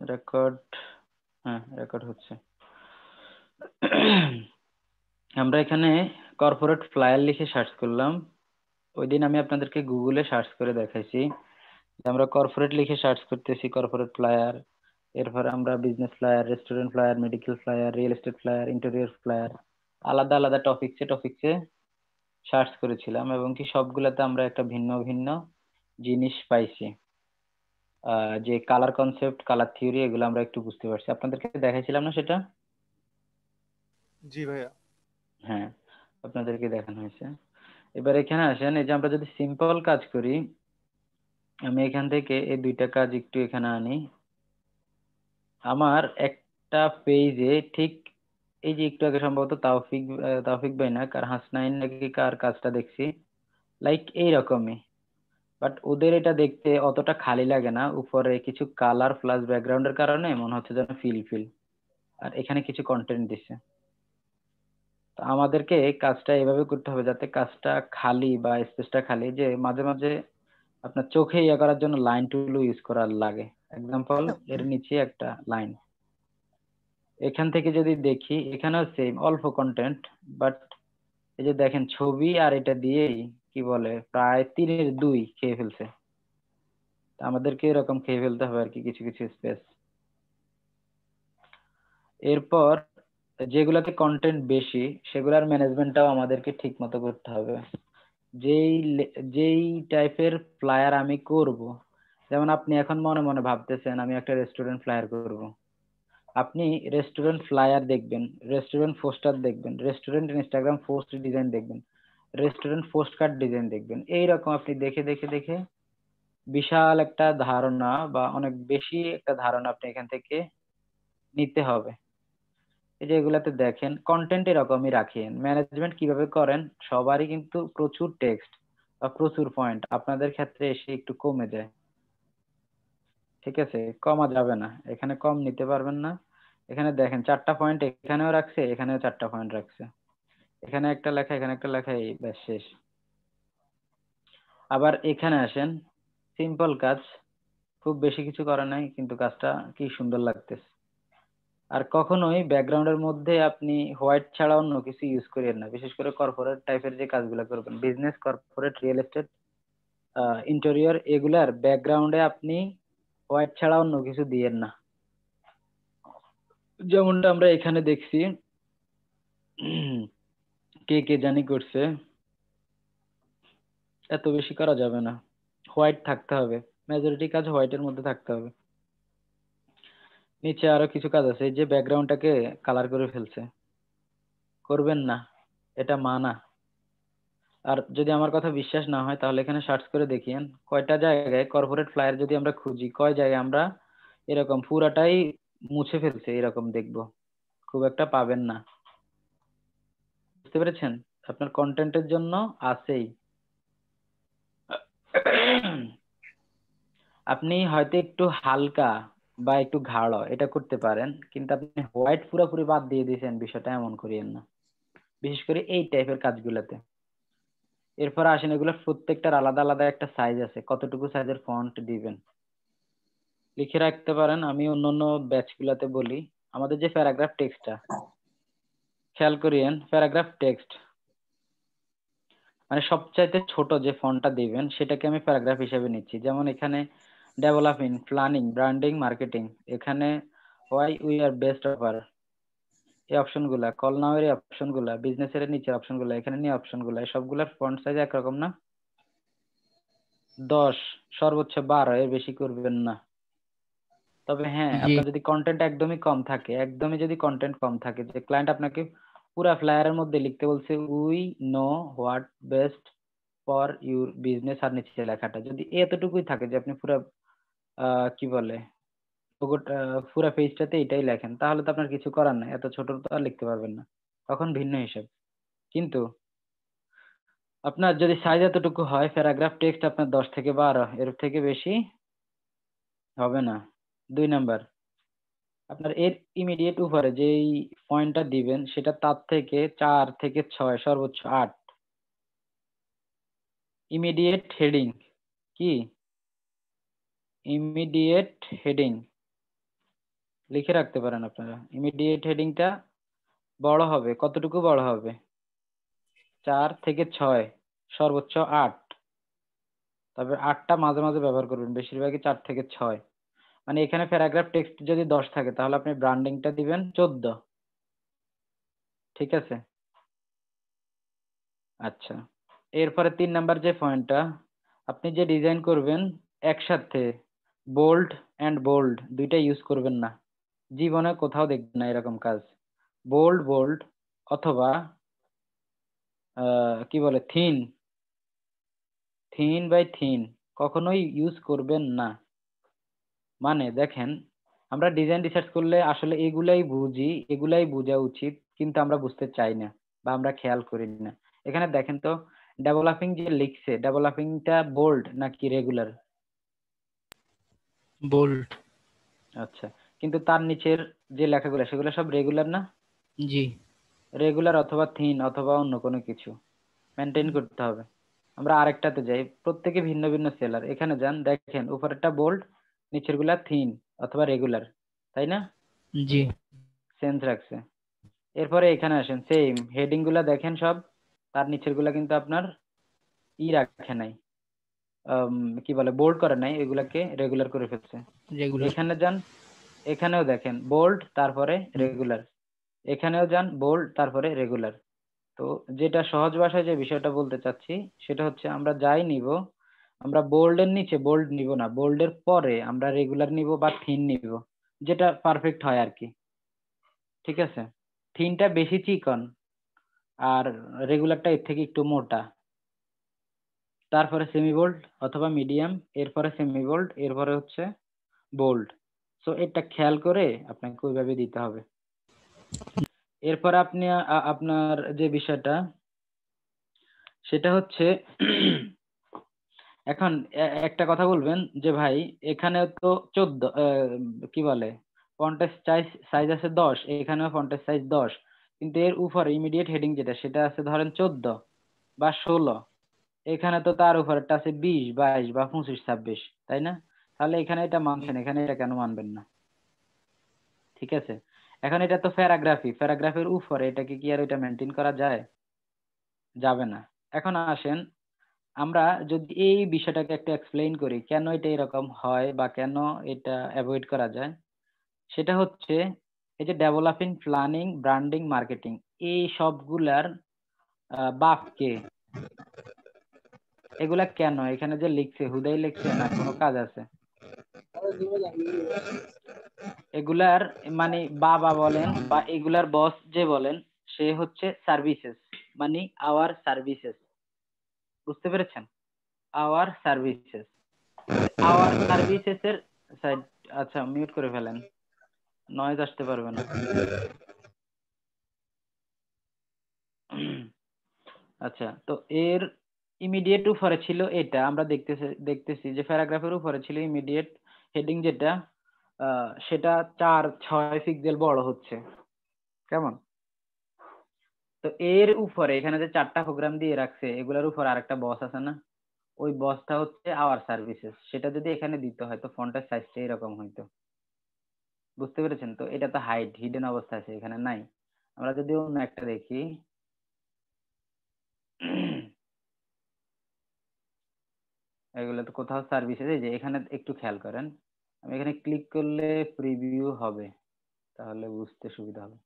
Record, হ্যাঁ record হচ্ছে। আমরা এখানে কর্পোরেট ফ্লায়ার লিখে সার্চ করলাম। ওই দিন আমি আপনাদেরকে গুগলে সার্চ করে দেখাইছি যে আমরা কর্পোরেট লিখে সার্চ করতেছি, কর্পোরেট ফ্লায়ার, এরপর আমরা business flyer, restaurant flyer, medical flyer, real estate flyer, interior flyer, আলাদা আলাদা টপিকসে সার্চ করেছিলাম, এবং কি সবগুলোতে আমরা একটা ভিন্ন ভিন্ন জিনিস পাইছি। যে কালার কনসেপ্ট, কালার থিওরি, এগুলো আমরা একটু বুঝতে পারছি। আপনাদেরকে দেখাইছিলাম না সেটা? জি ভাইয়া। হ্যাঁ, আপনাদেরকে দেখানো হয়েছে। এবার এখানে আসেন, এই যে আমরা যদি সিম্পল কাজ করি, আমি এখান থেকে এই দুইটা কাজ একটু এখানে আনি। আমার একটা পেজে ঠিক এই যে একটু আগে সম্ভবত তাওফিক ভাই না কার হাসনাইন নাকি কার কাজটা দেখছি, লাইক এইরকমই, বাট ওদের এটা দেখতে অতটা খালি লাগে না, উপরে কিছু কালার প্লাস ব্যাকগ্রাউন্ডের কারণে মনে হচ্ছে যেন ফিল ফিল, আর এখানে কিছু কন্টেন্ট দিছে। তো আমাদেরকে কাজটা এভাবে করতে হবে যাতে কাজটা খালি বা স্পেসটা খালি, যে মাঝে মাঝে আপনার চোখে ইয়ে করার জন্য লাইন টুল ইউজ করার লাগে। এক্সাম্পল, এর নিচে একটা লাইন, এখান থেকে যদি দেখি এখানেও সেম অল্প কন্টেন্ট, বাট এই যে দেখেন ছবি আর এটা দিয়েই কি বলে প্রায় 3/2 খেয়ে ফেলছে। তা আমাদেরকে এরকম খেয়ে ফেলতে হবে আর কি কিছু কিছু স্পেস। এরপর যেগুলোতে কন্টেন্ট বেশি সেগুলোর ম্যানেজমেন্টটাও আমাদেরকে ঠিক মতো করতে হবে। যেই টাইপের ফ্লায়ার আমি করব, যেমন আপনি এখন মনে মনে ভাবতেছেন আমি একটা রেস্টুরেন্ট ফ্লায়ার করব, আপনি রেস্টুরেন্ট ফ্লায়ার দেখবেন, রেস্টুরেন্ট পোস্টার দেখবেন, রেস্টুরেন্ট ইনস্টাগ্রাম পোস্ট ডিজাইন দেখবেন, রেস্টুরেন্ট পোস্ট কার্ড ডিজাইন দেখবেন, এইরকম আপনি দেখে দেখে দেখে বিশাল একটা ধারণা বা অনেক বেশি একটা ধারণা আপনি এখান থেকে নিতে হবে। এই যে এগুলাতে দেখেন কন্টেন্ট এরকমই রাখেন। ম্যানেজমেন্ট কিভাবে করেন, সবারই কিন্তু প্রচুর টেক্সট বা প্রচুর পয়েন্ট, আপনাদের ক্ষেত্রে এসে একটু কমে যায়। ঠিক আছে, কমা যাবে না, এখানে কম নিতে পারবেন না। এখানে দেখেন 4টা পয়েন্ট এখানেও রাখছে, এখানেও 4টা পয়েন্ট রাখছে, এখানে একটা লেখা, এখানে একটা লেখা, এই ব্যাস শেষ। আবার এখানে আসেন, সিম্পল কাজ, খুব বেশি কিছু করা নাই, কিন্তু কাজটা কি সুন্দর লাগতেছে। আর কখনোই ব্যাকগ্রাউন্ডের মধ্যে আপনি হোয়াইট ছাড়া অন্য কিছু ইউজ করিয়েন না, বিশেষ করে কর্পোরেট টাইপের যে কাজগুলো করবেন, business, corporate, real estate, interior, এগুলার ব্যাকগ্রাউন্ডে আপনি হোয়াইট ছাড়া অন্য কিছু দিয়েন না। যেমনটা আমরা এখানে দেখছি, কে কে জানি করছে, এত বেশি করা যাবে না, হোয়াইট থাকতে হবে, মেজরিটি কাজ হোয়াইটের মধ্যে থাকতে হবে। নিচে আরো কিছু কাজ আছে, এই যে ব্যাকগ্রাউন্ডটাকে কালার করে ফেলছে, করবেন না, এটা মানা। আর যদি আমার কথা বিশ্বাস না হয় তাহলে এখানে সার্চ করে দেখিয়েন কয়টা জায়গায় কর্পোরেট ফ্লায়ার যদি আমরা খুঁজি, কয় জায়গায় আমরা এরকম পুরাটাই মুছে ফেলছে এরকম দেখবো, খুব একটা পাবেন না। বুঝতে পেরেছেন? আপনার কন্টেন্টের জন্য আছেই। আপনি হয়তো একটু হালকা বা একটু গাঢ় এটা করতে পারেন, কিন্তু আপনি হোয়াইট পুরোপুরি বাদ দিয়ে দিয়েছেন, বিষয়টা এমন করিয়েন না, বিশেষ করে এই টাইপের কাজগুলোতে। এরপর আসেন, এগুলোর প্রত্যেকটার আলাদা আলাদা একটা সাইজ আছে, কতটুকু সাইজের ফন্ট দিবেন লিখে রাখতে পারেন। আমি অন্যান্য ব্যাচ গুলাতে বলি, আমাদের যে প্যারাগ্রাফ টেক্সটটা খেয়াল করিয়েন, প্যারাগ্রাফ টেক্সট মানে সবচাইতে ছোট যে ফন্টটা দিবেন সেটাকে আমি প্যারাগ্রাফ হিসেবে নিচ্ছি। যেমন এখানে ডেভেলপিং, প্ল্যানিং, ব্র্যান্ডিং, মার্কেটিং, এখানে why we are best offer, এই অপশনগুলা, কল নাও এর অপশনগুলা, বিজনেসের নিচের অপশনগুলা, এখানে নিয়ে অপশনগুলা, এই সবগুলার ফন্ট সাইজ একরকম না? 10, সর্বোচ্চ 12, এর বেশি করবেন না। তবে হ্যাঁ, জি। আপনার যদি কন্টেন্ট একদমই কম থাকে, একদমই যদি কন্টেন্ট কম থাকে, যে ক্লায়েন্ট আপনাকে পুরা ফ্লায়ারের মধ্যে লিখতে বলছে we know what best for your business, আর নিচে লেখাটা যদি এতটুকুই থাকে যে আপনি পুরা কি বলে পুরা পেজটাতে এটাই লেখেন, তাহলে তো আপনার কিছু করার নাই, এত ছোট তো আর লিখতে পারবেন না, তখন ভিন্ন হিসাব। কিন্তু আপনার যদি সাইজ এতটুকু হয়, প্যারাগ্রাফ টেক্সট আপনার 10 থেকে 12, এর থেকে বেশি হবে না। 2 নাম্বার, আপনার এর ইমিডিয়েট উপরে যেই পয়েন্টটা দিবেন সেটা তার থেকে 4 থেকে 6, সর্বোচ্চ 8। ইমিডিয়েট হেডিং কি? ইমিডিয়েট হেডিং লিখে রাখতে পারেন আপনারা। ইমিডিয়েট হেডিংটা বড় হবে, কতটুকু বড় হবে? 4 থেকে 6, সর্বোচ্চ 8। তবে 8টা মাঝে মাঝে ব্যবহার করবেন, বেশিরভাগই 4 থেকে 6। মানে এখানে প্যারাগ্রাফ টেক্সট যদি 10 থাকে তাহলে আপনি ব্র্যান্ডিংটা দিবেন 14। ঠিক আছে? আচ্ছা, এরপরে 3 নাম্বার যে পয়েন্টটা, আপনি যে ডিজাইন করবেন একসাথে বোল্ড অ্যান্ড বোল্ড দুইটা ইউজ করবেন না। জীবনে কোথাও দেখবেন না এরকম কাজ। বোল্ড বোল্ড অথবা কি বলে থিন, থিন বাই থিন কখনোই ইউজ করবেন না। মানে দেখেন, আমরা ডিজাইন রিসার্চ করলে আসলে এগুলাই বুঝি, এগুলাই বোঝা উচিত, কিন্তু আমরা বুঝতে চাই না বা আমরা খেয়াল করি না। এখানে দেখেন তো, ডেভেলপিং যে লিখছে, ডেভেলপিংটা বোল্ড নাকি রেগুলার? বোল্ড। আচ্ছা, কিন্তু তার নিচের যে লেখাগুলো সেগুলো সব রেগুলার না? জি। রেগুলার অথবা থিন অথবা অন্য কোনো কিছু মেনটেন করতে হবে। আমরা আরেকটাতে যাই, প্রত্যেকে ভিন্ন ভিন্ন সেলার। এখানে যান, দেখেন উপরেরটা বোল্ড, নিচের গুলা থিন অথবা রেগুলার, তাই না? জি। সেন্স রাখছে। এরপরে এখানে আসেন, সেম হেডিং গুলা দেখেন সব, তার নিচের গুলা কিন্তু আপনার রাখে নাই, কি বলে বোল্ড করে নাই, এগুলাকে রেগুলার করে ফেলছে। রেগুলার। এখানে যান, এখানেও দেখেন বোল্ড তারপরে রেগুলার, এখানেও যান বোল্ড তারপরে রেগুলার। তো যেটা সহজ ভাষায় যে বিষয়টা বলতে চাচ্ছি সেটা হচ্ছে, আমরা যাই নিব, আমরা বোল্ডের নিচে বোল্ড নিব না, বোল্ডের পরে আমরা রেগুলার নিব বা থিন নিব, যেটা পারফেক্ট হয় আর কি। ঠিক আছে? থিনটা বেশি চিকন আর রেগুলারটা এর থেকে একটু মোটা। তারপরে সেমি বোল্ড অথবা মিডিয়াম, এরপরে সেমি বোল্ড, এরপরে হচ্ছে বোল্ড। সো এটা খেয়াল করে আপনাকে ওইভাবে দিতে হবে। এরপর আপনি আপনার যে বিষয়টা সেটা হচ্ছে এখন একটা কথা বলবেন যে ভাই এখানে তো 14, কি বলে ফন্টের সাইজ আছে 10, এখানেও ফন্টের সাইজ 10, কিন্তু এর উপরে ইমিডিয়েট হেডিং যেটা সেটা আছে ধরেন 14 বা 16, এখানে তো তার উপরেরটা আছে 20, 22 বা 25, 26, তাই না? তাহলে এখানে এটা মানছেন, এখানে এটা কেন মানবেন না? ঠিক আছে, এখন এটা তো প্যারাগ্রাফি, প্যারাগ্রাফের উপরে এটাকে কি আর এটা মেনটেন করা যায়? যাবে না। এখন আসেন, আমরা যদি এই বিষয়টাকে একটু এক্সপ্লেইন করি কেন এটা এরকম হয় বা কেন এটা অ্যাভয়েড করা যায়। সেটা হচ্ছে, এই যে ডেভেলপিং, প্ল্যানিং, ব্র্যান্ডিং, মার্কেটিং, এই সবগুলার বাপ কে? এগুলা কেন এখানে যে লিখছে, হুদাই লিখছে না কোনো কাজ আছে? এগুলার মানে বাবা বলেন বা এগুলার বস যে বলেন, সে হচ্ছে সার্ভিসেস, মানে আওয়ার সার্ভিসেস। বুঝতে পেরেছেন? আওয়ার সার্ভিসেস, আওয়ার সার্ভিসেস এর সাইড। আচ্ছা, মিউট করে ফেলেন, নয়েজ আসতে পারবে না। আচ্ছা, তো এর ইমিডিয়েট উপরে ছিল এটা, আমরা দেখতেছি যে প্যারাগ্রাফের উপরে ছিল ইমিডিয়েট হেডিং যেটা, সেটা 4-6 পিক্সেল বড় হচ্ছে। কেমন? তো এর উপরে এখানে যে 4টা প্রোগ্রাম দিয়ে রাখছে, এগুলোর উপর আরেকটা বস আছে না? ওই বসটা হচ্ছে আওয়ার সার্ভিসেস। সেটা যদি এখানে দিতে হয় তো ফন্টের সাইজটা এরকম হইতো। বুঝতে পেরেছেন? তো এটা তো হিডেন অবস্থা আছে, এখানে নাই। আমরা যদি অন্য একটা দেখি, এগুলো তো কোথাও সার্ভিসেস, এই যে এখানে একটু খেয়াল করেন, আমি এখানে ক্লিক করলে প্রিভিউ হবে, তাহলে বুঝতে সুবিধা হবে।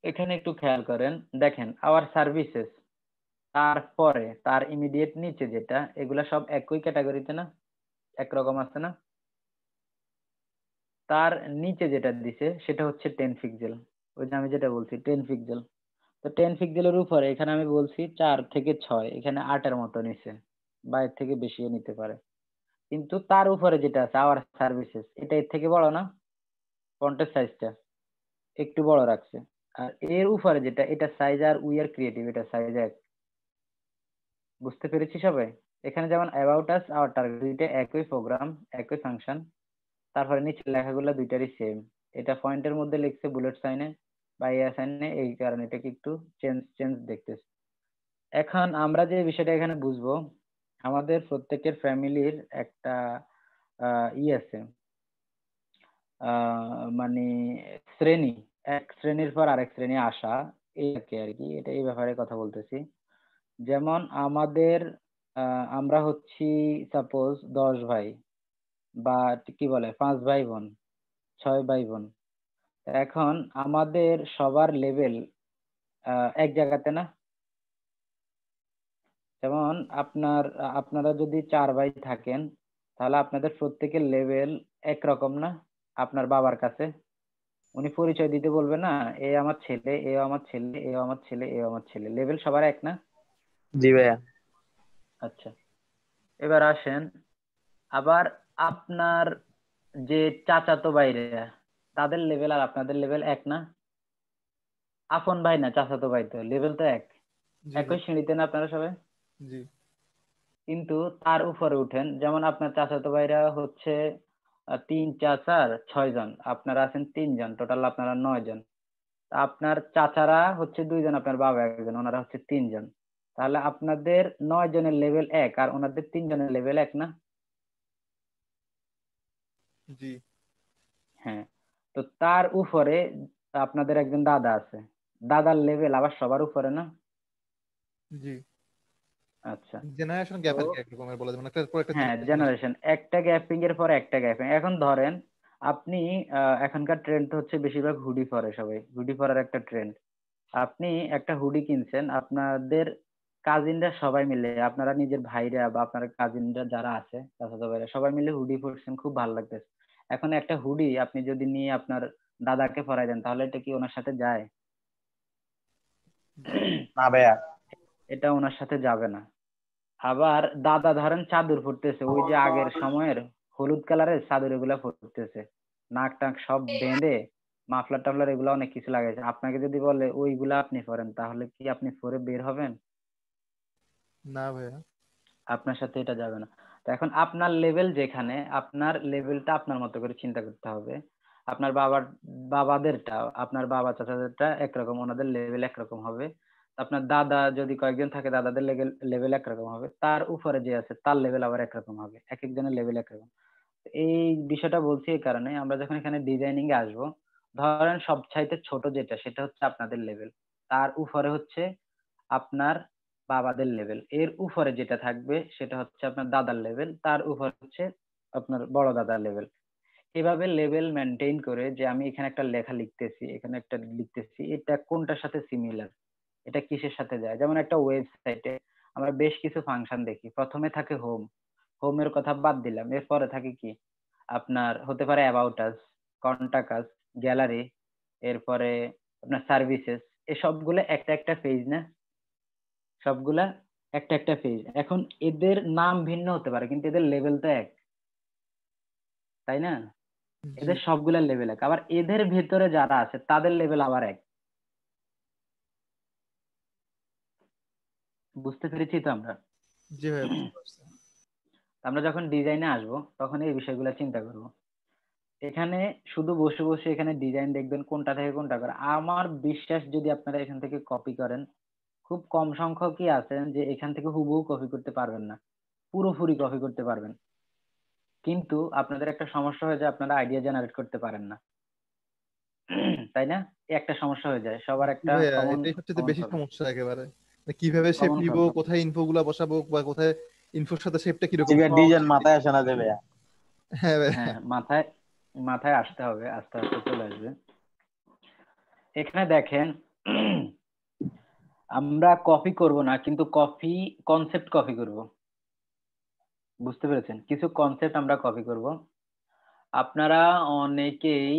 এখানে একটু খেয়াল করেন, দেখেন আওয়ার সার্ভিসেস, তারপরে তার ইমিডিয়েট নিচে যেটা, এগুলা সব একই ক্যাটাগরিতে না, একরকম আছে না? তার নিচে যেটা দিছে সেটা হচ্ছে 10 পিক্সেল। ওই যে আমি যেটা বলছি 10 পিক্সেল। তো 10 পিক্সেলের উপরে এখানে আমি বলছি 4 থেকে 6, এখানে 8-এর মতো নিছে, বা এর থেকে বেশিও নিতে পারে। কিন্তু তার উপরে যেটা আছে আওয়ার সার্ভিসেস, এটা এর থেকে বড় না? ফন্টের সাইজটা একটু বড় রাখছে। আর এর উপরে যেটা, এটা সাইজ আর উই আর ক্রিয়েটিভ, এটা সাইজ এক। বুঝতে পেরেছি সবাই? এখানে যেমন অ্যাবাউট আস, আওয়ার টার্গেট, দুইটা একই প্রোগ্রাম, একই ফাংশন, তারপরে নিচের লেখাগুলো দুইটারই সেম। এটা পয়েন্টের মধ্যে লিখছে বুলেট সাইনে বা সাইনে, এই কারণে এটাকে একটু চেঞ্জ চেঞ্জ দেখতেছে। এখন আমরা যে বিষয়টা এখানে বুঝবো, আমাদের প্রত্যেকের ফ্যামিলির একটা আছে, মানে শ্রেণী, এক শ্রেণীর পর আরেক শ্রেণী আসা, এই আর কি, এটা এই ব্যাপারে কথা বলতেছি। যেমন আমাদের আমরা হচ্ছি সাপোজ 10 ভাই, বা কি বলে 5 ভাই বোন, 6 ভাই বোন। এখন আমাদের সবার লেভেল এক জায়গাতে না। যেমন আপনারা যদি 4 ভাই থাকেন, তাহলে আপনাদের প্রত্যেকের লেভেল একরকম না। আপনার বাবার কাছে উনি পরিচয় দিতে বলবে না, এ আমার ছেলে, এ আমার ছেলে, এ আমার ছেলে, এ আমার ছেলে, লেভেল সবার এক না। জি ভাইয়া। আচ্ছা, এবার আসেন, আবার আপনার যে চাচাতো ভাইরা, তাদের লেভেল আর আপনাদের লেভেল এক না। আপন ভাই না, চাচাতো ভাই, তো লেভেল তো এক, জি একই ভাই। শ্রেণীতে না আপনারা সবাই। জি কিন্তু তার উপরে উঠেন, যেমন আপনার চাচাতো ভাইরা হচ্ছে 3 চাচার 6 জন, আপনারা আছেন 3 জন, টোটাল আপনারা 9 জন। আপনার চাচারা হচ্ছে 2 জন, আপনার বাবা একজন, ওনারা হচ্ছে 3 জন। তাহলে আপনাদের 9 জনের লেভেল এক, আর ওনাদের 3 জনের লেভেল এক না। জি হ্যাঁ, তো তার উপরে আপনাদের একজন দাদা আছে, দাদার লেভেল আবার সবার উপরে না। জি আচ্ছা, জেনারেশন তো গ্যাপ আর কি এক রকমের বলা যায়, মানে একটার পর একটা হ্যাঁ, জেনারেশন। জেনারেশন, একটা গ্যাপিং এর পর একটা গ্যাপিং। এখন ধরেন আপনি এখনকার ট্রেন্ড হচ্ছে বেশিরভাগ হুডি পরে, সবাই হুডি পরার একটা ট্রেন্ড। আপনি একটা হুডি কিনছেন, আপনাদের কাজিনরা সবাই মিলে, আপনারা নিজের ভাইরা বা আপনার কাজিনরা যারা আছে, চাচাতো ভাইরা সবাই মিলে হুডি পরছেন, খুব ভালো লাগতেছে। এখন একটা হুডি আপনি যদি নিয়ে আপনার দাদাকে পরাই দেন, তাহলে এটা কি ওনার সাথে যায়? না ভাইয়া। এটা ওনার সাথে যাবে না। আবার দাদা ধরেন চাদর পরতেছে, ওই যে আগের সময়ের হলুদ কালারের চাদর, এগুলা পরতেছে, নাক টাক সব বেঁধে, মাফলার টাফলার এগুলা অনেক কিছু লাগাইছে, আপনাকে যদি বলে ওইগুলা আপনি পরেন, তাহলে কি আপনি পরে বের হবেন? না ভাইয়া। আপনার সাথে এটা যাবে না। তো এখন আপনার লেভেল যেখানে, আপনার লেভেলটা আপনার মতো করে চিন্তা করতে হবে। আপনার বাবাদেরটা, আপনার বাবা চাচাদেরটা একরকম, ওনাদের লেভেল একরকম হবে। আপনার দাদা যদি কয়েকজন থাকে, দাদাদের লেভেল লেভেল একরকম হবে, তার উপরে যে আছে তার লেভেল আবার একরকম হবে, এক একজনের লেভেল একরকম। তো এই বিষয়টা বলছি এই কারণে, আমরা যখন এখানে ডিজাইনিং এ আসবো, ধরেন সবচাইতে ছোট যেটা, সেটা হচ্ছে আপনাদের লেভেল, তার উপরে হচ্ছে আপনার বাবাদের লেভেল, এর উপরে যেটা থাকবে সেটা হচ্ছে আপনার দাদার লেভেল, তার উপর হচ্ছে আপনার বড় দাদার লেভেল। এভাবে লেভেল মেনটেন করে, যে আমি এখানে একটা লেখা লিখতেছি, এখানে একটা লিখতেছি, এটা কোনটার সাথে সিমিলার, এটা কিসের সাথে যায়। যেমন একটা ওয়েবসাইটে আমরা বেশ কিছু ফাংশন দেখি, প্রথমে থাকে হোম, হোমের কথা বাদ দিলাম, এরপরে থাকে কি, আপনার হতে পারে about us, contact us, gallery, এরপরে আপনার সার্ভিসেস। এই সবগুলো একটা একটা পেজ না, সবগুলা একটা একটা পেজ। এখন এদের নাম ভিন্ন হতে পারে, কিন্তু এদের লেভেল তো এক, তাই না? জি এদের সবগুলা লেভেল এক, আবার এদের ভেতরে যারা আছে তাদের লেভেল আবার এক। বুঝতে পেরেছি তো আমরা? জি ভাইয়া, বুঝতে পারছি। আমরা যখন ডিজাইনে আসব, তখন এই বিষয়গুলো চিন্তা করব। এখানে শুধু বসে বসে এখানে ডিজাইন দেখবেন কোনটা থেকে কোনটা করে, আমার বিশ্বাস যদি আপনারা এখান থেকে কপি করেন, খুব কম সংখ্যকই আছেন যে এখান থেকে হুবহু কপি করতে পারবেন না, পুরোপুরি কপি করতে পারবেন। কিন্তু আপনাদের একটা সমস্যা হয়ে যায়, আপনারা আইডিয়া জেনারেট করতে পারেন না, তাই না? এই একটা সমস্যা হয়ে যায়, সবার জি একটা ভাইয়া, কমন এটাই সবচেয়ে কমন বেশি প্রবলেম, সমস্যা একেবারে। মানে কিভাবে শেপ কমন নিব, প্রবলেম। কোথায় ইনফো গুলা বসাবো, বা কোথায় ইনফোর সাথে শেপটা জি কিরকম ভাইয়া, হওয়া ডিজাইন উচিত। মাথায় আসে না যে ভাইয়া। হ্যাঁ ভাইয়া। হ্যাঁ, মাথায় মাথায় আসতে হবে, আস্তে আস্তে চলে আসবে। এখানে দেখেন, আমরা কপি করব না, কিন্তু কনসেপ্ট কপি করব। বুঝতে পেরেছেন? কিছু কনসেপ্ট আমরা কপি করব। আপনারা অনেকেই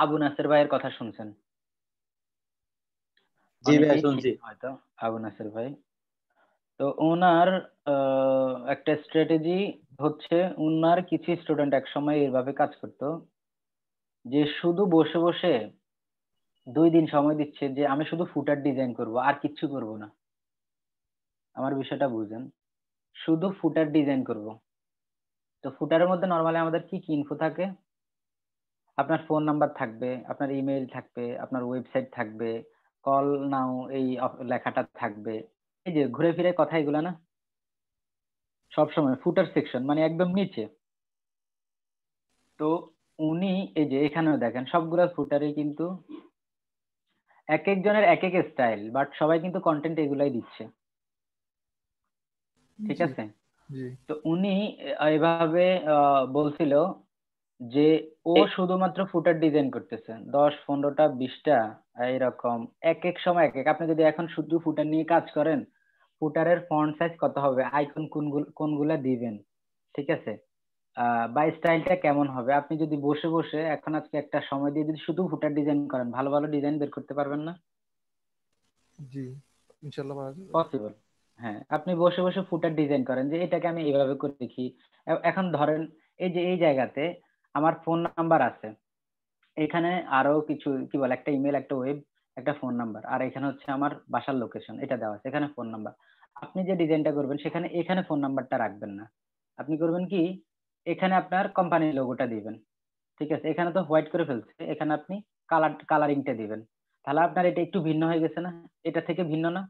আবু নাসের ভাইয়ের কথা শুনছেন, জি ভাইয়া অনেকেই শুনছি। চিনেন হয়তো আবু নাসের ভাই। তো ওনার একটা স্ট্র্যাটেজি হচ্ছে, ওনার কিছু স্টুডেন্ট এক সময় এইভাবে কাজ করতো, যে শুধু বসে বসে 2 দিন সময় দিচ্ছে যে আমি শুধু ফুটার ডিজাইন করব, আর কিচ্ছু করব না। আমার বিষয়টা বুঝেন, শুধু ফুটার ডিজাইন করব। তো ফুটারের মধ্যে নরমালি আমাদের কি কি ইনফো থাকে? আপনার ফোন নাম্বার থাকবে, আপনার ইমেইল থাকবে, আপনার ওয়েবসাইট থাকবে, কল নাও এই লেখাটা থাকবে, এই যে ঘুরে ফিরে কথা এগুলা না, সবসময় ফুটার সেকশন মানে একদম নিচে। তো উনি এই যে এখানেও দেখেন সবগুলা ফুটারে কিন্তু এক একজনের এক এক স্টাইল, বাট সবাই কিন্তু কন্টেন্ট এগুলাই দিচ্ছে, ঠিক জি আছে। জি তো উনি এভাবে বলছিল যে ও শুধুমাত্র ফুটার ডিজাইন করতেছে 10, 15টা, 20টা এরকম, এক এক সময় এক এক। আপনি যদি এখন শুধু ফুটার নিয়ে কাজ করেন, ফুটারের ফন্ট সাইজ কত হবে, আইকন কোনগুলা দিবেন, ঠিক আছে, বা স্টাইলটা কেমন হবে, আপনি যদি বসে বসে এখন আজকে একটা সময় দিয়ে যদি শুধু ফুটার ডিজাইন করেন, ভালো ভালো ডিজাইন বের করতে পারবেন না? জি ইনশাল্লাহ পারা যাবে। পসিবল। হ্যাঁ, আপনি বসে বসে ফুটার ডিজাইন করেন যে এটাকে আমি এইভাবে করে দেখি। এখন ধরেন এই যে এই জায়গাতে আমার ফোন নাম্বার আছে, এখানে আরো কিছু কি বলে, একটা ইমেল, একটা ওয়েব, একটা ফোন নাম্বার, আর এখানে হচ্ছে আমার বাসার লোকেশন, এটা দেওয়া আছে, এখানে ফোন নাম্বার। আপনি যে ডিজাইনটা করবেন সেখানে এখানে ফোন নাম্বারটা রাখবেন না, আপনি করবেন কি, এখানে আপনার কোম্পানির লোগোটা দিবেন, ঠিক আছে। এখানে তো হোয়াইট করে ফেলছে, এখানে আপনি কালারিংটা দিবেন, তাহলে আপনার এটা একটু ভিন্ন হয়ে গেছে না, এটা থেকে ভিন্ন না?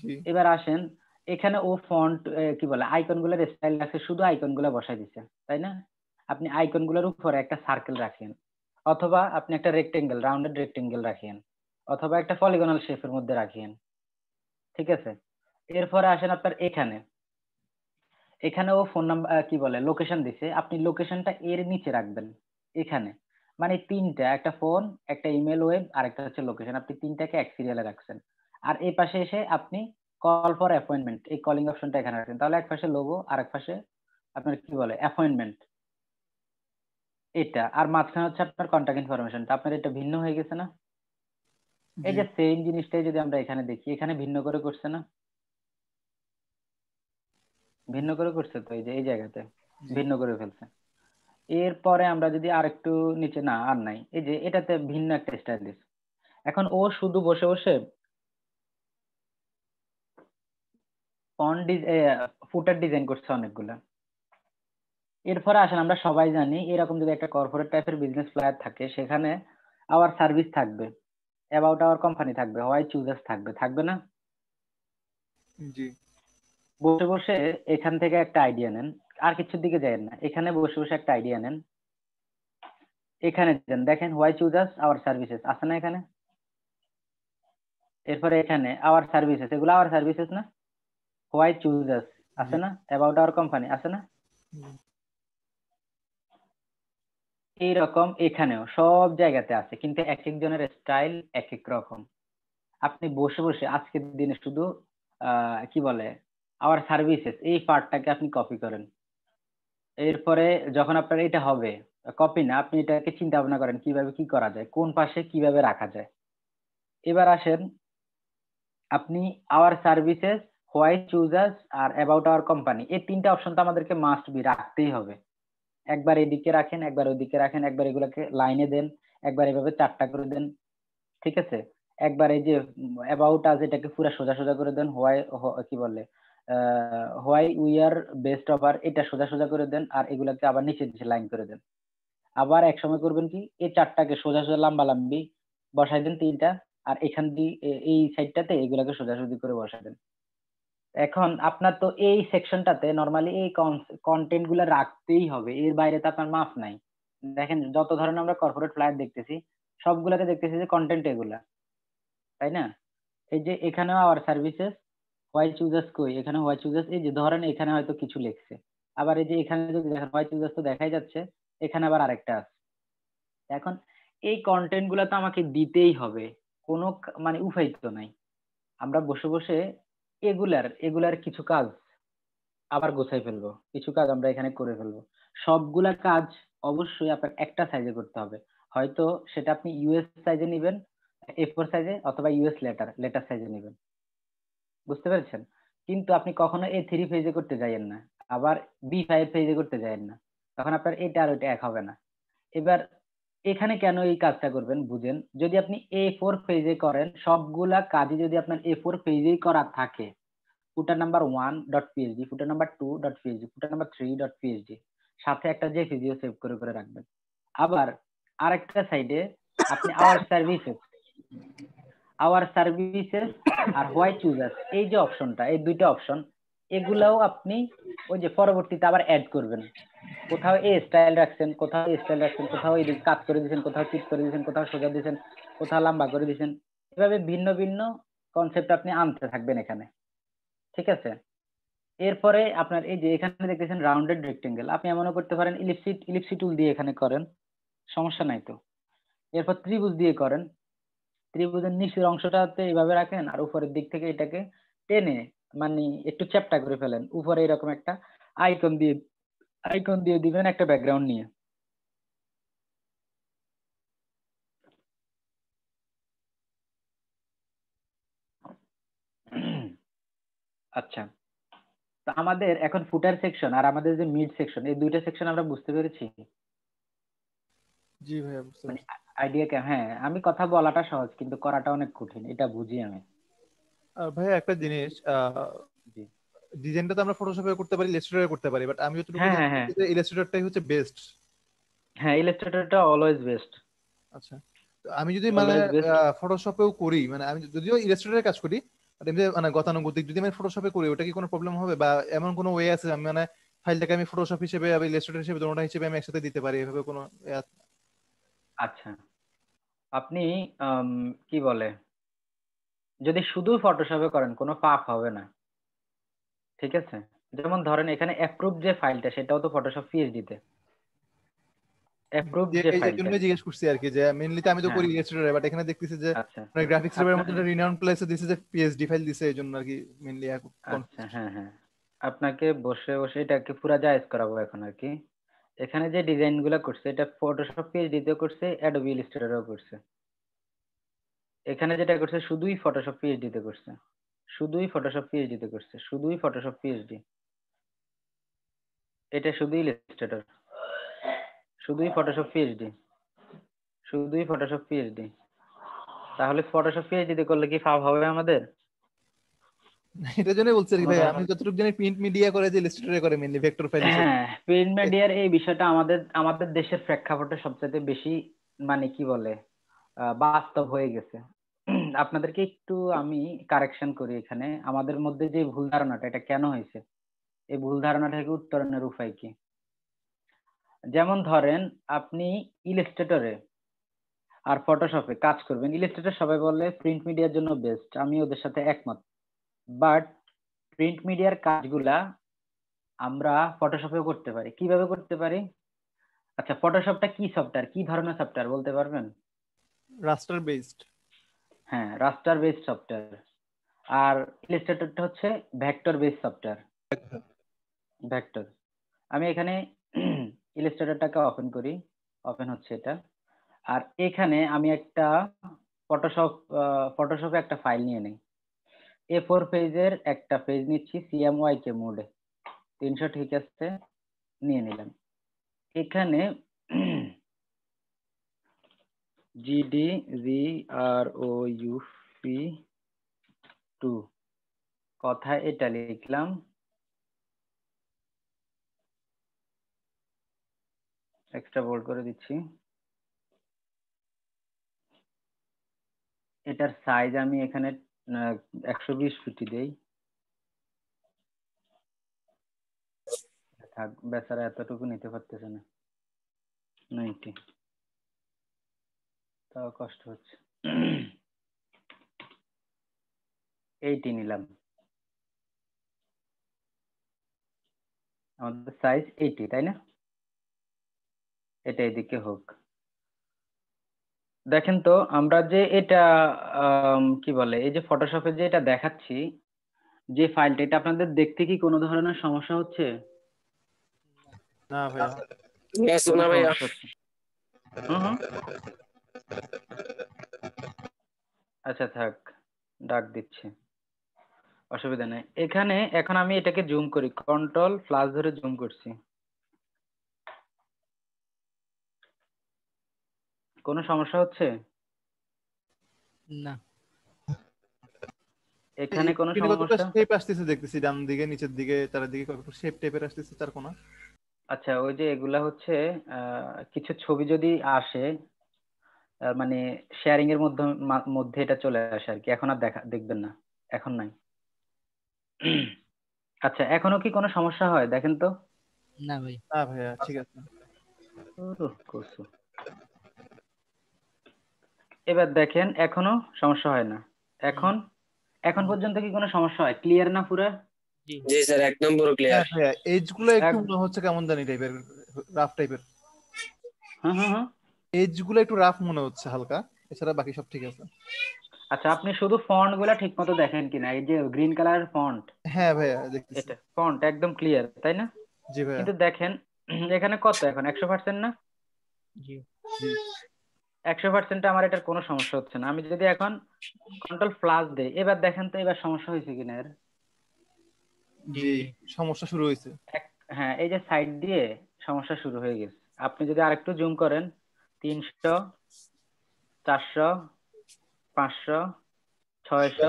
জি এবার আসেন, এখানে ও ফন্ট কি বলে আইকন গুলোর স্টাইল রাখছে, শুধু আইকন গুলা বসাই দিছে, তাই না? আপনি আইকন গুলোর উপরে একটা সার্কেল রাখেন, অথবা আপনি একটা রেক্টেঙ্গেল, রাউন্ডেড রেক্টেঙ্গেল রাখেন, অথবা একটা পলিগনাল শেপের মধ্যে রাখেন, ঠিক আছে। এরপরে আসেন আপনার এখানে, এখানে ও ফোন নাম্বার কি বলে লোকেশন দিছে, আপনি লোকেশনটা এর নিচে রাখবেন এখানে। মানে তিনটা, একটা ফোন, একটা ইমেল ওয়েব, আর একটা হচ্ছে লোকেশন, আপনি তিনটাকে এক সিরিয়ালে রাখছেন। আর এই পাশে এসে আপনি কল ফর অ্যাপয়েন্টমেন্ট, এই কলিং অপশনটা এখানে রাখছেন, তাহলে এক পাশে লোগো আর এক পাশে আপনার কি বলে অ্যাপয়েন্টমেন্ট, এটা। আর মাঝখানে হচ্ছে আপনার কন্টাক্ট ইনফরমেশনটা, আপনার এটা ভিন্ন হয়ে গেছে না? এই জি যে সেম জিনিসটাই যদি আমরা এখানে দেখি, এখানে ভিন্ন করে করছে না, ভিন্ন করে করছে তো, এই যে এই জায়গাতে জি ভিন্ন করে ফেলছে। এরপরে আমরা যদি আরেকটু নিচে, না আর নাই, এই যে এটাতে ভিন্ন একটা স্টাইল দিচ্ছে। এখন ও শুধু বসে বসে ফুটার ডিজাইন করছে অনেকগুলা। এরপরে আসেন, আমরা সবাই জানি এরকম যদি একটা কর্পোরেট টাইপের বিজনেস ফ্লায়ার থাকে, সেখানে আওয়ার সার্ভিস থাকবে, অ্যাবাউট আওয়ার কোম্পানি থাকবে, হোয়াই চুজার্স থাকবে, থাকবে না? জি বসে বসে এখান থেকে একটা আইডিয়া নেন, আর কিছুর দিকে যাবেন না, এখানে বসে বসে একটা আইডিয়া নেন, এখানে দেন, দেখেন হোয়াই চুজার্স আওয়ার সার্ভিসেস আছে না এখানে? এরপরে এখানে আওয়ার সার্ভিসেস, এগুলো আওয়ার সার্ভিসেস না? হোয়াই চুজার্স জি আছে না? অ্যাবাউট আওয়ার কোম্পানি আছে না? জি এইরকম এখানেও সব জায়গাতে আছে, কিন্তু এক একজনের স্টাইল এক এক রকম। আপনি বসে বসে আজকের দিনে শুধু কি বলে আওয়ার সার্ভিসেস এই পার্টটাকে আপনি কপি করেন। এরপরে যখন আপনার এটা হবে, কপি না, আপনি এটাকে চিন্তা ভাবনা করেন কিভাবে কি করা যায়, কোন পাশে কিভাবে রাখা যায়। এবার আসেন, আপনি আওয়ার সার্ভিসেস, হোয়াই চুজার্স, আর অ্যাবাউট আওয়ার কোম্পানি, এই তিনটা অপশন তো আমাদেরকে মাস্ট বি রাখতেই হবে। একবার এদিকে রাখেন, একবার ওইদিকে রাখেন, একবার এগুলাকে লাইনে দেন, একবার এভাবে চারটা করে দেন, ঠিক আছে। একবার এই যে অ্যাবাউট আজ, এটাকে পুরো সোজা সোজা করে দেন, হোয়াই কি বলে why we are best offer, এটা সোজা সোজা করে দেন, আর এগুলাকে আবার নিচে নিচে লাইন করে দেন। আবার এক সময় করবেন কি, এই চারটাকে সোজা সোজা লাম্বা লাম্বি বসাই দেন তিনটা, আর এখান দিয়ে এই সাইডটাতে এগুলাকে সোজাসুজি করে বসাই দেন। এখন আপনার তো এই সেকশনটাতে নরমালি এই কন্টেন্ট গুলা রাখতেই হবে, এর বাইরে তো আপনার মাফ নাই। দেখেন যত ধরনের আমরা কর্পোরেট ফ্লায়ার দেখতেছি, সবগুলাতে দেখতেছি যে কন্টেন্ট এগুলা, তাই না? এই যে এখানেও আওয়ার সার্ভিসেস, হোয়াই চুজার্স কই, এখানে হোয়াই চুজার্স, এই যে ধরেন এখানে হয়তো কিছু লিখছে, আবার এই যে এখানে যদি দেখেন হোয়াই চুজার্স তো দেখাই যাচ্ছে, এখানে আবার আরেকটা আছে। এখন এই কন্টেন্ট গুলা তো আমাকে দিতেই হবে, কোনো মানে উপায় তো নাই। আমরা বসে বসে এগুলার কিছু কাজ আবার গোছাই ফেলবো, কিছু কাজ আমরা এখানে করে ফেলবো। সবগুলা কাজ অবশ্যই আপনার একটা সাইজে করতে হবে, হয়তো সেটা আপনি ইউএস সাইজে নিবেন, A4 সাইজে, অথবা ইউএস লেটার সাইজে নিবেন, বুঝতে পেরেছেন? কিন্তু আপনি কখনো A3 পেজে করতে যাইয়েন না, আবার B5 পেজে করতে যাইয়েন না, তখন আপনার এটা আর ওইটা এক হবে না। এবার এখানে কেন এই কাজটা করবেন বুঝেন, যদি আপনি A4 পেজে করেন, সবগুলা কাজই যদি আপনার A4 পেজেই করা থাকে, ফুটার নাম্বার 1.php, ফুটার নাম্বার 2.php, ফুটার নাম্বার 3.php, সাথে একটা জেপিজিও সেভ করে করে রাখবেন। আবার আরেকটা সাইডে আপনি আওয়ার সার্ভিসেস, আওয়ার সার্ভিসেস আর হোয়াই চুজার্স, এই যে অপশনটা, এই দুইটা অপশন, এগুলাও আপনি ওই যে পরবর্তীতে আবার অ্যাড করবেন। কোথাও এ স্টাইল রাখছেন, কোথাও এ স্টাইল রাখছেন, কোথাও এই কাট করে দিয়েছেন, কোথাও চিট করে দিয়েছেন, কোথাও সোজা দিয়েছেন, কোথাও লম্বা করে দিয়েছেন। এভাবে ভিন্ন ভিন্ন কনসেপ্ট আপনি আনতে থাকবেন এখানে, ঠিক আছে? এরপরে আপনার এই যে এখানে দেখতেছেন রাউন্ডেড রেক্টেঙ্গেল, আপনি এমনও করতে পারেন ইলিপসি টুল দিয়ে এখানে করেন, সমস্যা নাই তো। এরপর ত্রিভুজ দিয়ে করেন, ত্রিভুজের নিচের অংশটাতে এইভাবে রাখেন আর উপরের দিক থেকে এটাকে টেনে মানে একটু চ্যাপ্টা করে ফেলেন, উপরে এরকম একটা আইকন দিয়ে দিবেন একটা ব্যাকগ্রাউন্ড নিয়ে। আচ্ছা, তো আমাদের এখন ফুটার সেকশন আর আমাদের যে মিড সেকশন, এই দুইটা সেকশন আমরা বুঝতে পেরেছি। জি ভাইয়া বুঝতে মানে পারছি। আইডিয়া কে, হ্যাঁ আমি কথা বলাটা সহজ কিন্তু করাটা অনেক কঠিন, এটা বুঝি আমি। আর ভাইয়া একটা জিনিস, জি। ডিজাইনটা তো আমরা ফটোশপে করতে পারি, ইলাস্ট্রেটরে করতে পারি, বাট আমি যতটুকু হ্যাঁ হ্যাঁ হ্যাঁ জানি যে ইলাস্ট্রেটরটাই হচ্ছে বেস্ট। হ্যাঁ, ইলাস্ট্রেটরটা অলওয়েজ বেস্ট। আচ্ছা, তো আমি যদি মানে অলওয়েজ বেস্ট। ফটোশপেও করি, মানে আমি যদিও ইলাস্ট্রেটরে কাজ করি, বাট এমনি মানে গতানুগতিক যদি আমি ফটোশপে করি, ওটা কি কোনো প্রবলেম হবে, বা এমন কোনো ওয়ে আছে আমি মানে ফাইলটাকে আমি ফটোশপ হিসেবে বা ইলাস্ট্রেটর হিসেবে দুটোটা হিসেবে আমি একসাথে দিতে পারি, এভাবে কোনো ইয়ে আছে? আচ্ছা, আপনি কি বলে, যদি শুধু ফটোশপে করেন কোনো পাপ হবে না, ঠিক আছে? যেমন ধরেন এখানে অ্যাপ্রুভ যে ফাইলটা, সেটাও তো ফটোশপ পিএইচডি তে অ্যাপ্রুভ যে এই ফাইলটা। জন্যই জিজ্ঞেস করছি আর কি, যে মেইনলি তো আমি তো হ্যাঁ, করি ইলাস্ট্রেটরে, বাট এখানে দেখতেছি যে আচ্ছা মানে গ্রাফিক্স ল্যাবের আপনার, মতো একটা রিনাউন্ড প্লেসে দিছে যে পিএইচডি ফাইল দিছে, এই জন্য আর কি মেইনলি আচ্ছা কনফিউজ। হ্যাঁ হ্যাঁ, আপনাকে বসে বসে এটাকে পুরা জায়েজ করাবো এখন আর কি। এখানে যে ডিজাইন গুলা করছে এটা ফটোশপ পিএইচডি তেও করছে, অ্যাডোবি ইলাস্ট্রেটরেও করছে। এখানে যেটা করছে শুধুই ফটোশপ পিএইচডি তে করছে, শুধুই ফটোশপ পিএইচডি তে করছে, শুধুই ফটোশপ পিএইচডি। এটা শুধুই ইলাস্ট্রেটর, শুধুই ফটোশপ পিএইচডি, শুধুই ফটোশপ পিএইচডি। তাহলে ফটোশপ পিএইচডি তে করলে কি ফাভ হবে আমাদের? এটার জন্যই বলছি আর কি কোনো ভাই, আমি ধরনের, যতটুকু জানি প্রিন্ট মিডিয়া করে যে ইলাস্ট্রেটরে করে মেইনলি ভেক্টর ফাইল হিসেবে। হ্যাঁ প্রিন্ট মিডিয়ার এই বিষয়টা আমাদের আমাদের দেশের প্রেক্ষাপটে সবচেয়ে বেশি মানে কি বলে বাস্তব হয়ে গেছে। আপনাদেরকে একটু আমি কারেকশন করি এখানে, আমাদের মধ্যে যে ভুল ধারণাটা, এটা কেন হয়েছে, এই ভুল ধারণাটাকে উত্তরণের উপায় কি? যেমন ধরেন আপনি ইলাস্ট্রেটরে আর ফটোশপে কাজ করবেন, ইলাস্ট্রেটর সবাই বলে প্রিন্ট মিডিয়ার জন্য বেস্ট, আমি ওদের সাথে একমত। বাট প্রিন্ট মিডিয়ার কাজগুলা আমরা ফটোশপেও করতে পারি। কিভাবে করতে পারি? আচ্ছা, ফটোশপটা কি সফটওয়্যার, কি ধরনের সফটওয়্যার বলতে পারবেন? রাস্টার বেসড। হ্যাঁ, রাস্টার বেসড সফটওয়্যার। আর ইলাস্ট্রেটরটা হচ্ছে ভেক্টর বেসড সফটওয়্যার, ভেক্টর। আমি এখানে ইলাস্ট্রেটরটাকে ওপেন করি, ওপেন হচ্ছে এটা। আর এখানে আমি একটা ফটোশপে একটা ফাইল নিয়ে নিই, A4 পেজের একটা পেজ নিচ্ছি CMYK মোডে, 300, ঠিক আছে, নিয়ে নিলাম। এখানে GDROUP2 কথায় এটা লিখলাম, এক্সট্রা বোল্ড করে দিচ্ছি। এটার সাইজ আমি এখানে 120 ফিটি দেই, থাক, বেচারা এতটুকু নিতে পারতেছে না, 90, তাও কষ্ট হচ্ছে। 80 নিলাম, আমাদের সাইজ 80, তাই না? এটা এদিকে হোক। দেখেন তো আমরা যে এটা কি বলে, এই যে ফটোশপে যে এটা দেখাচ্ছি, যে ফাইলটা, এটা আপনাদের দেখতে কি কোনো ধরনের সমস্যা হচ্ছে? না ভাইয়া। কোনো সমস্যা হচ্ছে? হুম হুম, আচ্ছা থাক, ডাক দিচ্ছি, অসুবিধা নেই। এখানে এখন আমি এটাকে জুম করি, কন্ট্রোল প্লাস ধরে জুম করছি, কোনো সমস্যা হচ্ছে? না। এখানে কোনো স্ক্রিনে কতটা সমস্যা? শেপ আসতেছে দেখতেছি, ডান দিকে নিচের দিকে তার দিকে কতটা শেপ টাইপের আসতেছে তার কোনা। আচ্ছা, ওই যে এগুলা হচ্ছে কিছু ছবি যদি আসে, মানে শেয়ারিং এর মধ্যে মধ্যে এটা চলে আসে আর কি, এখন আর দেখবেন না, এখন নাই। আচ্ছা, এখনো কি কোনো সমস্যা হয় দেখেন তো? না ভাই। না ভাইয়া ঠিক আছে। করছো, এবার দেখেন এখনো সমস্যা হয় না। এখন এখন পর্যন্ত কি কোনো সমস্যা হয়? ক্লিয়ার না পুরো? জি জি স্যার, একদম পুরো হ্যাঁ ক্লিয়ার। ভাইয়া এজ গুলো একটু এক- মনে হচ্ছে কেমন জানি টাইপের, রাফ টাইপের। হ্যাঁ হ্যাঁ হ্যাঁ। এজ গুলো একটু রাফ মনে হচ্ছে হালকা, এছাড়া বাকি সব ঠিক আছে। আচ্ছা, আপনি শুধু ফন্ট গুলা ঠিক মতো দেখেন কিনা? এই যে গ্রিন কালারের ফন্ট, হ্যাঁ ভাইয়া দেখতেছি। এটা ফন্ট একদম ক্লিয়ার তাই না? জি ভাইয়া। কিন্তু দেখেন এখানে কত, এখন 100% না? জি জি 100% আমার এটার কোনো সমস্যা হচ্ছে না। আমি যদি এখন কন্ট্রোল প্লাস দেই, এবার দেখেন তো এবার সমস্যা হয়েছে কিনা এর? জি সমস্যা শুরু হয়েছে। হ্যাঁ, এই যে সাইড দিয়ে সমস্যা শুরু হয়ে গেছে। আপনি যদি আরেকটু জুম করেন, 300, 400, 500, 600,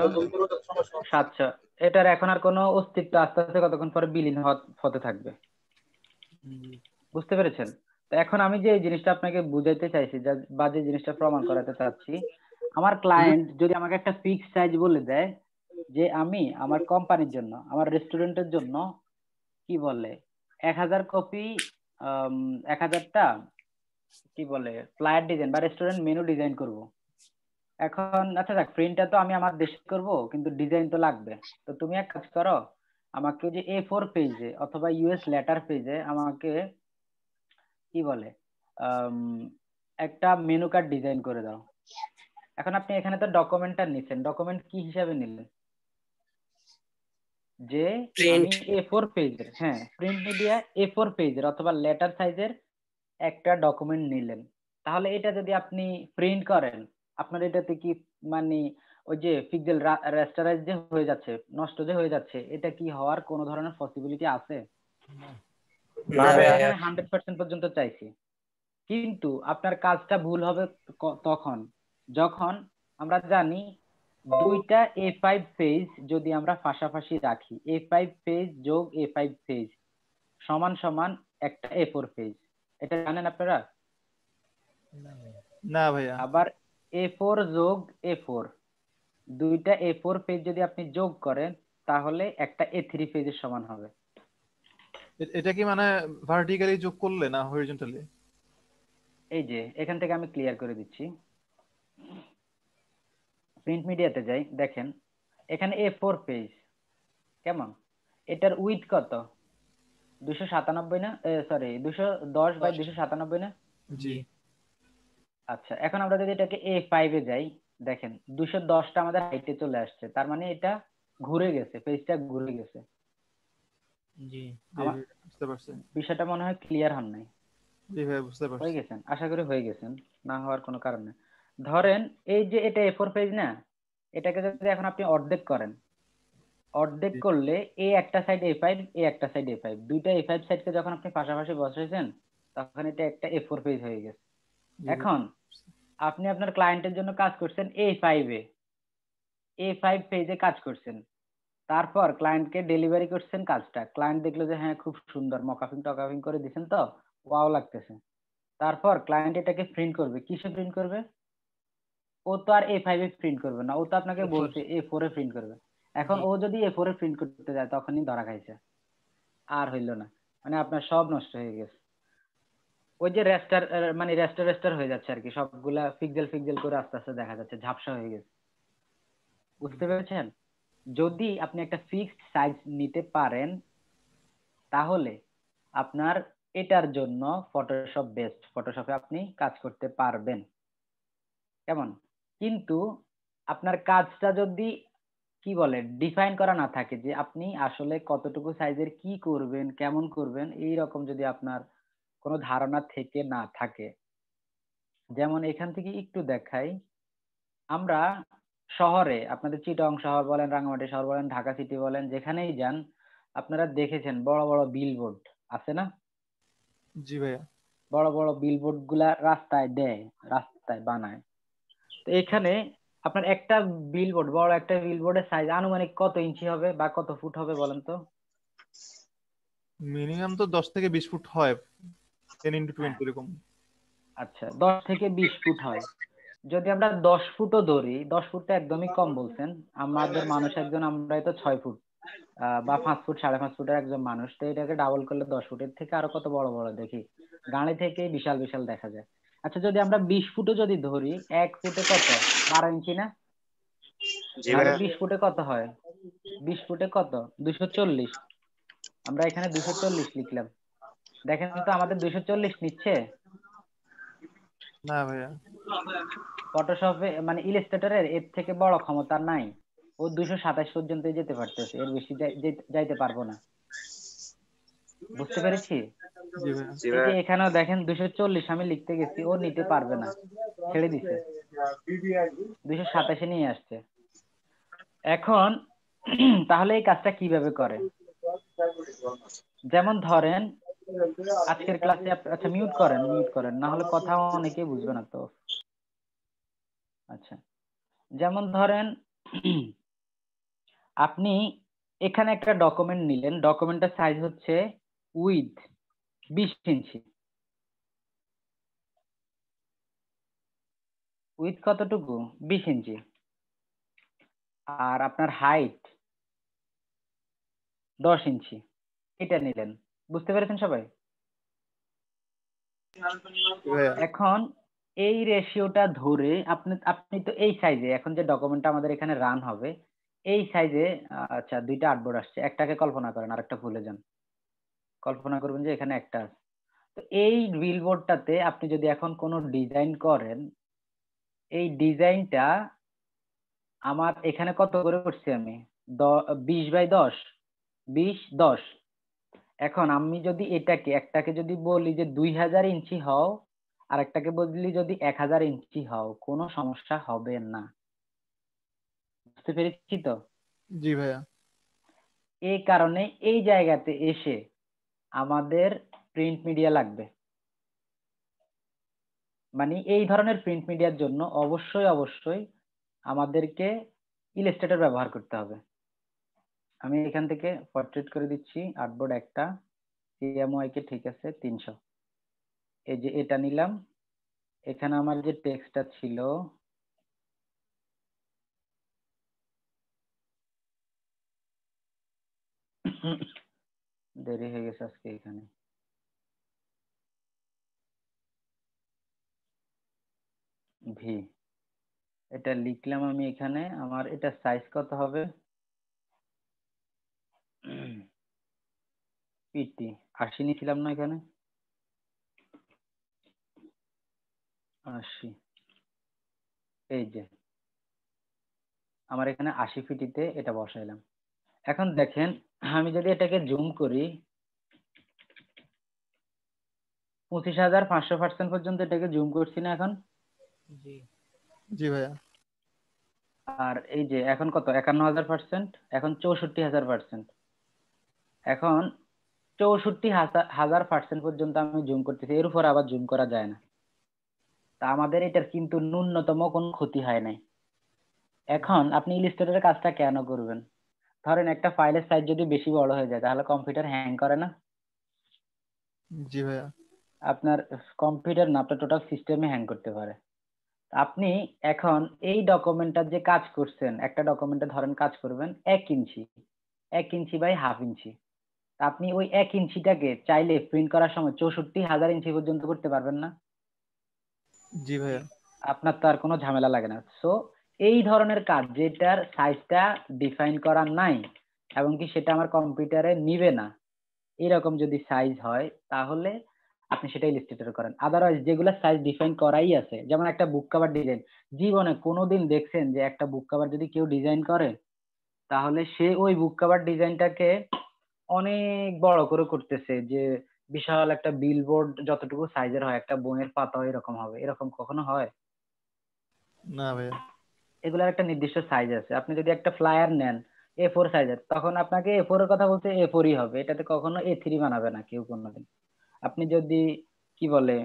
700, এটার এখন আর কোনো অস্তিত্ব আস্তে আস্তে কতক্ষণ পরে বিলীন হতে থাকবে। বুঝতে পেরেছেন? তো এখন আমি যে এই জিনিসটা আপনাকে বুঝাইতে চাইছি, বা যে জিনিসটা প্রমাণ করাতে চাচ্ছি, আমার ক্লায়েন্ট যদি আমাকে একটা ফিক্সড সাইজ বলে দেয় যে আমি আমার কোম্পানির জন্য, আমার রেস্টুরেন্টের জন্য কি বলে 1000 কপি, 1000টা কি বলে ফ্লায়ার ডিজাইন বা রেস্টুরেন্ট মেনু ডিজাইন করব। এখন আচ্ছা দেখ, প্রিন্টটা তো আমি আমার দেশে করব, কিন্তু ডিজাইন তো লাগবে। তো তুমি এক কাজ করো, আমাকে যে A4 পেজে অথবা ইউএস লেটার পেজে আমাকে কি বলে আম, একটা মেনু কার্ড ডিজাইন করে দাও। এখন আপনি এখানে তো ডকুমেন্টটা নিছেন, ডকুমেন্ট কি হিসাবে নিলেন? যে আমি প্রিন্ট। A4 পেজের, হ্যাঁ প্রিন্ট মিডিয়া A4 পেজের অথবা লেটার সাইজের একটা ডকুমেন্ট নিলেন। তাহলে এটা যদি আপনি প্রিন্ট করেন, আপনার এটাতে কি মানে ওই যে পিক্সেল রাস্টারাইজ যে হয়ে যাচ্ছে, নষ্ট যে হয়ে যাচ্ছে, এটা কি হওয়ার কোনো ধরনের পসিবিলিটি আছে? না আমি ভাইয়া। এখানে 100% পর্যন্ত চাইছি। কিন্তু আপনার কাজটা ভুল হবে তখন যখন আমরা জানি দুইটা A5 পেজ যদি আমরা পাশাপাশি রাখি, A5 পেজ যোগ A5 পেজ সমান সমান একটা A4 পেজ, এটা জানেন আপনারা? না ভাইয়া। আবার A4 যোগ A4, দুইটা A4 পেজ যদি আপনি যোগ করেন তাহলে একটা A3 পেজের সমান হবে। এটা কি মানে ভার্টিক্যালি যোগ করলে না হরিজন্টালি? এই যে এখান থেকে আমি ক্লিয়ার করে দিচ্ছি, প্রিন্ট মিডিয়াতে যাই, দেখেন এখানে A4 পেজ কেমন, এটার উইথ কত? 297 না, সরি 210/297 না? জি আচ্ছা, এখন আমরা যদি এটাকে A5 এ যাই, দেখেন 210টা আমাদের হাইটে চলে আসছে, তার মানে এটা ঘুরে গেছে, পেজটা ঘুরে গেছে। জি জি আমার ভাইয়া, বুঝতে পারছি। বিষয়টা মনে হয় ক্লিয়ার হন নাই। জি ভাইয়া বুঝতে হয়ে পারছি। গেছেন, আশা করি হয়ে গেছেন, না হওয়ার কোনো কারণ নেই। ধরেন এই যে এটা A4 পেজ না, এটাকে যদি এখন আপনি অর্ধেক করেন, অর্ধেক জি করলে এ একটা সাইড A5, এ একটা সাইড A5, দুইটা A5 সাইডকে যখন আপনি পাশাপাশি বসাইছেন তখন এটা একটা A4 পেজ হয়ে গেছে। জি ভাইয়া। এখন আপনি আপনার ক্লায়েন্টের জন্য কাজ করছেন A5 পেজে কাজ করছেন, তারপর ক্লায়েন্টকে ডেলিভারি করছেন কাজটা, ক্লায়েন্ট দেখলো যে হ্যাঁ খুব সুন্দর মকাফিং টকাফিং করে দিছেন তো, ওয়াও লাগতেছে। তারপর ক্লায়েন্ট এটাকে প্রিন্ট করবে, কিসে প্রিন্ট করবে? ও তো আর A5 এ প্রিন্ট করবে না, ও তো আপনাকে A4 বলছে A4 এ প্রিন্ট করবে। এখন জি ও যদি A4 এ প্রিন্ট করতে যায় তখনই ধরা খাইছে, আর হইলো না, মানে আপনার সব নষ্ট হয়ে গেছে। ওই যে রেস্টার, মানে রেস্টার রেস্টার হয়ে যাচ্ছে আর কি, সবগুলা পিক্সেল পিক্সেল করে আস্তে আস্তে দেখা যাচ্ছে, ঝাপসা হয়ে গেছে। বুঝতে পেরেছেন? যদি আপনি একটা ফিক্সড সাইজ নিতে পারেন তাহলে আপনার এটার জন্য ফটোশপ বেস্ট, ফটোশপে আপনি কাজ করতে পারবেন। কেমন? কিন্তু আপনার কাজটা যদি কি বলে ডিফাইন করা না থাকে, যে আপনি আসলে কতটুকু সাইজের কি করবেন, কেমন করবেন, এই রকম যদি আপনার কোনো ধারণা থেকে না থাকে, যেমন এখান থেকে একটু দেখাই, আমরা শহরে, আপনাদের চিটাগং শহর বলেন, রাঙামাটি শহর বলেন, ঢাকা সিটি বলেন, যেখানেই যান আপনারা দেখেছেন বড় বড় বিলবোর্ড আছে না? জি ভাইয়া। বড় বড় বিলবোর্ড গুলা রাস্তায় দেয়, রাস্তায় বানায়। তো এখানে আপনার একটা বিলবোর্ড, বড় একটা বিলবোর্ডের সাইজ আনুমানিক কত ইঞ্চি হবে বা কত ফুট হবে বলেন তো? মিনিমাম তো 10 থেকে 20 ফুট হয়, 10 into হ্যাঁ, 20 এরকম। আচ্ছা 10 থেকে 20 ফুট হয়। যদি আমরা 10 ফুটও ধরি, 10 ফুটটা একদমই কম বলছেন। আমাদের মানুষ একজন, আমরাই তো 6 ফুট বা 5 ফুট 5.5 ফুটের একজন মানুষ, তো এটাকে ডাবল করলে 10 ফুটের থেকে আরো কত বড় বড় দেখি, গাড়ি থেকে বিশাল বিশাল দেখা যায়। আচ্ছা যদি আমরা 20 ফুটও যদি ধরি, 1 ফুটে কত, 12 ইঞ্চি না? জি তাহলে ভাইয়া। 20 ফুটে কত হয়? 20 ফুটে কত? 240। আমরা এখানে 240 লিখলাম। দেখেন তো আমাদের 240 নিচ্ছে। না ভাইয়া। ফটোশপে মানে ইলাস্ট্রেটরের এর থেকে বড় ক্ষমতা নাই। ও 227 পর্যন্তই যেতে পারতেছে, এর বেশি যাইতে পারবো না। বুঝতে পেরেছি? জি ভাইয়া। জি এই যে ভাইয়া। এখানেও দেখেন 240 আমি লিখতে গেছি, ও নিতে পারবে না, ছেড়ে দিছে, 227 নিয়ে আসছে। এখন তাহলে এই কাজটা কিভাবে করে? যেমন ধরেন আজকের ক্লাসে আচ্ছা মিউট করেন, মিউট করেন, না হলে কথা অনেকেই বুঝবে না তো। আচ্ছা যেমন ধরেন আপনি এখানে একটা ডকুমেন্ট নিলেন, ডকুমেন্টের সাইজ হচ্ছে উইথ 20 ইঞ্চি। উইথ কতটুকু? 20 ইঞ্চি। আর আপনার হাইট 10 ইঞ্চি। এটা নিলেন, বুঝতে পেরেছেন সবাই? জি ভাইয়া। এখন এই রেশিওটা ধরে আপনি আপনি তো এই সাইজে, এখন যে ডকুমেন্টটা আমাদের এখানে রান হবে এই সাইজে, আচ্ছা দুইটা আর্টবোর্ড আসছে, একটাকে কল্পনা করেন আরেকটা ভুলে যান। কল্পনা করবেন যে এখানে একটা আছে। তো এই বিলবোর্ডটাতে আপনি যদি এখন কোনো ডিজাইন করেন, এই ডিজাইনটা আমার এখানে কত করে করছি আমি, 20 বাই 10, 20 10। এখন আমি যদি এটাকে একটাকে যদি বলি যে 2000 ইঞ্চি হও, আর একটাকে বদলি যদি 1000 ইঞ্চি হও, কোনো সমস্যা হবে না। বুঝতে পেরেছি তো? জি ভাইয়া। এই কারণে এই জায়গাতে এসে আমাদের প্রিন্ট মিডিয়া লাগবে। মানে এই ধরনের প্রিন্ট মিডিয়ার জন্য অবশ্যই অবশ্যই আমাদেরকে ইলাস্ট্রেটর ব্যবহার করতে হবে। আমি এখান থেকে পোর্ট্রেট করে দিচ্ছি, আর্টবোর্ড একটা, সিএমওয়াই কে ঠিক আছে 300। এই যে এটা নিলাম, এখানে আমার যে টেক্সটটা ছিল দেরি হয়ে গেছে আজকে, এখানে ভি এটা লিখলাম আমি এখানে। আমার এটা সাইজ কত হবে? পিটি 80 নিয়েছিলাম না এখানে, 80। এই যে আমার এখানে 80 ফিটিতে এটা বসাইলাম। এখন দেখেন আমি যদি এটাকে জুম করি, 25,500% পর্যন্ত এটাকে জুম করছি না এখন? জি জি ভাইয়া। আর এই যে এখন কত, 51,000%, এখন 64,000%। এখন 64,000% পর্যন্ত আমি জুম করতেছি, এর উপর আবার জুম করা যায় না। তা আমাদের এটার কিন্তু ন্যূনতম কোনো ক্ষতি হয় নাই। এখন আপনি ইলাস্ট্রেটরের কাজটা কেন করবেন? ধরেন একটা ফাইলের সাইজ যদি বেশি বড় হয়ে যায়, তাহলে কম্পিউটার হ্যাং করে না? জি ভাইয়া। আপনার কম্পিউটার না, আপনার টোটাল সিস্টেমে হ্যাং করতে পারে। আপনি এখন এই ডকুমেন্টটার যে কাজ করছেন, একটা ডকুমেন্টে ধরেন কাজ করবেন 1 ইঞ্চি, 1 ইঞ্চি বাই হাফ ইঞ্চি। আপনি ওই 1 ইঞ্চিটাকে চাইলে প্রিন্ট করার সময় 64,000 ইঞ্চি পর্যন্ত করতে পারবেন না? জি ভাইয়া। আপনার তো আর কোনো ঝামেলা লাগে না। সো এই ধরনের কাজ যেটার সাইজটা ডিফাইন করা নাই এবং কি সেটা আমার কম্পিউটারে নিবে না, এরকম যদি সাইজ হয় তাহলে আপনি সেটা ইলাস্ট্রেটর করেন। আদারওয়াইজ যেগুলো সাইজ ডিফাইন করাই আছে, যেমন একটা বুক কভার ডিজাইন, জীবনে কোনোদিন দেখছেন যে একটা বুক কভার যদি কেউ ডিজাইন করে তাহলে সে ওই বুক কভার ডিজাইনটাকে অনেক বড় করে করতেছে, যে বিশাল একটা বিলবোর্ড যতটুকু সাইজের হয়, একটা বইয়ের পাতা এরকম হবে, এরকম কখনো হয়? না ভাইয়া। এগুলার একটা নির্দিষ্ট সাইজ আছে। আপনি যদি একটা ফ্লায়ার নেন A4 সাইজের, তখন আপনাকে A4 এর কথা বলতে A4ই হবে, এটাতে কখনো A3 বানাবে না কেউ কোনোদিন। আপনি যদি কি বলে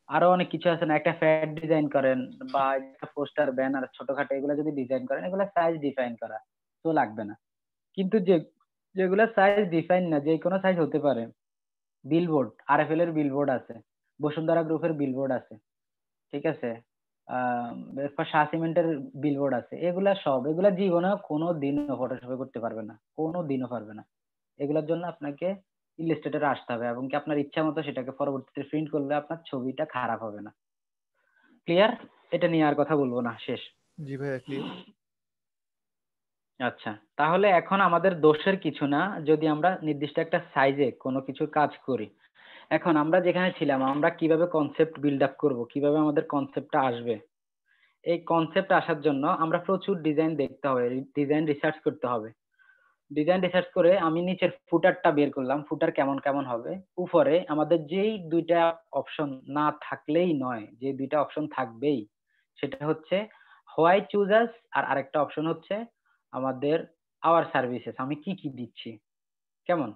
আরো অনেক কিছু আছে না, একটা ফ্যাট ডিজাইন করেন বা একটা পোস্টার ব্যানার ছোটখাটো এগুলো যদি ডিজাইন করেন, এগুলো সাইজ ডিফাইন করা, তো লাগবে না। কিন্তু যেগুলো সাইজ ডিফাইন না, যে কোনো সাইজ হতে পারে, বিলবোর্ড, আরএফএল এর বিলবোর্ড আছে, বসুন্ধরা গ্রুপের বিলবোর্ড আছে, ঠিক আছে, শাহ সিমেন্টের বিলবোর্ড আছে, এগুলা জীবনে কোনো দিনও ফটোশপে করতে পারবে না, কোনো দিনও পারবে না। এগুলোর জন্য আপনাকে ইলাস্ট্রেটরে আসতে হবে, এবং কি আপনার ইচ্ছা মতো সেটাকে পরবর্তীতে প্রিন্ট করলে আপনার ছবিটা খারাপ হবে না। ক্লিয়ার? এটা নিয়ে আর কথা বলবো না, শেষ। জি ভাইয়া ক্লিয়ার। আচ্ছা, তাহলে এখন আমাদের দোষের কিছু না যদি আমরা নির্দিষ্ট একটা সাইজে কোনো কিছু কাজ করি। এখন আমরা যেখানে ছিলাম, আমরা কিভাবে কনসেপ্ট বিল্ড আপ করবো, কিভাবে আমাদের কনসেপ্টটা আসবে, এই কনসেপ্ট আসার জন্য আমরা প্রচুর ডিজাইন দেখতে হবে, ডিজাইন রিসার্চ করতে হবে। ডিজাইন রিসার্চ করে আমি নিচের ফুটারটা বের করলাম, ফুটার কেমন কেমন হবে। উপরে আমাদের যেই দুইটা অপশন না থাকলেই নয়, যে দুইটা অপশন থাকবেই, সেটা হচ্ছে হোয়াই চুজার্স, আর আরেকটা অপশন হচ্ছে আমাদের আওয়ার সার্ভিসেস, আমি কি কি দিচ্ছি, কেমন,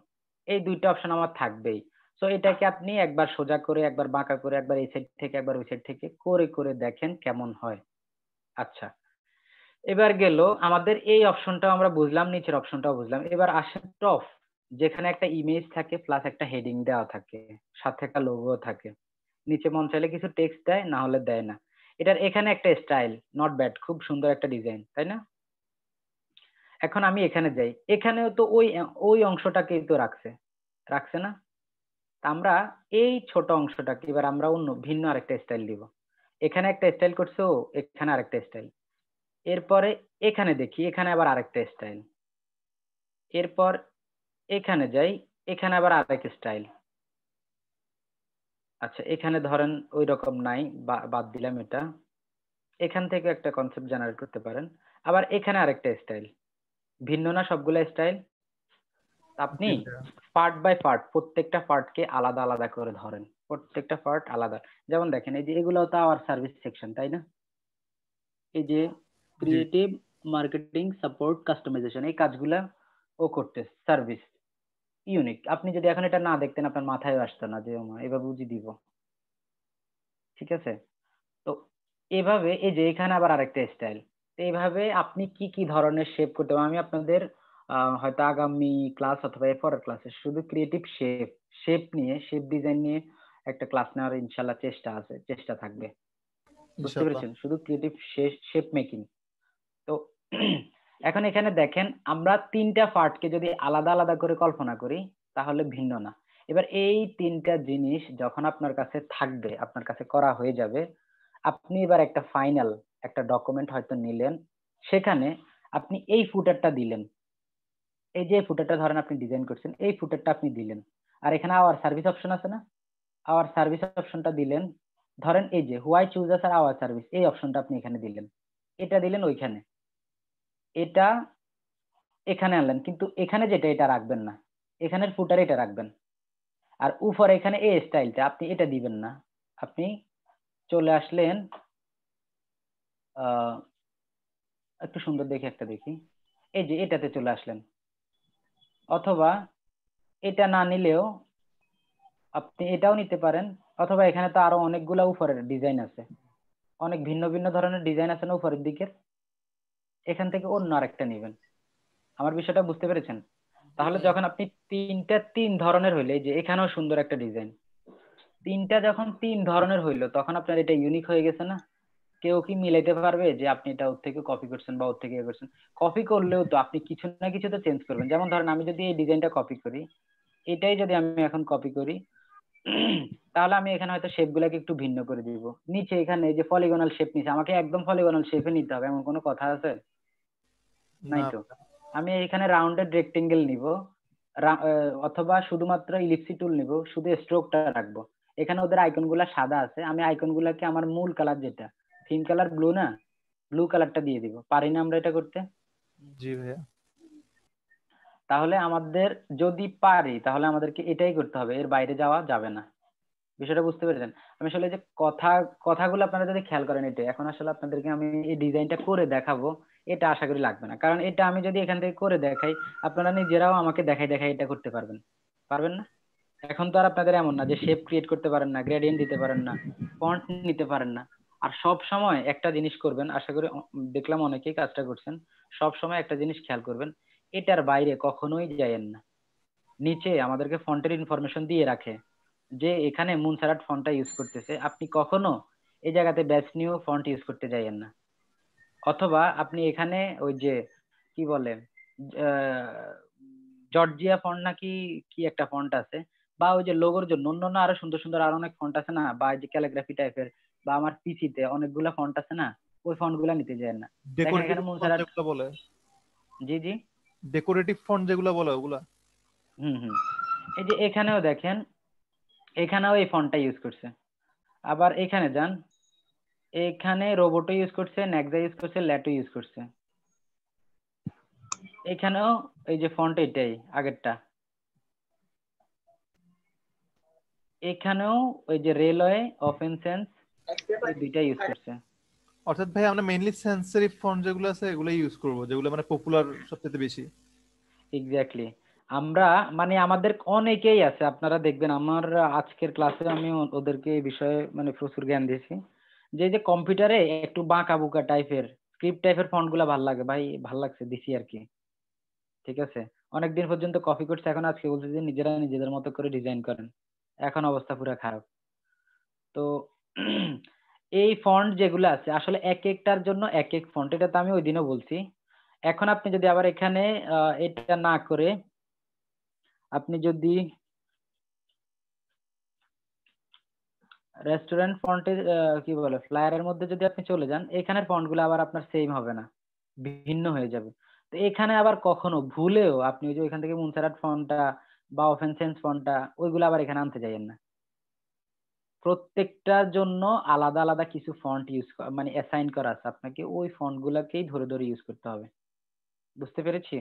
এই দুইটা অপশন আমার থাকবেই। সো এটাকে আপনি একবার সোজা করে, একবার বাঁকা করে, একবার এই সাইড থেকে, একবার ওই সাইড থেকে করে করে দেখেন কেমন হয়। আচ্ছা, এবার গেল আমাদের এই অপশনটাও আমরা বুঝলাম, নিচের অপশনটাও বুঝলাম। এবার আসে টপ, যেখানে একটা ইমেজ থাকে প্লাস একটা হেডিং দেওয়া থাকে, সাথে একটা লোগো থাকে, নিচে মন চাইলে কিছু টেক্সট দেয়, না হলে দেয় না। এটার এখানে একটা স্টাইল, নট ব্যাড, খুব সুন্দর একটা ডিজাইন, তাই না? এখন আমি এখানে যাই, এখানেও তো ওই ওই অংশটাকেই তো রাখছে, রাখছে না? তা আমরা এই ছোট অংশটাকে এবার আমরা অন্য ভিন্ন আরেকটা স্টাইল দিব। এখানে একটা স্টাইল করছে ও, এখানে আরেকটা স্টাইল। এরপরে এখানে দেখি, এখানে আবার আরেকটা স্টাইল। এরপর এখানে যাই, এখানে আবার আরেক স্টাইল। আচ্ছা, এখানে ধরেন ওই রকম নাই, বাদ দিলাম এটা। এখান থেকে একটা কনসেপ্ট জেনারেট করতে পারেন। আবার এখানে আরেকটা স্টাইল। ভিন্ন না সবগুলা স্টাইল? আপনি জি ভাইয়া। পার্ট বাই পার্ট প্রত্যেকটা পার্টকে আলাদা আলাদা করে ধরেন, প্রত্যেকটা পার্ট আলাদা। যেমন দেখেন, এই যে এগুলো তো আওয়ার সার্ভিস সেকশন, তাই না? এই যে জি ক্রিয়েটিভ, মার্কেটিং, সাপোর্ট, কাস্টমাইজেশন, এই কাজগুলা ও করতে সার্ভিস ইউনিক। আপনি যদি এখন এটা না দেখতেন, আপনার মাথায় আসতো না যে ও মা, এভাবে বুঝি দিব। ঠিক আছে? তো এভাবে এই যে এখানে আবার আরেকটা স্টাইল। এইভাবে আপনি কি কি ধরনের শেপ করতে পারেন, আমি আপনাদের হয়তো আগামী ক্লাস অথবা এর পরের ক্লাসে শুধু ক্রিয়েটিভ শেপ, শেপ ডিজাইন নিয়ে একটা ক্লাস নেওয়ার ইনশাল্লাহ চেষ্টা থাকবে। বুঝতে ইনশাআল্লাহ। পেরেছেন? শুধু ক্রিয়েটিভ শেপ মেকিং। তো এখন এখানে দেখেন, আমরা তিনটা পার্টকে যদি আলাদা আলাদা করে কল্পনা করি তাহলে ভিন্ন না। এবার এই তিনটা জিনিস যখন আপনার কাছে থাকবে, আপনার কাছে করা হয়ে যাবে, আপনি এবার একটা ফাইনাল একটা ডকুমেন্ট হয়তো নিলেন, সেখানে আপনি এই ফুটারটা দিলেন, এই যে ফুটারটা ধরেন আপনি ডিজাইন করছেন, এই ফুটারটা আপনি দিলেন। আর এখানে আওয়ার সার্ভিস অপশন আছে না, আওয়ার সার্ভিস অপশনটা দিলেন। ধরেন এই যে হোয়াই চুজার্স আর আওয়ার সার্ভিস, এই অপশনটা আপনি এখানে দিলেন, এটা দিলেন ওইখানে, এটা এখানে আনলেন, কিন্তু এখানে যেটা এটা রাখবেন না, এখানের ফুটারে এটা রাখবেন। আর উপরে এখানে এই স্টাইলটা আপনি এটা দিবেন না, আপনি চলে আসলেন আহ একটু সুন্দর দেখে একটা দেখি, এই যে এটাতে চলে আসলেন। অথবা এটা না নিলেও আপনি এটাও নিতে পারেন, অথবা এখানে তো আরো অনেকগুলা উপরের ডিজাইন আছে, অনেক ভিন্ন ভিন্ন ধরনের ডিজাইন আছে না উপরের দিকের, এখান থেকে অন্য আরেকটা নেবেন। আমার বিষয়টা বুঝতে পেরেছেন? জি তাহলে ভাইয়া। যখন আপনি তিন ধরনের হইলে, এই যে এখানেও সুন্দর একটা ডিজাইন, তিনটা যখন তিন ধরনের হইলো তখন আপনার এটা ইউনিক হয়ে গেছে না? কেউ কি মিলাইতে পারবে যে আপনি এটা ওর থেকে কপি করছেন বা ওর থেকে ইয়ে করছেন? কপি করলেও তো আপনি কিছু না কিছু তো চেঞ্জ করবেন। যেমন ধরেন আমি যদি এই ডিজাইনটা কপি করি, এটাই যদি আমি এখন কপি করি, তাহলে আমি এখানে হয়তো শেপ গুলাকে একটু ভিন্ন করে দিব। নিচে এখানে এই যে পলিগনাল শেপ নিচে, আমাকে একদম পলিগনাল শেপে নিতে হবে এমন কোনো কথা আছে? নাই না তো। আমি এখানে রাউন্ডেড রেক্টেঙ্গেল নিব, অথবা শুধুমাত্র ইলিপসি টুল নিব, শুধু স্ট্রোকটা রাখবো। এখানে ওদের আইকন গুলা সাদা আছে, আমি আইকন গুলাকে আমার মূল কালার যেটা থিম কালার ব্লু না, ব্লু কালারটা দিয়ে দিব। পারি না আমরা এটা করতে? জি ভাইয়া। তাহলে আমাদের যদি পারি তাহলে আমাদেরকে এটাই করতে হবে, এর বাইরে যাওয়া যাবে না। বিষয়টা বুঝতে পেরেছেন? আমি আসলে যে কথাগুলো আপনারা যদি খেয়াল করেন, এটা এখন আসলে আপনাদেরকে আমি এই ডিজাইনটা করে দেখাবো, এটা আশা করি লাগবে না। কারণ এটা আমি যদি এখান থেকে করে দেখাই, আপনারা নিজেরাও আমাকে দেখাই দেখাই এটা করতে পারবেন, পারবেন না? এখন তো আর আপনাদের এমন না যে শেপ ক্রিয়েট করতে পারেন না, গ্রেডিয়েন্ট দিতে পারেন না, ফন্ট নিতে পারেন না। আর সব সময় একটা জিনিস করবেন, আশা করি দেখলাম অনেকেই কাজটা করছেন, সব সময় একটা জিনিস খেয়াল করবেন, এটার বাইরে কখনোই যায়েন না। নিচে আমাদেরকে ফন্টের ইনফরমেশন দিয়ে রাখে যে এখানে মুনসারাট ফন্টটা ইউজ করতেছে, আপনি কখনো এই জায়গাতে ব্যাচ নিউ ফন্ট ইউজ করতে যাইয়েন না। অথবা আপনি এখানে ওই যে কি বলে জর্জিয়া ফন্ট নাকি কি একটা ফন্ট আছে, বা ওই যে লোগোর জন্য অন্যান্য আরো সুন্দর সুন্দর আরো অনেক ফন্ট আছে না, বা এই যে ক্যালিগ্রাফি টাইপের, বা আমার পিসিতে অনেকগুলা ফন্ট আছে না, ওই ফন্ট গুলা নিতে যায় না। দেখেন ডেকোরেটিভ এখানে ফন্ট মনসারাট। যেগুলো বলে, জি জি। ডেকোরেটিভ ফন্ট যেগুলো বলে ওগুলা। হুম। এই যে এখানেও দেখেন, এখানেও এই ফন্টটা ইউজ করছে। আবার এখানে যান, এখানে রোবটও ইউজ করছে, নেক্সা ইউজ করছে, ল্যাটো ইউজ করছে। এখানেও এই যে ফন্ট এটাই আগেরটা, এখানেও ওই যে রেলওয়ে, অফেন্সেন্স, ওই দুইটা ইউজ করছে। অর্থাৎ ভাই আমরা মেইনলি সেন্স সেরিফ ফন্ট যেগুলো আছে এগুলো ইউজ করব, যেগুলো মানে পপুলার সবচেয়ে বেশি। এক্স্যাক্টলি। আমরা মানে আমাদের অনেকেই আছে, আপনারা দেখবেন আমার আজকের ক্লাসে আমি ওদেরকে এই বিষয়ে মানে প্রচুর জ্ঞান দিয়েছি, যে যে কম্পিউটারে একটু বাঁকা বুকা টাইপের স্ক্রিপ্ট টাইপের ফন্ট গুলা ভাল লাগে ভাই, ভাল লাগছে দিছি আর কি। ঠিক আছে, অনেকদিন পর্যন্ত কপি করছে, এখন আজকে বলছে যে নিজেরা নিজেদের মতো করে ডিজাইন করেন, এখন অবস্থা পুরো খারাপ। তো এই ফন্ট যেগুলো আছে আসলে এক একটার জন্য এক এক ফন্ট, এটা তো আমি ওই দিনও বলছি। এখন আপনি যদি আবার এখানে এটা না করে আপনি যদি রেস্টুরেন্ট ফন্টে কি বলে ফ্লায়ারের মধ্যে যদি আপনি চলে যান, এখানের ফন্ট গুলো আবার আপনার সেম হবে না, ভিন্ন হয়ে যাবে। তো এখানে আবার কখনো ভুলেও আপনি ওই যে ওইখান থেকে মুনসারাট ফন্টটা বা অফেন্সেন্স ফন্টটা ওইগুলো আবার এখানে আনতে যাইয়েন না। প্রত্যেকটার জন্য আলাদা আলাদা কিছু ফন্ট ইউজ মানে অ্যাসাইন করা আছে, আপনাকে ওই ফন্ট গুলাকেই ধরে ধরে ইউজ করতে হবে। বুঝতে পেরেছি?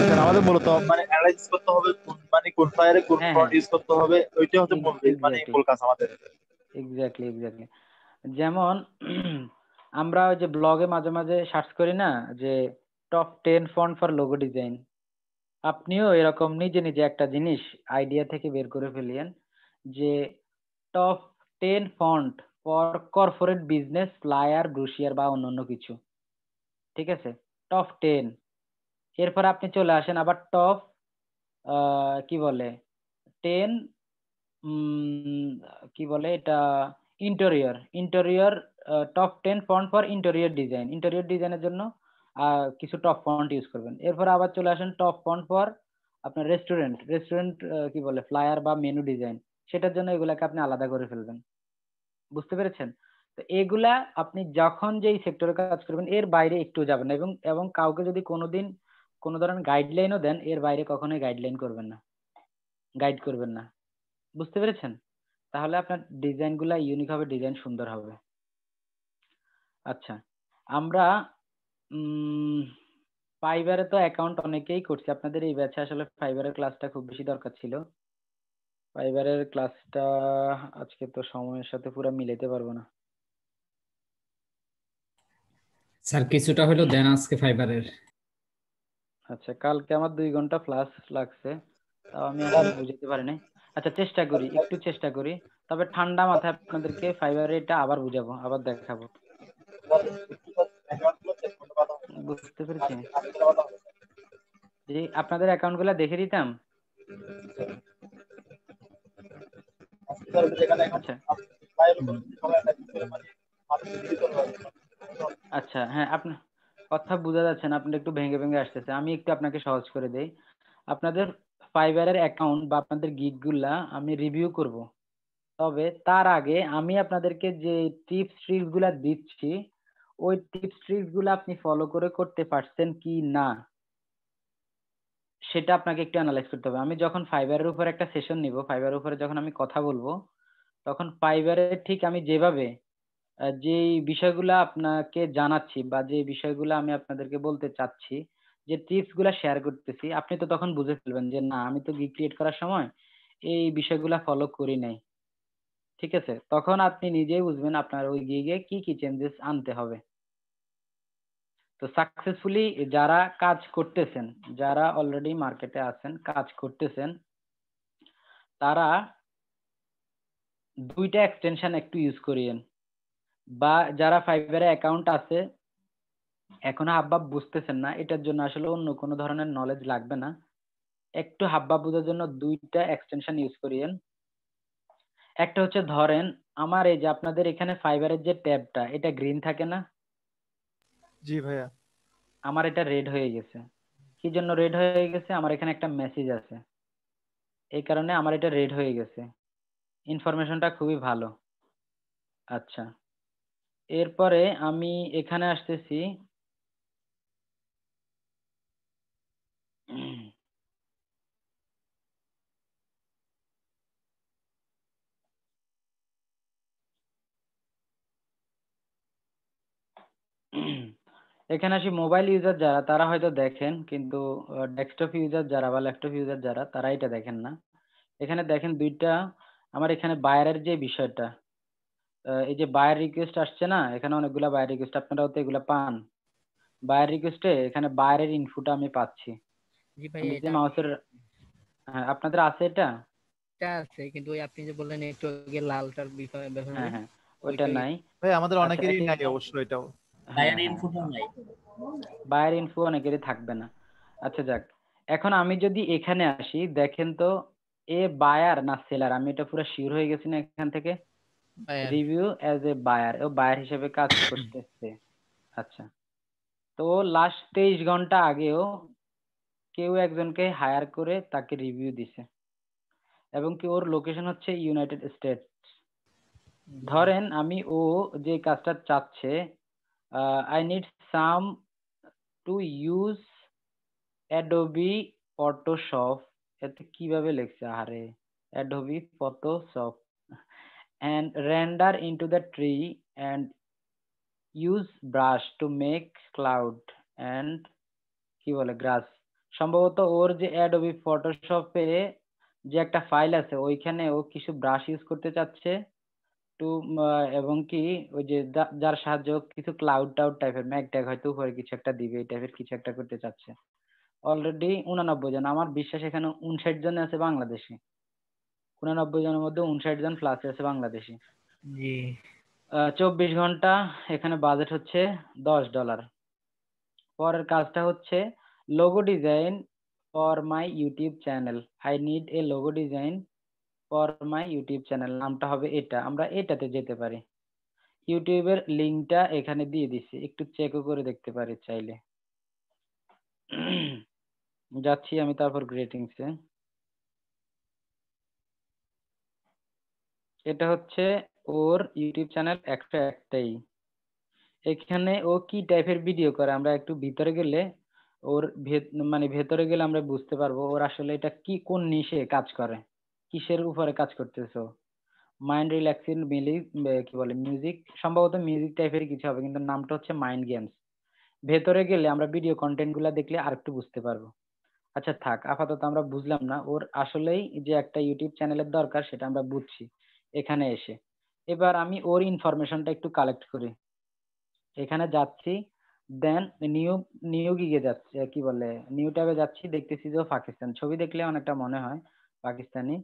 স্যার আমাদের মূলত মানে অ্যানালাইজ করতে হবে মানে কোন ফায়ারে কোন হ্যাঁ ফ্রন্ট হ্যাঁ, ইউজ করতে হবে, ওইটা হচ্ছে মূল মানে এক্স্যাক্টলি মূল কাজ আমাদের। এক্স্যাক্টলি। যেমন আমরা ওই যে ব্লগে মাঝে মাঝে সার্চ করি না যে top 10 font for logo design, আপনিও এরকম নিজে নিজে একটা জিনিস আইডিয়া থেকে বের করে ফেলিয়েন যে top 10 font for corporate business flyer brochure বা অন্যান্য কিছু। ঠিক আছে, টপ 10। এরপর আপনি চলে আসেন আবার টপ কি বলে 10 কি বলে এটা interior top 10 font for interior ডিজাইনের জন্য কিছু টপ ফন্ট ইউজ করবেন। এরপর আবার চলে আসেন টপ ফন্ট ফর আপনার রেস্টুরেন্ট কি বলে ফ্লায়ার বা মেনু ডিজাইন, সেটার জন্য এগুলাকে আপনি আলাদা করে ফেলবেন। বুঝতে পেরেছেন? তো এগুলা আপনি যখন যেই সেক্টরে কাজ করবেন এর বাইরে একটু যাবেন না, এবং এবং কাউকে যদি কোনোদিন কোনো ধরনের গাইডলাইনও দেন এর বাইরে কখনোই গাইড করবেন না। বুঝতে পেরেছেন? তাহলে আপনার ডিজাইন গুলা ইউনিক হবে, ডিজাইন সুন্দর হবে। আচ্ছা, আমরা ফাইবারে তো অ্যাকাউন্ট অনেকেই করছি, আপনাদের এই ব্যাচে আসলে ফাইবারের ক্লাসটা খুব বেশি দরকার ছিল। ফাইবারের ক্লাসটা আজকে তো সময়ের সাথে পুরো মিলাতে পারবো না। স্যার কিছুটা হলেও দেন আজকে ফাইবারের। আচ্ছা, কালকে আমার 2 ঘন্টা প্লাস লাগছে, তাও আমি আসলে বুঝতে পারি নাই। আচ্ছা, একটু চেষ্টা করি, তবে ঠান্ডা মাথায় আপনাদেরকে ফাইবারে এটা আবার বুঝাবো, আবার দেখাবো। বুঝতে পেরেছি। যদি আপনাদের অ্যাকাউন্ট গুলা দেখে দিতাম। আচ্ছা আচ্ছা, হ্যাঁ আপনার কথা বোঝা যাচ্ছে না, আপনি একটু ভেঙে ভেঙে আসতেছে, আমি একটু আপনাকে সহজ করে দেই। আপনাদের ফাইবারের অ্যাকাউন্ট বা আপনাদের গিগ গুলা আমি রিভিউ করব, তবে তার আগে আমি আপনাদেরকে যে টিপস ট্রিক্স গুলা দিচ্ছি ওই টিপস ট্রিক্স গুলা আপনি ফলো করে করতে পারছেন কি না সেটা আপনাকে একটু অ্যানালাইজ করতে হবে। আমি যখন ফাইবারের উপর একটা সেশন নিব, ফাইবারের উপরে যখন আমি কথা বলবো, তখন ফাইবারে ঠিক আমি যেভাবে যেই বিষয়গুলা আপনাকে জানাচ্ছি বা যে বিষয়গুলো আমি আপনাদেরকে বলতে চাচ্ছি, যে টিপস গুলা শেয়ার করতেছি, আপনি তো তখন বুঝে ফেলবেন যে না আমি তো গিগ ক্রিয়েট করার সময় এই বিষয়গুলা ফলো করি নাই। ঠিক আছে, তখন আপনি নিজেই বুঝবেন আপনার ওই গিগে কি কি চেঞ্জেস আনতে হবে। তো সাকসেসফুলি যারা কাজ করতেছেন, যারা অলরেডি মার্কেটে আছেন কাজ করতেছেন, তারা 2টা এক্সটেনশন একটু ইউজ করিয়েন, বা যারা ফাইবারে অ্যাকাউন্ট আছে এখনো হাবভাব বুঝতেছেন না, এটার জন্য আসলে অন্য কোনো ধরনের নলেজ লাগবে না, একটু হাবভাব বোঝার জন্য 2টা এক্সটেনশন ইউজ করিয়েন। একটা হচ্ছে ধরেন আমার এই যে আপনাদের এখানে ফাইবারের যে ট্যাবটা এটা গ্রিন থাকে না, জি ভাইয়া। আমার এটা রেড হয়ে গেছে। কি জন্য রেড হয়ে গেছে? আমার এখানে একটা মেসেজ আছে, এই কারণে আমার এটা রেড হয়ে গেছে। ইনফরমেশনটা খুবই ভালো। আচ্ছা, এরপরে আমি এখানে আসতেছি। এখানে আসি, মোবাইল ইউজার যারা তারা হয়তো দেখেন, কিন্তু ডেস্কটপ ইউজার যারা বা ল্যাপটপ ইউজার যারা তারা এটা দেখেন না। এখানে দেখেন দুইটা, আমার এখানে বায়ারের যে বিষয়টা, এই যে বায়ার রিকোয়েস্ট আসছে না, এখানে অনেকগুলা বায়ার রিকোয়েস্ট, আপনারাও তো এগুলা পান। বায়ার রিকোয়েস্টে এখানে বায়ারের ইনফোটা আমি পাচ্ছি। জি ভাই, আমি এটা যদি আমি মাউসের, হ্যাঁ আপনাদের আছে এটা? এটা আছে, কিন্তু ওই আপনি যে বললেন একটু আগে লালটার বিষয় হ্যাঁ ব্যাপারে, হ্যাঁ, ওইটা ওইটাই। নাই। ভাই আমাদের আচ্ছা অনেকেরই নাই অবশ্য এটাও। হ্যাঁ বায়ার হ্যাঁ, ইনফোটাও নাই। বায়ার ইনফো অনেকেরই থাকবে না। আচ্ছা যাক, এখন আমি যদি এখানে আসি, দেখেন তো এ বায়ার না সেলার, আমি এটা পুরো শিওর হয়ে গেছি না এখান থেকে। Buyer. Review as a buyer, ও বায়ার হিসেবে কাজ করতেছে। আচ্ছা, তো লাস্ট 23 ঘন্টা আগেও কেউ একজনকে হায়ার করে তাকে রিভিউ দিছে, এবং কি ওর লোকেশন হচ্ছে ইউনাইটেড স্টেটস। ধরেন আমি ও যে কাজটা চাচ্ছে, I need some to use Adobe Photoshop, এতে কিভাবে লিখছে আরে, Adobe Photoshop and render into the tree and use brush to make cloud and কি বলে গ্রাস। সম্ভবত ওর যে অ্যাডোবি ফটোশপে যে একটা ফাইল আছে ওইখানে ও কিছু ব্রাশ ইউজ করতে চাচ্ছে টু, এবং কি ওই যে যার সাহায্যে ও কিছু ক্লাউড টাউড টাইপের ম্যাগ ট্যাগ হয়তো উপরে কিছু একটা দিবে, এই টাইপের কিছু একটা করতে চাচ্ছে। অলরেডি 89 জন, আমার বিশ্বাস এখানে 59 জন আছে বাংলাদেশি। 89 জনের মধ্যে 59 জন প্লাস আছে বাংলাদেশি। জি 24 ঘন্টা, এখানে বাজেট হচ্ছে $10। পরের কাজটা হচ্ছে logo design for my YouTube channel. I need a logo design for my YouTube channel, নামটা হবে এটা, আমরা এটাতে যেতে পারি। ইউটিউবের লিঙ্কটা এখানে দিয়ে দিছি, একটু চেকও করে দেখতে পারি চাইলে। যাচ্ছি আমি তারপর গ্রেটিংসে। এটা হচ্ছে ওর ইউটিউব চ্যানেল, একটাই। এখানে ও কি টাইপের ভিডিও করে আমরা একটু ভিতরে গেলে ওর মানে ভেতরে গেলে আমরা বুঝতে পারবো ওর আসলে এটা কি, কোন নিশে কাজ করে, কিসের উপরে কাজ করতেছো। মাইন্ড রিল্যাক্সিং কি বলে মিউজিক, সম্ভবত মিউজিক টাইপের কিছু হবে, কিন্তু নামটা হচ্ছে মাইন্ড গেমস। ভেতরে গেলে আমরা ভিডিও কন্টেন্ট গুলা দেখলে আর একটু বুঝতে পারবো। আচ্ছা থাক, আপাতত আমরা বুঝলাম না, ওর আসলেই যে একটা ইউটিউব চ্যানেলের দরকার সেটা আমরা বুঝছি এখানে এসে। এবার আমি ওর ইনফরমেশনটা একটু কালেক্ট করি। এখানে যাচ্ছি, দেন নিউ নিউ গিগে যাচ্ছি, কি বলে নিউ ট্যাবে যাচ্ছি, দেখতেছি যে ও পাকিস্তান, ছবি দেখলে অনেকটা মনে হয় পাকিস্তানি।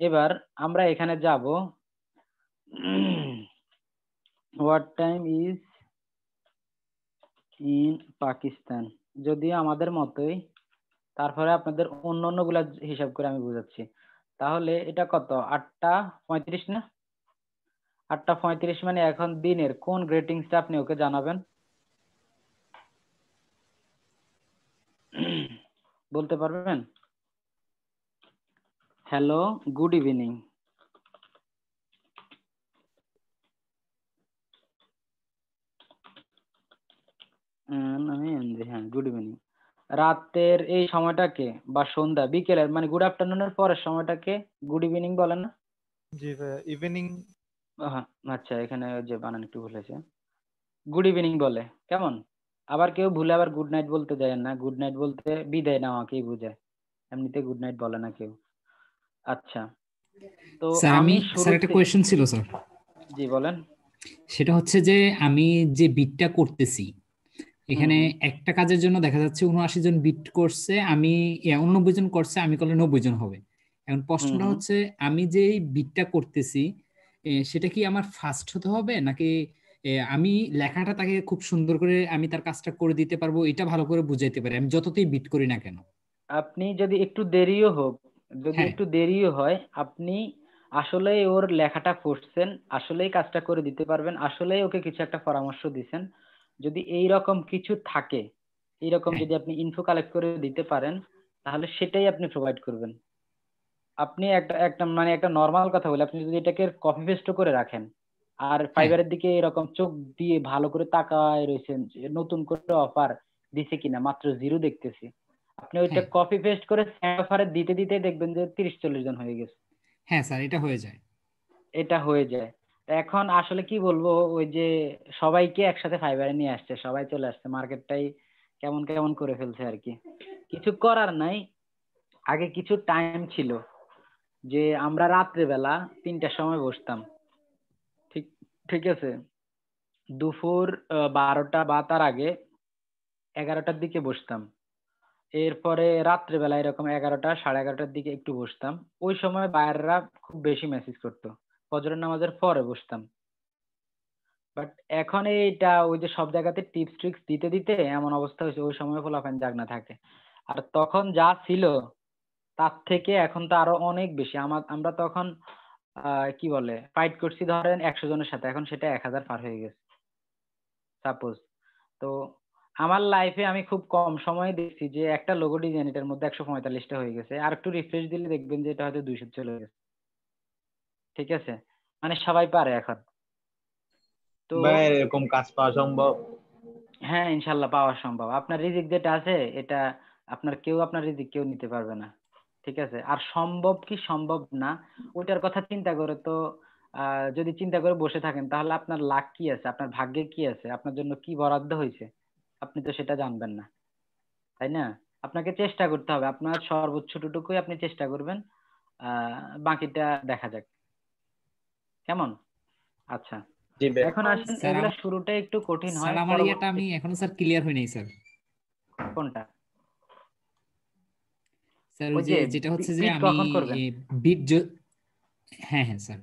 এবার আমরা এখানে যাব, what time is in Pakistan, যদিও আমাদের মতোই, তারপরে আপনাদের অন্য অন্য গুলা হিসাব করে আমি বুঝাচ্ছি। তাহলে এটা কত, 8টা 35 না? 8টা 35 মানে এখন দিনের কোন গ্রেটিংসটা আপনি ওকে জানাবেন? বলতে পারবেন? Hello, good evening. আমি হ্যাঁ, গুড ইভিনিং। রাতের এই সময়টাকে বা সন্ধ্যা বিকেলের মানে গুড আফটারনুনের পরের সময়টাকে গুড ইভিনিং বলে না? জি ভাইয়া, ইভিনিং। হ্যাঁ, আচ্ছা এখানে ওই যে বানান একটু ভুল হয়েছে, গুড ইভিনিং বলে কেমন? আবার কেউ ভুলে আবার গুড নাইট বলতে যায় না, গুড নাইট বলতে বিদায় নেওয়াকেই বোঝায়, এমনিতে গুড নাইট বলে না কেউ। আচ্ছা, তো স্যার আমি স্যার একটা শুরুতে, কোয়েশ্চেন ছিল স্যার। জি বলেন। সেটা হচ্ছে যে আমি যে বিটটা করতেছি হুম এখানে হুম একটা কাজের জন্য দেখা যাচ্ছে 79 জন বিট করছে, আমি 89 জন করছে, আমি করলে 90 জন হবে। এখন হুম প্রশ্নটা হুম হচ্ছে আমি যে বিটটা করতেছি সেটা কি আমার ফাস্ট হতে হবে নাকি আমি লেখাটা তাকে খুব সুন্দর করে আমি তার কাজটা করে দিতে পারবো, এটা ভালো করে বুঝাইতে পারি আমি যততেই বিট করি না কেন? আপনি যদি একটু দেরিও হোক, যদি হ্যাঁ একটু দেরিও হয়, আপনি আসলেই ওর লেখাটা পড়ছেন, আসলেই কাজটা করে দিতে পারবেন, আসলেই ওকে কিছু একটা পরামর্শ দিছেন। যদি এই রকম কিছু থাকে, এইরকম হ্যাঁ যদি আপনি ইনফো কালেক্ট করে দিতে পারেন, তাহলে সেটাই আপনি প্রোভাইড করবেন। আপনি একটা একটা মানে একটা নর্মাল কথা বলে, আপনি যদি এটাকে কপি পেস্ট করে রাখেন আর হ্যাঁ ফাইবারের দিকে এরকম চোখ দিয়ে ভালো করে তাকায় রয়েছেন যে নতুন করে অফার দিছে কিনা, মাত্র 0 দেখতেছি, আপনি ওইটা হ্যাঁ কপি পেস্ট করে অফারে দিতে দিতে দেখবেন যে 30-40 জন হয়ে গেছে। হ্যাঁ স্যার, এটা হয়ে যায়। এটা হয়ে যায়। তা এখন আসলে কি বলবো, ওই যে সবাইকে একসাথে ফাইবারে নিয়ে আসছে, সবাই চলে আসছে, মার্কেটটাই কেমন কেমন করে ফেলছে আর কি। কিছু করার নাই। আগে কিছু টাইম ছিল যে আমরা রাত্রেবেলা 3টার সময় বসতাম, ঠিক ঠিক আছে, দুপুর 12টা বা তার আগে 11টার দিকে বসতাম, এরপরে রাত্রেবেলা এরকম 11টা 11:30টার দিকে একটু বসতাম। ওই সময় বায়াররা খুব বেশি মেসেজ করতো, ফজরের নামাজের পরে বসতাম। বাট এখন এইটা ওই যে সব জায়গাতে টিপস ট্রিক্স দিতে দিতে এমন অবস্থা হয়েছে, ওই সময় পোলাপান জাগনা থাকে। আর তখন যা ছিল তার থেকে এখন তো আরো অনেক বেশি। আমরা তখন কি বলে ফাইট করছি ধরেন 100 জনের সাথে, এখন সেটা 1000 পার হয়ে গেছে সাপোজ। তো আমার লাইফে আমি খুব কম সময়ে দেখছি যে একটা লোগো ডিজাইন এটার মধ্যে 145টা হয়ে গেছে, আর একটু রিফ্রেশ দিলে দেখবেন যে এটা হয়তো 200 চলে গেছে। ঠিক আছে, মানে সবাই পারে এখন। তো ভাই এরকম কাজ পাওয়া সম্ভব? হ্যাঁ, ইনশাল্লাহ পাওয়া সম্ভব। আপনার রিজিক যেটা আছে এটা আপনার রিজিক কেউ নিতে পারবে না। ঠিক আছে, আর সম্ভব কি সম্ভব না ওইটার কথা চিন্তা করে তো যদি চিন্তা করে বসে থাকেন, তাহলে আপনার লাক কি আছে, আপনার ভাগ্যে কি আছে, আপনার জন্য কি বরাদ্দ হয়েছে, আপনি তো সেটা জানবেন না, তাই না? আপনাকে চেষ্টা করতে হবে, আপনার সর্বোচ্চটুকুই আপনি চেষ্টা করবেন, বাকিটা দেখা যাক কেমন। আচ্ছা, জি ভাই। এখন আসেন, স্যার এগুলা শুরুটা একটু কঠিন স্যার হয়, আমার ইয়েটা পরবর্তী আমি এখনো স্যার ক্লিয়ার হই নাই স্যার। কোনটা? স্যার ওই ওই যে যে যেটা হচ্ছে যে বিট আমি কখন করবেন? বিট, হ্যাঁ হ্যাঁ স্যার।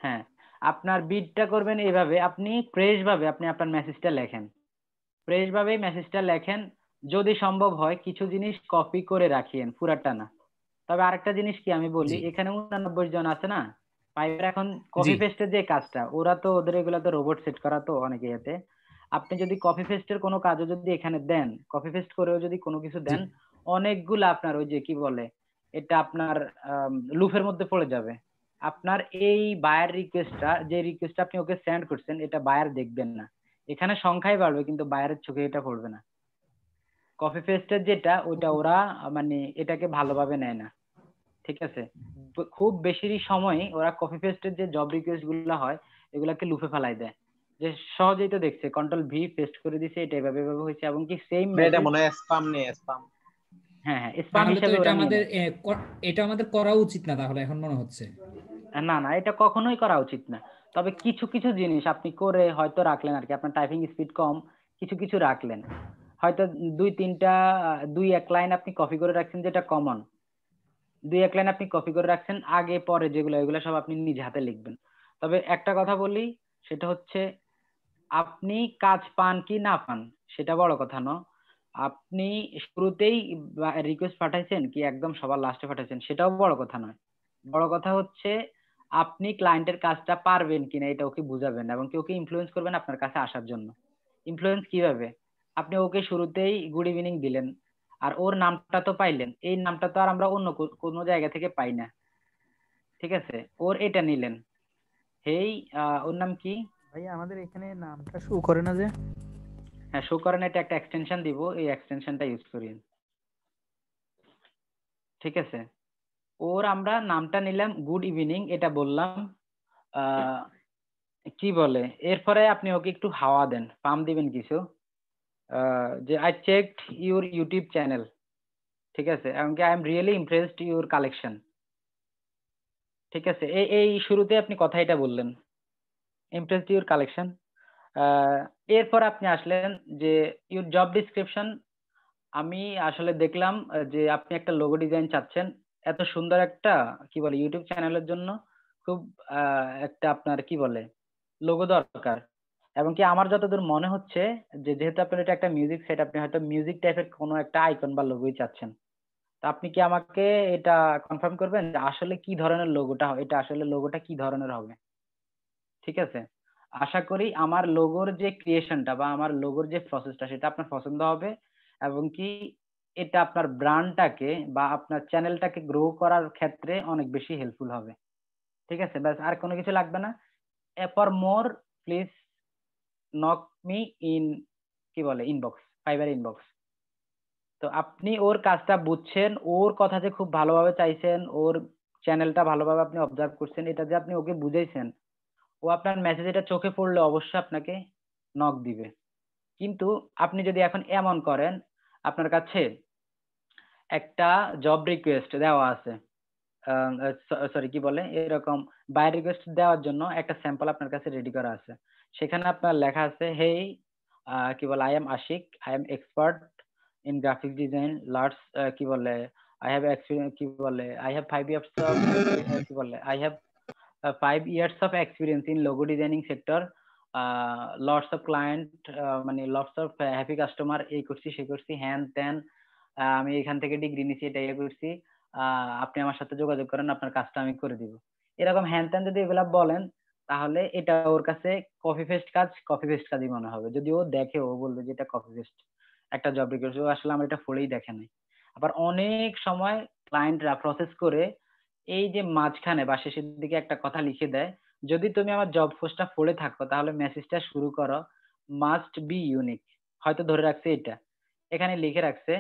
হ্যাঁ, আপনার বিটটা করবেন এইভাবে, আপনি ফ্রেশ ভাবে আপনি আপনার মেসেজটা লেখেন, ফ্রেশ ভাবে মেসেজটা লেখেন। যদি সম্ভব হয় কিছু জিনিস কপি করে রাখিয়েন, পুরাটা না। তবে আরেকটা জিনিস কি আমি বলি, জি এখানে 89 জন আছে না ফাইবার, এখন জি কপি পেস্টের যে কাজটা, ওরা তো ওদের এগুলা তো রোবট সেট করা তো অনেকে এতে। আপনি যদি কপি পেস্টের কোনো কাজও যদি এখানে দেন, কপি পেস্ট করেও যদি কোনো কিছু জি দেন, অনেকগুলা আপনার ওই যে কি বলে, এটা আপনার লুপের মধ্যে পড়ে যাবে। আপনার এই বায়ার রিকোয়েস্টটা, যে রিকোয়েস্ট আপনি ওকে সেন্ড করছেন, এটা বায়ার দেখবেন না। এখানে সংখ্যাই বাড়বে কিন্তু বায়ারের চোখে এটা পড়বে না। কপি পেস্টের যেটা ওইটা ওরা মানে এটাকে ভালোভাবে নেয় না। ঠিক আছে, খুব বেশি সময় ওরা কপি পেস্টের যে জব রিকোয়েস্ট গুলো হয় এগুলাকে লুপে ফেলাই দেয়, যে সহজেই তো দেখছে, কন্ট্রোল ভি পেস্ট করে দিছে, এটা এভাবে এভাবে হয়েছে, এবং কি সেম ভাই এটা মেসেজ। মনে হয় স্পাম নেই, স্পাম। হ্যাঁ হ্যাঁ, স্প্যাম তাহলে তো হিসেবে এটা ওরা নিয়ে আমাদের নেয়। এটা আমাদের করা উচিত না তাহলে এখন মনে হচ্ছে। না না, এটা কখনোই করা উচিত না। তবে কিছু কিছু জিনিস আপনি করে হয়তো রাখলেন আর কি, আপনার টাইপিং স্পিড কম, কিছু কিছু রাখলেন, হয়তো 2-3টা 2-1 লাইন আপনি কপি করে রাখছেন যেটা কমন, 2-1 লাইন আপনি কপি করে রাখছেন, আগে পরে যেগুলো এগুলো সব আপনি নিজ হাতে লিখবেন। তবে একটা কথা বলি, সেটা হচ্ছে আপনি কাজ পান কি না পান সেটা বড় কথা নয়, আপনি শুরুতেই রিকোয়েস্ট পাঠাইছেন কি একদম সবার লাস্টে পাঠাইছেন সেটাও বড় কথা নয়। বড় কথা হচ্ছে আপনি ক্লায়েন্টের কাজটা পারবেন কিনা এটা ওকে বুঝাবেন, এবং কি ওকে ইনফ্লুয়েন্স করবেন আপনার কাছে আসার জন্য। ইনফ্লুয়েন্স কিভাবে? আপনি ওকে শুরুতেই গুড ইভিনিং দিলেন, আর ওর নামটা তো পাইলেন, এই নামটা তো আর আমরা অন্য কোনো জায়গা থেকে পাই না। ঠিক আছে, ওর এটা নিলেন, হেই ওর নাম কি? ভাইয়া আমাদের এখানে নামটা শো করে না যে। হ্যাঁ, শো করেন, এটা একটা এক্সটেনশন দিব, এই এক্সটেনশনটা ইউজ করিন। ঠিক আছে, ওর আমরা নামটা নিলাম, গুড ইভিনিং এটা বললাম, আহ কি বলে, এরপরে আপনি ওকে একটু হাওয়া দেন, পাম দিবেন কিছু, যে I checked your YouTube channel. ঠিক আছে, এমনকি I am really impressed your collection. ঠিক আছে, এই এই শুরুতে আপনি কথা এটা বললেন, ইমপ্রেসড ইউর কালেকশন। এরপর আপনি আসলেন যে ইউর জব ডিসক্রিপশন। আমি আসলে দেখলাম যে আপনি একটা লোগো ডিজাইন চাচ্ছেন, এত সুন্দর একটা কি বলে ইউটিউব চ্যানেলের জন্য খুব একটা আপনার কি বলে লোগো দরকার। এবং কি আমার যতদূর মনে হচ্ছে যে যেহেতু আপনার এটা একটা মিউজিক সেট, আপনি হয়তো মিউজিক টাইপের কোনো একটা আইকন বা লোগোই চাচ্ছেন। তো আপনি কি আমাকে এটা কনফার্ম করবেন যে আসলে কি ধরনের লোগোটা এটা আসলে লোগোটা কি ধরনের হবে? ঠিক আছে, আশা করি আমার লোগোর যে ক্রিয়েশনটা বা আমার লোগোর যে প্রসেসটা সেটা আপনার পছন্দ হবে, এবং কি এটা আপনার ব্র্যান্ডটাকে বা আপনার চ্যানেলটাকে গ্রো করার ক্ষেত্রে অনেক বেশি হেল্পফুল হবে। ঠিক আছে, ব্যাস আর কোনো কিছু লাগবে না। For more please knock me in, কি বলে, ইনবক্স, ফাইবার ইনবক্স। তো আপনি ওর কাজটা বুঝছেন, ওর কথা যে খুব ভালোভাবে চাইছেন, ওর চ্যানেলটা ভালোভাবে আপনি অবজার্ভ করছেন, এটা যে আপনি ওকে বুঝাইছেন, ও আপনার মেসেজ এটা চোখে পড়লে অবশ্যই আপনাকে নক দিবে। কিন্তু আপনি যদি এখন এমন করেন, আপনার কাছে একটা জব রিকোয়েস্ট দেওয়া আছে, সরি কি বলে, এরকম বাই রিকোয়েস্ট দেওয়ার জন্য একটা স্যাম্পল আপনার কাছে রেডি করা আছে। সেখানে আপনার লেখা আছে, হেই কি বলে, I am Ashiq, I am expert in graphic design, large কি বলে, আই হ্যাভ এক্সপিরিয়েন্স, কি বলে, আই হ্যাভ 5 years অফ, কি বলে, I have 5 years of experience in logo designing sector, lots of client, মানে lots of happy customer, এই করছি সেই করছি হ্যান ত্যান, আমি এখান থেকে ডিগ্রি নিছি, এটা ইয়ে করছি, আপনি আমার সাথে যোগাযোগ করেন, আপনার কাজটা আমি করে দিব। এরকম হ্যান ত্যান যদি এগুলা বলেন, তাহলে এটা ওর কাছে কপি পেস্ট কাজ, কপি পেস্ট কাজই মনে হবে। যদি ও দেখে, ও বলবে যে এটা কপি পেস্ট একটা জব রিকোয়েস্ট, ও আসলে আমার এটা ফলোই দেখে নাই। আবার অনেক সময় ক্লায়েন্টরা প্রসেস করে এই যে মাঝখানে বা শেষের দিকে একটা কথা লিখে দেয়, যদি তুমি আমার জব পোস্টটা পড়ে থাকো তাহলে মেসেজটা শুরু করো মাস্ট বি ইউনিক। হয়তো ধরে রাখছে এটা, এখানে লিখে রাখছে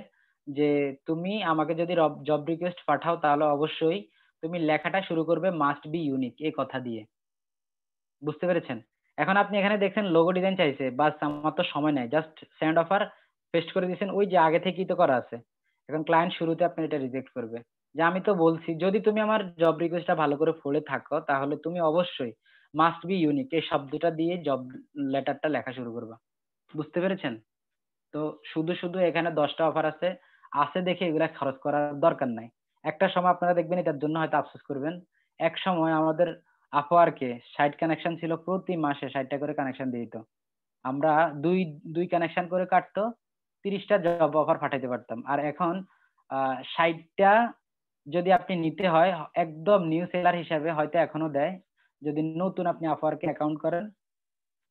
যে তুমি আমাকে যদি জব রিকোয়েস্ট পাঠাও তাহলে অবশ্যই তুমি লেখাটা শুরু করবে মাস্ট বি ইউনিক এই কথা দিয়ে। বুঝতে পেরেছেন? এখন আপনি এখানে দেখছেন লোগো ডিজাইন চাইছে, বাস আমার তো সময় নাই, জাস্ট সেন্ড অফার পেস্ট করে দিয়েছেন, ওই যে আগে থেকেই তো করা আছে। এখন ক্লায়েন্ট শুরুতে আপনার এটা রিজেক্ট করবে, যে আমি তো বলছি যদি তুমি আমার জব রিকোয়েস্টটা ভালো করে পড়ে থাকো তাহলে তুমি অবশ্যই মাস্ট বি ইউনিক এই শব্দটা দিয়ে জব লেটারটা লেখা শুরু করবা। বুঝতে পেরেছেন? তো শুধু শুধু এখানে 10টা অফার আছে, আছে দেখে এগুলা খরচ করার দরকার নাই। একটা সময় আপনারা দেখবেন এটার জন্য হয়তো আফসোস করবেন। এক সময় আমাদের আপওয়ার্কে 60 কানেকশন ছিল, প্রতি মাসে 60টা করে কানেকশন দিয়ে দিত। আমরা দুই দুই কানেকশন করে কাটতো, 30টা জব অফার পাঠাইতে পারতাম। আর এখন 60টা যদি আপনি নিতে হয় একদম নিউ সেলার হিসাবে হয়তো এখনো দেয়, যদি নতুন আপনি আপওয়ার্কে অ্যাকাউন্ট করেন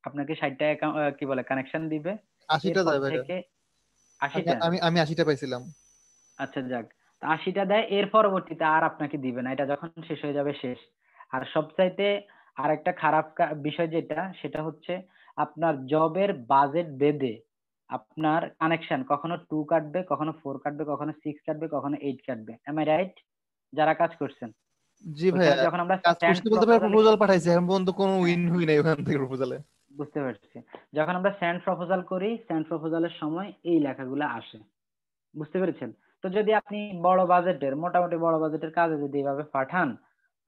আপনাকে 60টা কি বলে কানেকশন দিবে। 80টা এরপর দেয় ভাইরা। থেকে আমি 80টা, আমি আমি 80টা পাইছিলাম। আচ্ছা যাক, তো 80টা দেয়, এর পরবর্তীতে আর আপনাকে দিবে না, এটা যখন শেষ হয়ে যাবে শেষ। আর সবচাইতে আর একটা খারাপ বিষয় যেটা, সেটা হচ্ছে আপনার জবের বাজেট বেঁধে আপনার কানেকশন কখনো 2 কাটবে, কখনো 4 কাটবে, কখনো 6 কাটবে, কখনো 8 কাটবে। Am I right? যারা কাজ করছেন জি ভাইয়া, ওইখানে যখন আমরা কাজ স্যান্ড করছি বলতে ভাই প্রপোজালে, প্রপোজাল পাঠাইছি, এখন পর্যন্ত কোনো উইন হুই নাই ওখান থেকে প্রপোজালে। বুঝতে পারছি, যখন আমরা স্যান্ড প্রপোজাল করি স্যান্ড প্রপোজালের সময় এই লেখাগুলো আসে। বুঝতে পেরেছেন? তো যদি আপনি বড় বাজেটের, মোটামুটি বড় বাজেটের কাজে যদি এভাবে পাঠান,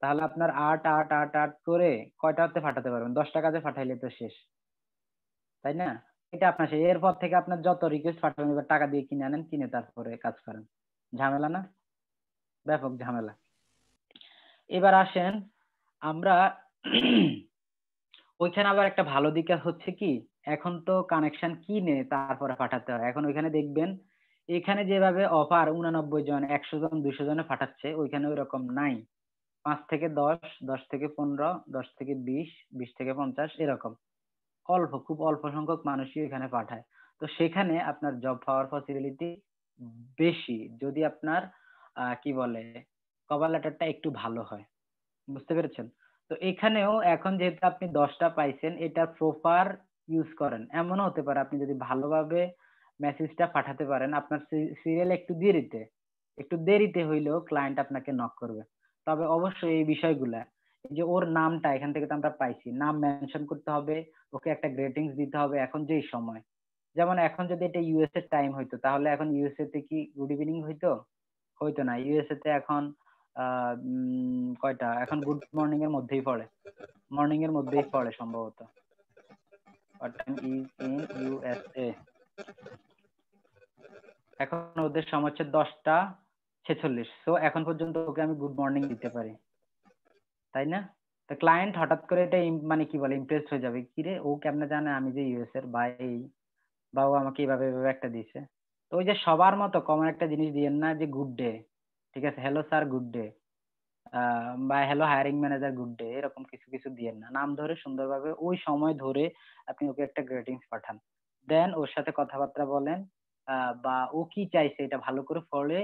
তাহলে আপনার 8 করে কয়টাতে পাঠাতে পারবেন? 10টা কাজে পাঠাইলে তো শেষ, তাই না? এটা আপনার শেষ। এরপর থেকে আপনার যত রিকোয়েস্ট পাঠাবেন এবার টাকা দিয়ে কিনে আনেন, কিনে তারপরে কাজ করেন। ঝামেলা না? ব্যাপক ঝামেলা। এবার আসেন আমরা ওইখানে আবার একটা ভালো দিক হচ্ছে কি, এখন তো কানেকশন কিনে তারপরে পাঠাতে হয়। এখন ওইখানে দেখবেন এখানে যেভাবে অফার 89 জন, 100 জন, 200 জনে পাঠাচ্ছে, ওইখানে ওই রকম নাই। 5 থেকে 10, 10 থেকে 15, 10 থেকে 20, 20 থেকে 50 এরকম অল্প, খুব অল্প সংখ্যক মানুষই এখানে পাঠায়। তো সেখানে আপনার জব পাওয়ার পসিবিলিটি বেশি, যদি আপনার কি বলে, কভার লেটারটা একটু ভালো হয়। বুঝতে পেরেছেন? তো এখানেও এখন যেহেতু আপনি 10টা পাইছেন, এটা প্রপার ইউজ করেন। এমনও হতে পারে আপনি যদি ভালোভাবে মেসেজটা পাঠাতে পারেন, আপনার সিরিয়াল একটু দেরিতে হইলেও ক্লায়েন্ট আপনাকে নক করবে। তবে অবশ্যই এই বিষয়গুলা, এই যে ওর নামটা এখান থেকে তো আমরা পাইছি, নাম মেনশন করতে হবে, ওকে একটা গ্রেটিংস দিতে হবে। এখন যেই সময়, যেমন এখন যদি এটা ইউএসএ টাইম হইতো তাহলে এখন ইউএসএ তে কি গুড ইভিনিং হইতো? হইতো না। ইউএসএ তে এখন কয়টা, এখন গুড মর্নিং এর মধ্যেই পড়ে, মর্নিং এর মধ্যেই পড়ে সম্ভবত। What time is in USA? এখন ওদের সময় হচ্ছে 10টা 46। সো এখন পর্যন্ত ওকে আমি গুড মর্নিং দিতে পারি, তাই না? তো ক্লায়েন্ট হঠাৎ করে এটা মানে কি বলে ইমপ্রেসড হয়ে যাবে, কি রে ও কেমনে জানে আমি যে ইউএস এর ভাই, বা ও আমাকে এইভাবে এইভাবে একটা দিছে। তো ওই যে সবার মতো কমন একটা জিনিস দিয়েন না যে গুড ডে, ঠিক আছে, হ্যালো স্যার গুড ডে, বা hello hiring manager good day, এরকম কিছু কিছু দিয়েন না, নাম ধরে সুন্দরভাবে ওই সময় ধরে আপনি ওকে একটা গ্রিটিংস পাঠান। দেন ওর সাথে কথাবার্তা বলেন, বা ও কি চাইছে এটা ভালো করে ফলে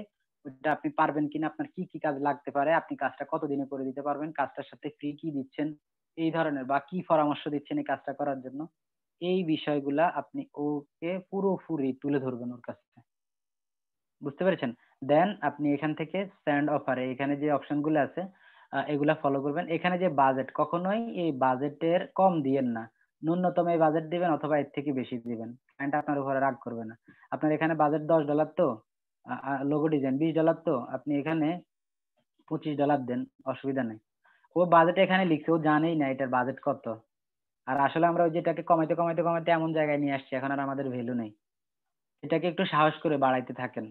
ওটা আপনি পারবেন কিনা, আপনার কি কি কাজ লাগতে পারে, আপনি কাজটা কতদিনে করে দিতে পারবেন, কাজটার সাথে ফ্রি কি দিচ্ছেন, এই ধরনের বা কি পরামর্শ দিচ্ছেন এই কাজটা করার জন্য, এই বিষয়গুলা আপনি ওকে পুরোপুরি তুলে ধরবেন ওর কাছে। বুঝতে পেরেছেন? দেন আপনি এখান থেকে সেন্ড অফারে এখানে যে অপশন গুলো আছে এগুলা ফলো করবেন। এখানে যে বাজেট, কখনোই এই বাজেটের কম দিয়েন না, ন্যূনতম এই বাজেট দিবেন অথবা এর থেকে বেশি দিবেন, ক্লায়েন্ট আপনার উপরে রাগ করবে না। আপনার এখানে বাজেট $10 তো, লোগো ডিজাইন $20 তো, আপনি এখানে $25 দেন, অসুবিধা নেই। ও বাজেট এখানে লিখছে, ও জানেই না এটার বাজেট কত। আর আসলে আমরা ওই যেটাকে কমাইতে কমাইতে কমাইতে এমন জায়গায় নিয়ে আসছি এখন আর আমাদের ভ্যালু নেই। এটাকে একটু সাহস করে বাড়াইতে থাকেন,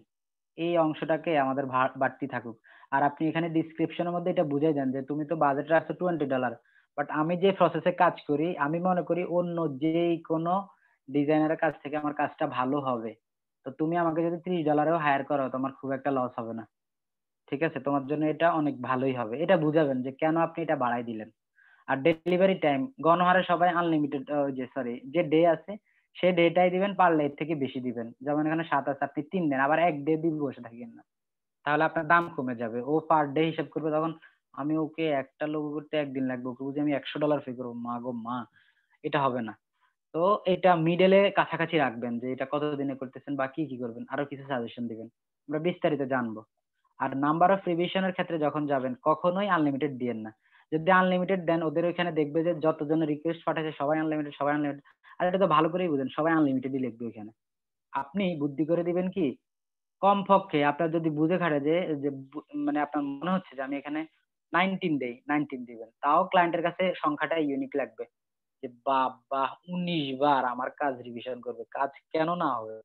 এই অংশটাকে আমাদের বাড়তি থাকুক। আর আপনি এখানে ডিসক্রিপশনের মধ্যে এটা বুঝাই দেন যে তুমি তো বাজেট রাখছো $20, বাট আমি যে প্রসেসে কাজ করি আমি মনে করি অন্য যেই কোনো ডিজাইনারের কাছ থেকে আমার কাজটা ভালো হবে, তো তুমি আমাকে যদি $30-ও হায়ার করো তোমার খুব একটা লস হবে না, ঠিক আছে, তোমার জন্য এটা অনেক ভালোই হবে, এটা বুঝাবেন যে কেন আপনি এটা বাড়াই দিলেন। আর ডেলিভারি টাইম গণহারে সবাই আনলিমিটেড, যে সরি যে ডে আছে সে ডেটাই দিবেন, পারলে এর থেকে বেশি দিবেন, যেমন এখানে 7 আছে আপনি 3 দেন, আবার এক ডে দিয়ে বসে থাকেন না, তাহলে আপনার দাম কমে যাবে। ও পার ডে হিসাব করবে, তখন আমি ওকে একটা লোগো করতে একদিন লাগবে, ওকে বুঝে আমি $100 পে করবো, মা গো মা, এটা হবে না। তো এটা মিডলে কাছাকাছি রাখবেন যে এটা কত দিনে করতেছেন বা কি কি করবেন, আরো কিছু সাজেশন দিবেন, আমরা বিস্তারিত জানবো। আর নাম্বার অফ রিভিশনের ক্ষেত্রে যখন যাবেন কখনোই আনলিমিটেড দিয়েন না, যদি আনলিমিটেড দেন ওদের ওইখানে দেখবে যে যতজন রিকোয়েস্ট পাঠাচ্ছে সবাই আনলিমিটেড সবাই আনলিমিটেড, আর এটা তো ভালো করেই বুঝেন সবাই আনলিমিটেডই লিখবে ওইখানে। আপনি বুদ্ধি করে দিবেন কি, কমপক্ষে আপনার যদি বুঝে খাটে যে যে মানে আপনার মনে হচ্ছে যে আমি এখানে 19 দেই, 19 দিবেন, তাও ক্লায়েন্টের কাছে সংখ্যাটা ইউনিক লাগবে, যে বাবা 19 বার আমার কাজ রিভিশন করবে, কাজ কেন না হবে,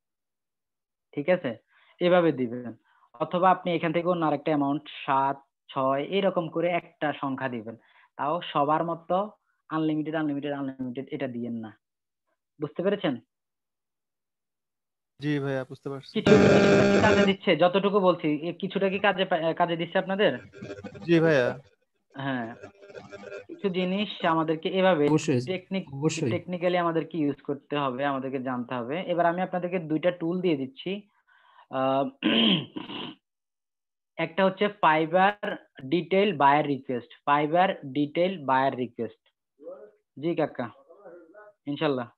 ঠিক আছে, এভাবে দিবেন। অথবা আপনি এখান থেকে অন্য আরেকটা অ্যামাউন্ট 7, 6 এরকম করে একটা সংখ্যা দিবেন, তাও সবার মতো আনলিমিটেড আনলিমিটেড আনলিমিটেড এটা দিয়েন না। বুঝতে পেরেছেন? জি ভাইয়া, বুঝতে পারছি। কিছুটা কি কাজে দিচ্ছে যতটুকু বলছি, কিছুটা কি কাজে দিচ্ছে আপনাদের? জি ভাইয়া। হ্যাঁ, কিছু জিনিস আমাদেরকে এভাবে অবশ্যই, অবশ্যই। টেকনিক্যালি আমাদেরকে ইউজ করতে হবে, আমাদেরকে জানতে হবে। এবার আমি আপনাদেরকে দুইটা টুল দিয়ে দিচ্ছি। আহ, একটা হচ্ছে Fiverr detail buyer request, Fiverr detail buyer request. জি কাকা, ইনশাল্লাহ।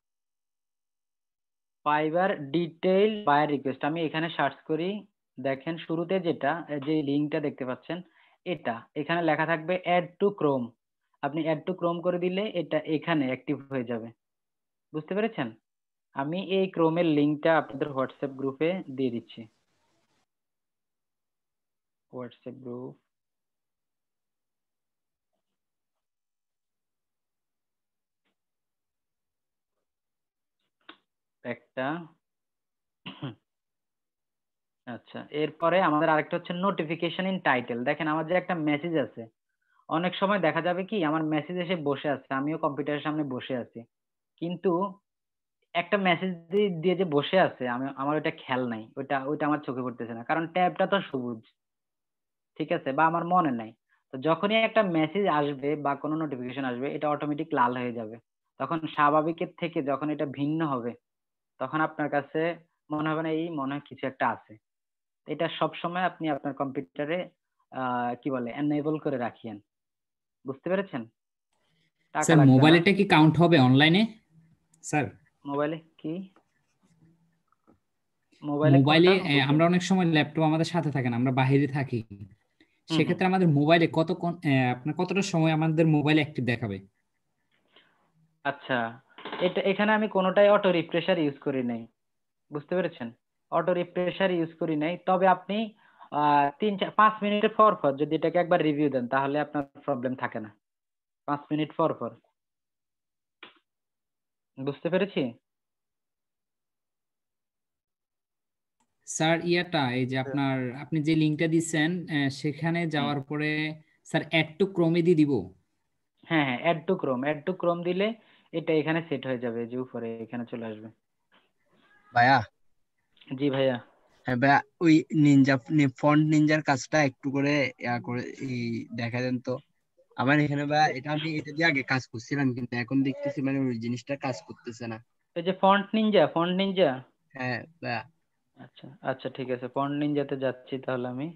ফাইবার ডিটেইল বায়ার রিকোয়েস্ট আমি এখানে সার্চ করি, দেখেন শুরুতে যেটা যে লিঙ্কটা দেখতে পাচ্ছেন এটা, এখানে লেখা থাকবে অ্যাড টু ক্রোম, আপনি অ্যাড টু ক্রোম করে দিলে এটা এখানে অ্যাক্টিভ হয়ে যাবে। বুঝতে পেরেছেন? আমি এই ক্রোমের লিঙ্কটা আপনাদের হোয়াটসঅ্যাপ গ্রুপে দিয়ে দিচ্ছি, হোয়াটসঅ্যাপ গ্রুপ, একটা। আচ্ছা, এরপরে আমাদের আরেকটা হচ্ছে নোটিফিকেশন ইন টাইটেল। দেখেন আমার যে একটা মেসেজ আছে, অনেক সময় দেখা যাবে কি আমার মেসেজ এসে বসে আছে, আমিও কম্পিউটারের সামনে বসে আছি, কিন্তু একটা মেসেজ দিয়ে যে বসে আছে আমি আমার ওইটা খেয়াল নাই, ওইটা ওইটা আমার চোখে পড়তেছে না, কারণ ট্যাবটা তো সবুজ, ঠিক আছে, বা আমার মনে নাই। তো যখনই একটা মেসেজ আসবে বা কোনো নোটিফিকেশন আসবে এটা অটোমেটিক লাল হয়ে যাবে, তখন স্বাভাবিকের থেকে যখন এটা ভিন্ন হবে তখন আপনার কাছে মনে হবে না এই মনে হয় কিছু একটা আছে। এটা সব সময় আপনি আপনার কম্পিউটারে কি বলে এনেবল করে রাখিয়েন। বুঝতে পেরেছেন? টাকা স্যার লাগবে না। মোবাইলেটা কি কাউন্ট হবে অনলাইনে? স্যার মোবাইলে কি, মোবাইলে মোবাইলে কোনটা বুঝলাম আমরা না। অনেক সময় ল্যাপটপ আমাদের সাথে থাকে না, আমরা বাইরে থাকি, হুম হুম। সেক্ষেত্রে আমাদের মোবাইলে আপনার কতটা সময় আমাদের মোবাইল অ্যাক্টিভ দেখাবে? আচ্ছা, এটা এখানে আমি কোনোটাই অটো রিফ্রেশার ইউজ করি নাই। বুঝতে পেরেছেন? অটো রিফ্রেশার ইউজ করি নাই, তবে আপনি 5 মিনিট পর পর যদি এটাকে একবার রিভিউ দেন তাহলে আপনার প্রবলেম থাকে না, 5 মিনিট পর পর। বুঝতে পেরেছি? স্যার ইয়াটা এই যে আপনি যে লিঙ্কটা দিচ্ছেন সেখানে হুম। যাওয়ার পরে স্যার অ্যাড টু ক্রোমে দিয়ে দিব? হ্যাঁ হ্যাঁ, add to Chrome, add to Chrome দিলে এটা এখানে সেট হয়ে যাবে, যে উপরে এখানে চলে আসবে। ভাইয়া, জি ভাইয়া। হ্যাঁ ভাইয়া, ওই নিনজা ফন্ট নিনজার কাজটা একটু করে করে দেখা দেন তো। আমার এখানে ভাইয়া এটা দিয়ে আগে কাজ করছিলাম, কিন্তু এখন দেখতেছি মানে ওই জিনিসটা কাজ করতেছে না। এই যে ফন্ট নিনজা। হ্যাঁ ভাইয়া। আচ্ছা আচ্ছা, ঠিক আছে, ফন্ট নিনজাতে যাচ্ছি তাহলে আমি।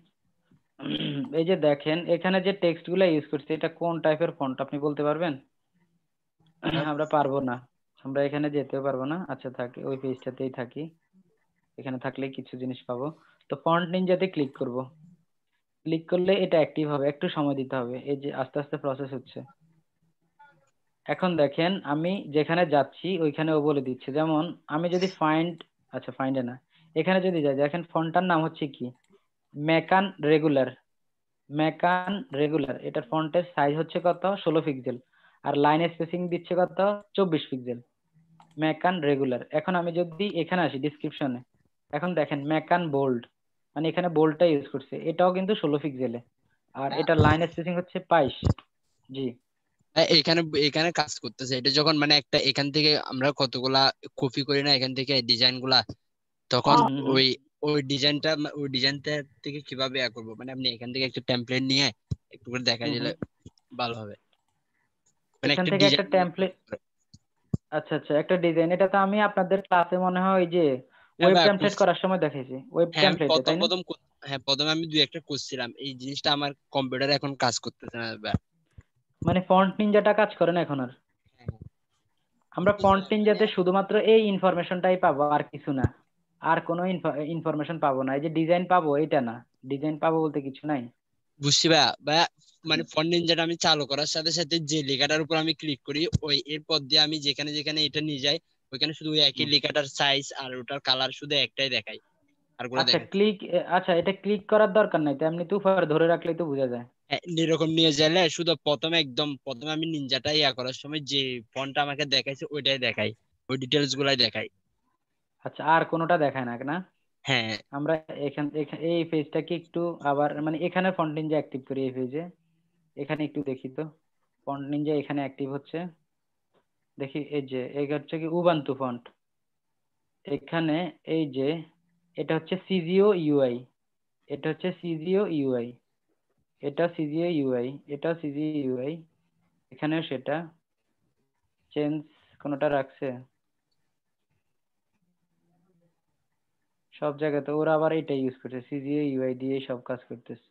এই যে দেখেন এখানে যে টেক্সট গুলা ইউজ করছি, এটা কোন টাইপের ফন্ট আপনি বলতে পারবেন? আমরা পারবো না, আমরা এখানে যেতেও পারবো না। আচ্ছা থাকি, ওই পেজটাতেই থাকি, এখানে থাকলেই কিছু জিনিস পাবো। তো ফন্ট নিনজাতে ক্লিক করব। ক্লিক করলে এটা অ্যাক্টিভ হবে, একটু সময় দিতে হবে, এই যে আস্তে আস্তে প্রসেস হচ্ছে। এখন দেখেন আমি যেখানে যাচ্ছি ওইখানে ও বলে দিচ্ছে, যেমন আমি যদি ফাইন্ড, আচ্ছা ফাইন্ডে না, এখানে যদি যাই, দেখেন ফন্টটার নাম হচ্ছে কি, ম্যাকান রেগুলার। ম্যাকান রেগুলার, এটার ফন্টের সাইজ হচ্ছে কত, 16 পিক্সেল, আর লাইন স্পেসিং দিচ্ছে কত, 24 পিক্সেল। ম্যাকান রেগুলার। এখন আমি যদি এখানে আসি ডিসক্রিপশনে, এখন দেখেন ম্যাকান বোল্ড, মানে এখানে বোল্ডটা ইউজ করছে, এটাও কিন্তু 16 পিক্সেলে, আর এটা লাইন স্পেসিং হচ্ছে 22। জি। এখানে এখানে কাজ করতেছে। এটা যখন মানে একটা এখান থেকে আমরা কতগুলা কপি করি না এখান থেকে ডিজাইন গুলা, তখন হুম হুম হুম। ওই ওই ডিজাইনটা থেকে কিভাবে করবো, মানে আপনি এখান থেকে একটা টেমপ্লেট নিয়ে একটু করে দেখাই হুম দিলে হুম। ভালো হবে। মানে এখান একটা থেকে একটা ডিজাইন। টেমপ্লেট, আচ্ছা আচ্ছা, একটা ডিজাইন, এটা তো আমি আপনাদের ক্লাসে মনে হয় ওই যে হ্যাঁ ওয়েব ভাই টেমপ্লেট করার সময় দেখাইছি, ওয়েব হ্যাঁ আমি টেমপ্লেটে, প্রথম তাই না? প্রথম হ্যাঁ প্রথমে আমি দুই একটা করছিলাম, এই জিনিসটা আমার কম্পিউটারে এখন কাজ করতেছে না ভাই। মানে ফন্ট নিনজাটা কাজ করে না এখন আর? হ্যাঁ, আমরা ঠিক আছে ফন্ট ভাই, মানে নিনজাতে শুধুমাত্র এই ইনফরমেশনটাই পাবো, আর কিছু না, আর কোনো ইনফরমেশন পাবো না। এই যে ডিজাইন পাবো এটা না, ডিজাইন পাবো বলতে কিছু নাই। বুঝছি ভাইয়া। ভাইয়া মানে ফন্ট নিনজাটা আমি চালু করার সাথে সাথে যে লেখাটার উপর আমি ক্লিক করি, ওই এরপর দিয়ে আমি যেখানে যেখানে এটা নিয়ে যাই, ওইখানে শুধু ওই একই হুম। লেখাটার সাইজ আর ওটার কালার শুধু একটাই দেখাই, আর কোনো আচ্ছা দেখাচ্ছে না। ক্লিক, আচ্ছা এটা ক্লিক করার দরকার নাই তো, এমনি তো উপরে ধরে রাখলেই তো বোঝা যায়। হ্যাঁ, এরকম নিয়ে গেলে শুধু প্রথমে আমি নিনজাটা করার সময় যে ফন্টটা আমাকে দেখাইছে ওইটাই দেখাই, ওই ডিটেলস গুলাই দেখাই। আচ্ছা আর কোনোটা দেখায় না না? হ্যাঁ আমরা এই পেজটাকে একটু আবার মানে এখানে ফন্ট নিনজা অ্যাক্টিভ করি, এই পেজে এখানে একটু দেখি তো, ফন্ট নিনজা এখানে অ্যাক্টিভ হচ্ছে, দেখি এই যে এই হচ্ছে কি উবান্টু ফন্ট, এখানে এই যে এটা হচ্ছে সিজিও ইউআই, এটা হচ্ছে সিজিও ইউআই, এটা সিজিও ইউআই, এটা সিজিও ইউআই, এখানেও সেটা চেঞ্জ কোনোটা রাখছে, সব জায়গাতে ওরা আবার এটা ইউজ করছে, সিজিও ইউআই দিয়ে সব কাজ করতেছে।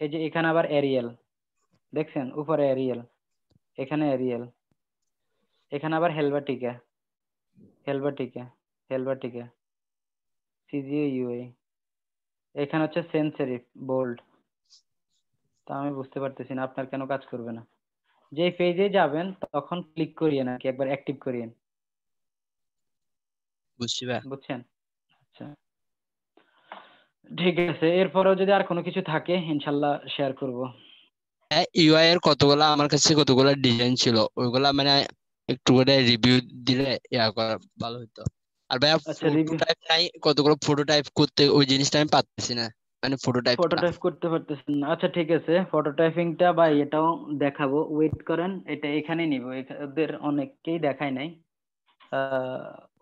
এই যে এখানে আবার এরিয়াল, দেখছেন উপরে এরিয়াল, এখানে এরিয়াল, এখানে আবার হেলভাটিকা, হেলভাটিকা, হেলভাটিকা, সিজিও ইউআই, এখানে হচ্ছে সেন্স সেরিফ বোল্ড। তা আমি বুঝতে পারতেছি না আপনার কেন কাজ করবে না। যে পেজে যাবেন তখন ক্লিক করিয়ে নাকি একবার অ্যাক্টিভ করিয়েন, বুঝছি ভাইয়া। বুঝছেন? আচ্ছা ঠিক আছে, এরপরেও যদি আর কোনো কিছু থাকে ইনশাল্লাহ শেয়ার করব। হ্যাঁ, ইউআই এর আমার কাছে কতগুলা ডিজাইন ছিল, ওইগুলা মানে একটু করে রিভিউ দিলে করা ভালো হতো। আর ভাইয়া আচ্ছা রিভিউ, প্রোটোটাইপ নাই, কতগুলো প্রোটোটাইপ করতে ওই জিনিসটা আমি পাচ্ছি না, মানে প্রোটোটাইপটা। ফটোটাইপ করতে পারতেছেন না? আচ্ছা ঠিক আছে, ফটোটাইপিংটা বা এটাও দেখাবো, ওয়েট করেন, এটা এখানে নিব, ওদের অনেককেই দেখায় নাই।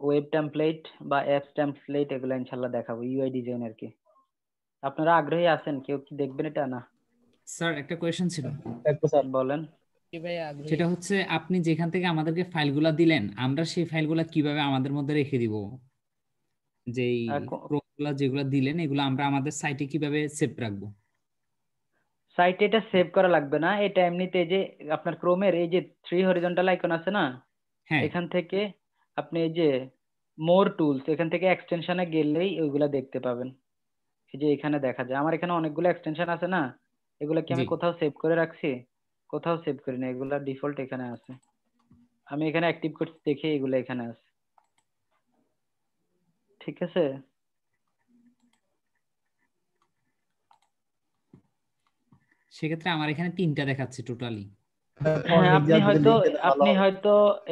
ওয়েব টেমপ্লেট বা অ্যাপস টেমপ্লেট এগুলো ইনশাল্লাহ দেখাবো, ইউআই ডিজাইন আর কি। আপনারা আগ্রহী আছেন, কেউ কি দেখবেন এটা না? স্যার একটা কোয়েশ্চেন ছিল, দেখবো স্যার। বলেন। কি ভাই আগ্রহী। সেটা হচ্ছে আপনি যেখান থেকে আমাদেরকে ফাইলগুলা দিলেন, আমরা সেই ফাইলগুলা কিভাবে আমাদের মধ্যে রেখে দিব? যেই প্রোগুলা যেগুলা দিলেন এগুলো আমরা আমাদের সাইটে কিভাবে সেভ রাখবো? সাইটে এটা সেভ করা লাগবে না, এটা এমনিতে যে আপনার ক্রোমের এই যে থ্রি হরিজন্টাল আইকন আছে না, হ্যাঁ। এখান থেকে আপনি এই যে মোর টুলস, এখান থেকে এক্সটেনশনে গেলেই ওইগুলা দেখতে পাবেন। এই যে এখানে দেখা যায় আমার এখানে অনেকগুলো এক্সটেনশন আছে না, এগুলা কি জি। আমি কোথাও সেভ করে রাখছি? কোথাও সেভ করি না, এগুলা ডিফল্ট এখানে আছে, আমি এখানে অ্যাক্টিভ করছি দেখে এগুলো এখানে আছে। ঠিক আছে। সেক্ষেত্রে আমার এখানে 3টা দেখাচ্ছে টোটালি। হ্যাঁ আপনি হয়তো, ভালো হবে।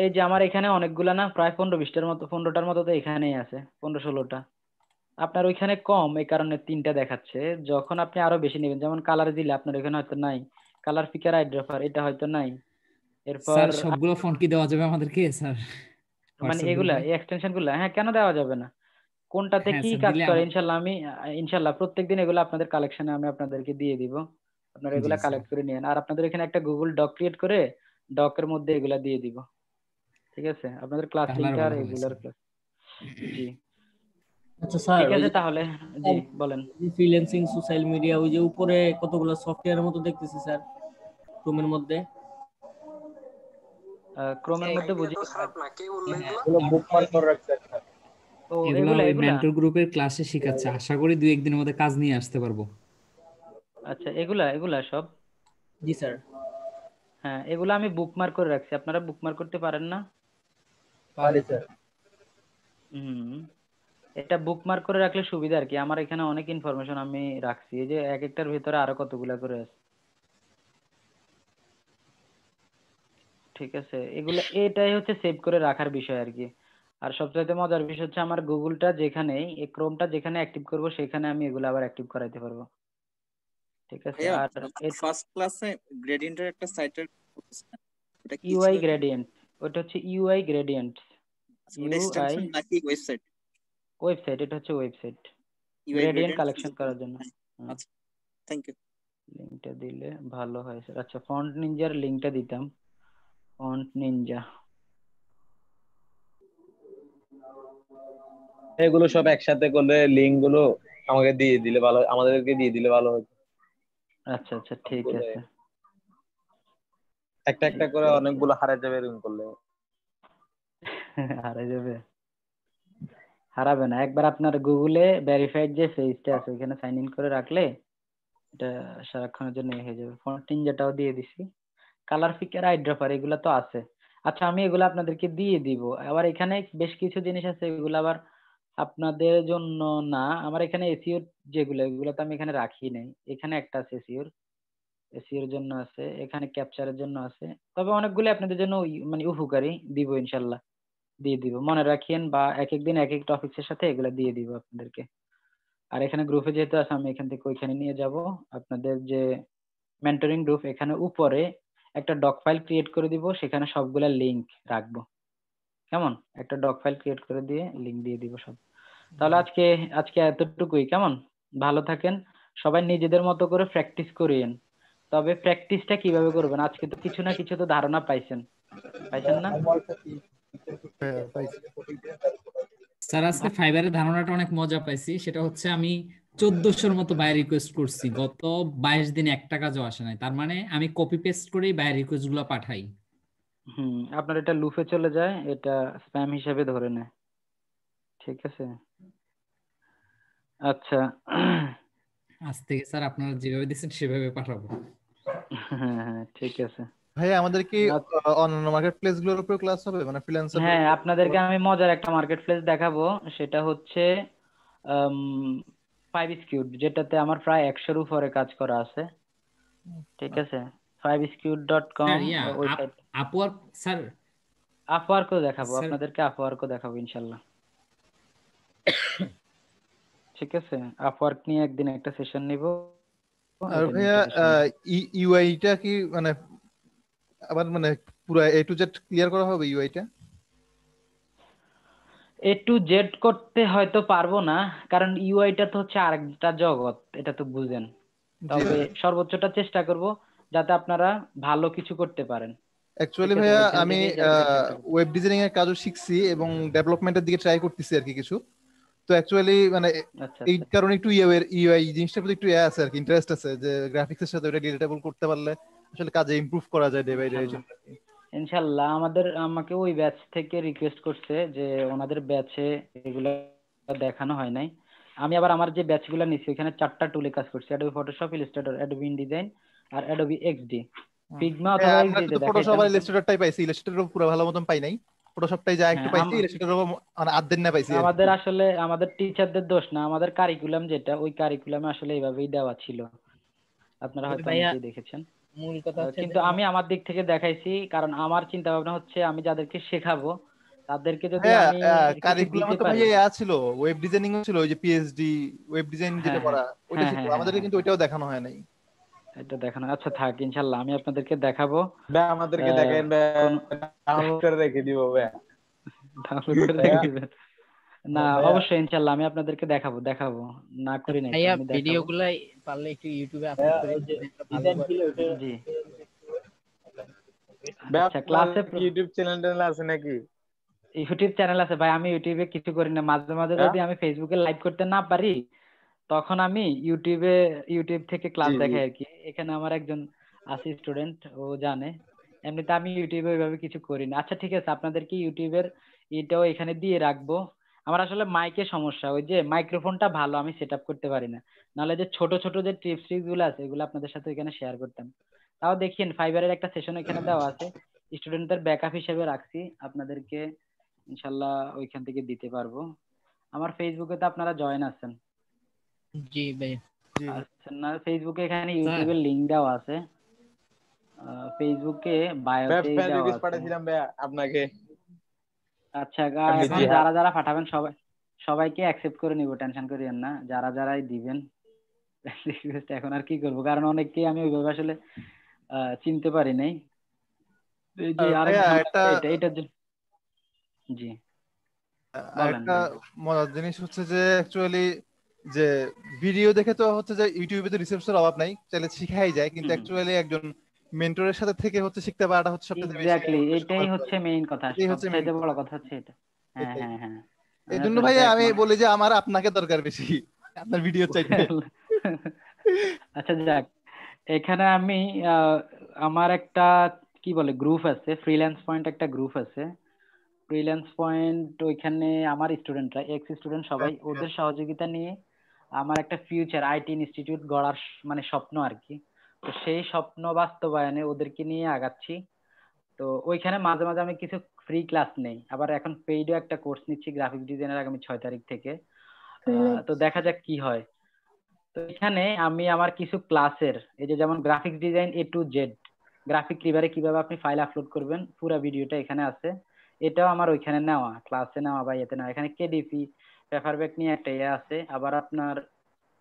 এই যে আমার এখানে অনেকগুলা না, প্রায় 15-20টার মতো, 15টার মতো তো এখানেই আছে, 15-16টা। আপনার ওইখানে কম, এই কারণে 3টা দেখাচ্ছে। যখন আপনি আরো বেশি নেবেন, যেমন কালার দিলে আপনার ওইখানে হয়তো নাই, কালার পিকার আইড্রপার এটা হয়তো নাই, এরপর স্যার সবগুলো ফন্ট কি দেওয়া যাবে আমাদেরকে স্যার মানে হোয়াটসঅ্যাপ এগুলা গ্রুপে? এই এক্সটেনশন গুলা, হ্যাঁ কেন দেওয়া যাবে না, কোনটাতে হ্যাঁ কি স্যার কাজ দিলে করে আমার, ইনশাল্লাহ প্রত্যেকদিন এগুলো আপনাদের কালেকশনে আমি আপনাদেরকে দিয়ে দিব। আপনারা জি এগুলা স্যার। কালেক্ট করে নিয়েন, আর আপনাদের এখানে একটা গুগল ডক ক্রিয়েট করে ডকের মধ্যে এগুলা দিয়ে দিব। ঠিক আছে, আপনাদের ক্লাস তাহলে আরো লিঙ্কটা আর ভালো হবে রেগুলার স্যার। ক্লাস। জি আচ্ছা স্যার, ঠিক ওই আছে যে তাহলে। জি বলেন। ফ্রিল্যান্সিং সোশ্যাল মিডিয়া, ওই যে উপরে কতগুলো সফটওয়্যারের মতো দেখতেছি স্যার রুমের মধ্যে। ক্রোমের মধ্যে বুঝি। এগুলো বুকমার্ক করে রাখছে স্যার। ও এগুলা এগুলা ওই এগুলা মেন্টর গ্রুপের ক্লাসে শিখাচ্ছে, আশা করি 2-1 দিনের মধ্যে কাজ নিয়ে আসতে পারবো। আচ্ছা এগুলা এগুলা সব। জি স্যার। হ্যাঁ এগুলা আমি বুকমার্ক করে রাখছি, আপনারা বুকমার্ক করতে পারেন না? পারি স্যার। হুম, এটা বুকমার্ক করে রাখলে সুবিধা আর কি। আমার এখানে অনেক ইনফরমেশন আমি রাখছি, এই যে এক একটার ভিতরে আরো কতগুলা করে আছে। ঠিক আছে, এগুলা এটাই হচ্ছে সেভ করে রাখার বিষয় আর কি। আর সবচাইতে মজার বিষয় হচ্ছে আমার গুগলটা যেখানেই, এই ক্রোমটা যেখানে অ্যাক্টিভ করব সেখানে আমি এগুলো আবার অ্যাক্টিভ করাইতে পারবো। ঠিক আছে। ভাইয়া, আর ফার্স্ট ক্লাসে গ্রেডিয়েন্টের একটা সাইটের ওটা কি ইউআই ছিল যে? গ্রেডিয়েন্ট, ওটা হচ্ছে ইউআই গ্রেডিয়েন্ট। আচ্ছা, ওটা ইউআই এক্সটেনশন নাকি ওয়েবসাইট? ওয়েবসাইট, এটা হচ্ছে website UI gradient gradient collection করার জন্য। আচ্ছা, থ্যাংক ইউ। লিঙ্কটা দিলে ভালো হয় স্যার। আচ্ছা ফন্ট নিনজার লিঙ্কটা দিতাম, ফন্ট নিনজা। এগুলো সব একসাথে করলে লিঙ্ক গুলো আমাকে দিয়ে দিলে ভালো, আমাদেরকে দিয়ে দিলে ভালো হতো। আচ্ছা আচ্ছা ঠিক বলে আছে। একটা একটা করে অনেকগুলো হারাই যাবে এরকম করলে। হারাই যাবে? হারাবে না, একবার আপনার গুগলে ভেরিফাইড যে পেজটা আছে ওখানে সাইন ইন করে রাখলে এটা সারাক্ষণের জন্য হয়ে যাবে। ফন্ট নিনজাটাও দিয়ে দিছি, কালার পিকার, আইড্রপার এগুলা তো আছে। আচ্ছা আমি এগুলো আপনাদেরকে দিয়ে দিব। আবার এখানে বেশ কিছু জিনিস আছে এগুলো আবার আপনাদের জন্য না, আমার এখানে এসিওর যেগুলো এগুলো তো আমি এখানে রাখি নাই। এখানে একটা আছে এসিওর, এসিওর জন্য আছে, এখানে ক্যাপচারের জন্য আছে। তবে অনেকগুলো আপনাদের জন্য মানে উপকারী দিব ইনশাল্লাহ, দিয়ে দিব, মনে রাখিয়েন, বা এক একদিন এক এক টপিক্সের সাথে এগুলা দিয়ে দিব আপনাদেরকে। আর এখানে গ্রুপে যেহেতু আছে আমি এখান থেকে ওইখানে নিয়ে যাব। আপনাদের যে মেন্টরিং গ্রুপ, এখানে উপরে একটা ডক ফাইল ক্রিয়েট করে দিব, সেখানে সবগুলা লিংক রাখবো। কেমন? একটা ডক ফাইল ক্রিয়েট করে দিয়ে লিংক দিয়ে দিব সব। তাহলে আজকে আজকে এতটুকুই। কেমন? ভালো থাকেন সবাই, নিজেদের মতো করে প্র্যাকটিস করিয়েন। তবে প্র্যাকটিসটা কিভাবে করবেন, আজকে তো কিছু না কিছু তো ধারণা পাইছেন, পাইছেন না? হ্যাঁ, পাইছি। স্যার আজকে ফাইবারের ধারণাটা অনেক মজা পাইছি, সেটা হচ্ছে আমি 1400-র মতো বাই রিকোয়েস্ট করছি, গত 22 দিনে একটা কাজও আসে নাই। তার মানে আমি কপি পেস্ট করেই বাই রিকোয়েস্ট গুলো পাঠাই। আপনার এটা লুপে চলে যায়, এটা স্প্যাম হিসেবে ধরে নেয়। ঠিক আছে, আচ্ছা। আজ থেকে স্যার আপনারা যেভাবে দিচ্ছেন সেভাবে পাঠাবো। হ্যাঁ হ্যাঁ ঠিক আছে। ভাইয়া আমাদের কি আচ্ছা, অন্যান্য মার্কেট প্লেস গুলোর উপর ক্লাস হবে, মানে ফ্রিল্যান্সার? হ্যাঁ আপনাদেরকে আমি মজার একটা মার্কেট প্লেস দেখাবো। সেটা হচ্ছে ফাইভ স্কিউড, যেটাতে আমার প্রায় 100-র উপরে কাজ করা আছে। ঠিক আছে, sir 5sqt.com website. Upwork sir, আপওয়ার্কও দেখাবো, স্যার আপনাদেরকে আপওয়ার্কও দেখাবো ইনশাল্লাহ। ঠিক আছে, আপওয়ার্ক নিয়ে একদিন একটা সেশন নিব, আর এটা নিয়ে ভাইয়া একটা সেশন নিব। ইউআইটা কি মানে আবার মানে পুরো এ টু জেড ক্লিয়ার করা হবে ইউআইটা? এ টু জেড করতে হয়তো পারবো না, কারণ ইউআইটা তো হচ্ছে আরেকটা জগৎ, এটা তো বুঝেন। জি তবে সর্বোচ্চটা চেষ্টা করব যাতে আপনারা ভালো কিছু করতে পারেন। ঠিক অ্যাকচুয়ালি আছে, ভাইয়া ওইখান আমি থেকেই যাতে চেষ্টা করব। ওয়েব ডিজাইনিং এর কাজও শিখছি এবং ডেভেলপমেন্টের দিকে ট্রাই করতেছি আর কি কিছু। তো অ্যাকচুয়ালি মানে আচ্ছা এই আচ্ছা। কারণে একটু ইউআই জিনিসটার প্রতি একটু আছে আর কি, ইন্টারেস্ট আছে, যে গ্রাফিক্স এর সাথে ওটা রিলেটেবল করতে পারলে আসলে কাজে ইমপ্রুভ করা যায় ডে বাই ডে। ইনশাল্লাহ ইনশাল্লাহ, আমাকে ওই ব্যাচ থেকে রিকোয়েস্ট করছে যে ওনাদের ব্যাচে এগুলো দেখানো হয় নাই। আমি আবার আমার যে ব্যাচগুলো নিছি ওখানে 4টা টুলে কাজ করছি, Adobe Photoshop, Illustrator, Adobe InDesign আর অ্যাডোবি এক্সডি। ফিগমা অথবা আমরা এক্সডি তে শুধু ফটোশপ দেখাইতাম। আর ইলাস্ট্রেটরটাই পাইছি, ইলাস্ট্রেটরও পুরো ভালো মতন পাই নাই। ফটোশপটাই যা একটু হ্যাঁ পাইছি, ইলাস্ট্রেটরও মানে আধেন না পাইছি আর কি। আমাদের আসলে আমাদের টিচারদের দোষ না, আমাদের কারিকুলাম যেটা, ওই কারিকুলামে আসলে এইভাবেই দেওয়া ছিল, আপনারা তবে হয়তো ভাইয়া অনেকেই দেখেছেন। মূল কথা হচ্ছে যে কিন্তু আমি আমার দিক থেকে দেখাইছি, কারণ আমার চিন্তা ভাবনা হচ্ছে আমি যাদেরকে শেখাবো তাদেরকে যদি হ্যাঁ, আমি কিছু কারিকুলামে দিতে তো পারি। ভাইয়া ছিল, ওয়েব ডিজাইনিং ছিল, ওই যে পিএইচডি ওয়েব ডিজাইন যেটা হ্যাঁ হ্যাঁ করা ওইটা হ্যাঁ ছিল, হ্যাঁ হ্যাঁ আমাদেরকে হ্যাঁ কিন্তু ওইটাও দেখানো হয় নাই। এটা দেখানো, আচ্ছা থাক, ইনশাল্লাহ আমি আপনাদেরকে দেখাবো। ভাই আমাদেরকে আহ, দেখেন, কোন ডাউনলোড করে রেখে দিব ভাই। ডাউনলোড করে ভাইয়া রেখে দিবেন। না ভাইয়া অবশ্যই ইনশাল্লাহ আমি আপনাদেরকে দেখাবো না করি নাই তো, ভাইয়া আমি ভিডিও দেখাবো। গুলাই পারলে একটু ইউটিউবে আপলোড ভাইয়া করে ওই যে দিলে একটা ভালো ডিজাইন করে ছিল ওটা জি ভাইয়া আচ্ছা আপনার ক্লাসে কি ইউটিউব চ্যানেল আছে নাকি ইউটিউব চ্যানেল আছে ভাই, আমি ইউটিউবে কিছু করি না, মাঝে মাঝে ভাইয়া? যদি আমি ফেসবুকে লাইভ করতে না পারি তখন আমি ইউটিউব থেকে ক্লাস জি জি দেখাই আর কি। এখানে আমার একজন আছে স্টুডেন্ট, ও জানে। এমনিতে আমি ইউটিউবে ওইভাবে কিছু করি না। আচ্ছা ঠিক আছে, আপনাদেরকে ইউটিউবের এটাও এখানে দিয়ে রাখবো। আমার আসলে মাইকের সমস্যা, ওই যে মাইক্রোফোনটা ভালো আমি সেট আপ করতে পারি না, নাহলে যে ছোট ছোট যে টিপস গুলো আছে এগুলো আপনাদের সাথে এখানে শেয়ার করতাম। তাও দেখিয়েন ফাইবারের একটা সেশন এখানে দেওয়া আছে, স্টুডেন্টদের ব্যাকআপ হিসেবে রাখছি, আপনাদেরকে ইনশাল্লাহ ওইখান থেকে দিতে পারবো। আমার ফেসবুকে তো আপনারা জয়েন আছেন। জি ভাইয়া। জি জি। আচ্ছা না, ফেসবুকে এখানে স্যার ইউটিউবের লিংক দেওয়া আছে, ফেসবুকে ভাইয়া বায়োতেই ফ্রেন্ড দেওয়া রিকোয়েস্ট আছে। পাঠাইছিলাম ভাইয়া আপনাকে আচ্ছা এমনি এখন জিহাদ যারা যারা পাঠাবেন সবাইকে অ্যাকসেপ্ট করে নিব, টেনশন করিয়েন না, যারা যারাই দিবেন। রিকোয়েস্ট এখন আর কি করবো, কারণ অনেককেই আমি ওইভাবে আসলে চিনতে পারি নাই। তো এই যে আর আরেক ভাইয়া একটা ঝামেলা এটার জন্য। জি বলেন আরেকটা ভাই। মজার জিনিস হচ্ছে যে অ্যাকচুয়ালি যে ভিডিও দেখে তো হচ্ছে যে ইউটিউবে তো রিসোর্সের অভাব নাই, চাইলে শিখাই যায়, কিন্তু হুম হুম অ্যাকচুয়ালি একজন মেন্টরের সাথে থেকে হচ্ছে শিখতে পারাটা হচ্ছে সবচেয়ে বেশি এক্স্যাক্টলি, এটাই সময় হচ্ছে প্রয়োজন। মেইন কথা, এটাই হচ্ছে মেইন সবচাইতে বড় কথা। কথা হচ্ছে এটা। হ্যাঁ এটাই হ্যাঁ হ্যাঁ, এই আমি জন্য আপনার সাথে ভাইয়া আমি একমত। বলি যে আমার আপনাকে দরকার বেশি আপনার ভিডিও চাইতে। আচ্ছা যাক, এখানে আমি আহ, আমার একটা কি বলে গ্রুপ আছে, ফ্রিল্যান্স পয়েন্ট একটা গ্রুপ আছে। ফ্রিল্যান্স পয়েন্ট ওইখানে আমার স্টুডেন্টরা এক্স স্টুডেন্ট সবাই, ওদের সহযোগিতা নিয়ে আমার একটা ফিউচার আইটি ইনস্টিটিউট গড়ার মানে স্বপ্ন আর কি। তো সেই স্বপ্ন বাস্তবায়নে ওদেরকে নিয়ে আগাচ্ছি। তো ওইখানে মাঝে মাঝে আমি কিছু ফ্রি ক্লাস নেই, আবার এখন পেইডও একটা কোর্স নিচ্ছি গ্রাফিক ডিজাইনের আগামী 6 তারিখ থেকে। তো দেখা যাক কি হয়। তো এখানে আমি আমার কিছু ক্লাসের এই যে যেমন graphics design A to Z, graphic রিভারে কিভাবে আপনি ফাইল আপলোড করবেন পুরো ভিডিওটা এখানে আছে। এটাও আমার ওইখানে নেওয়া, ক্লাসে নেওয়া বা এতে নেওয়া। এখানে কেডিপি পেপারব্যাক নিয়ে একটা আছে। আবার আপনার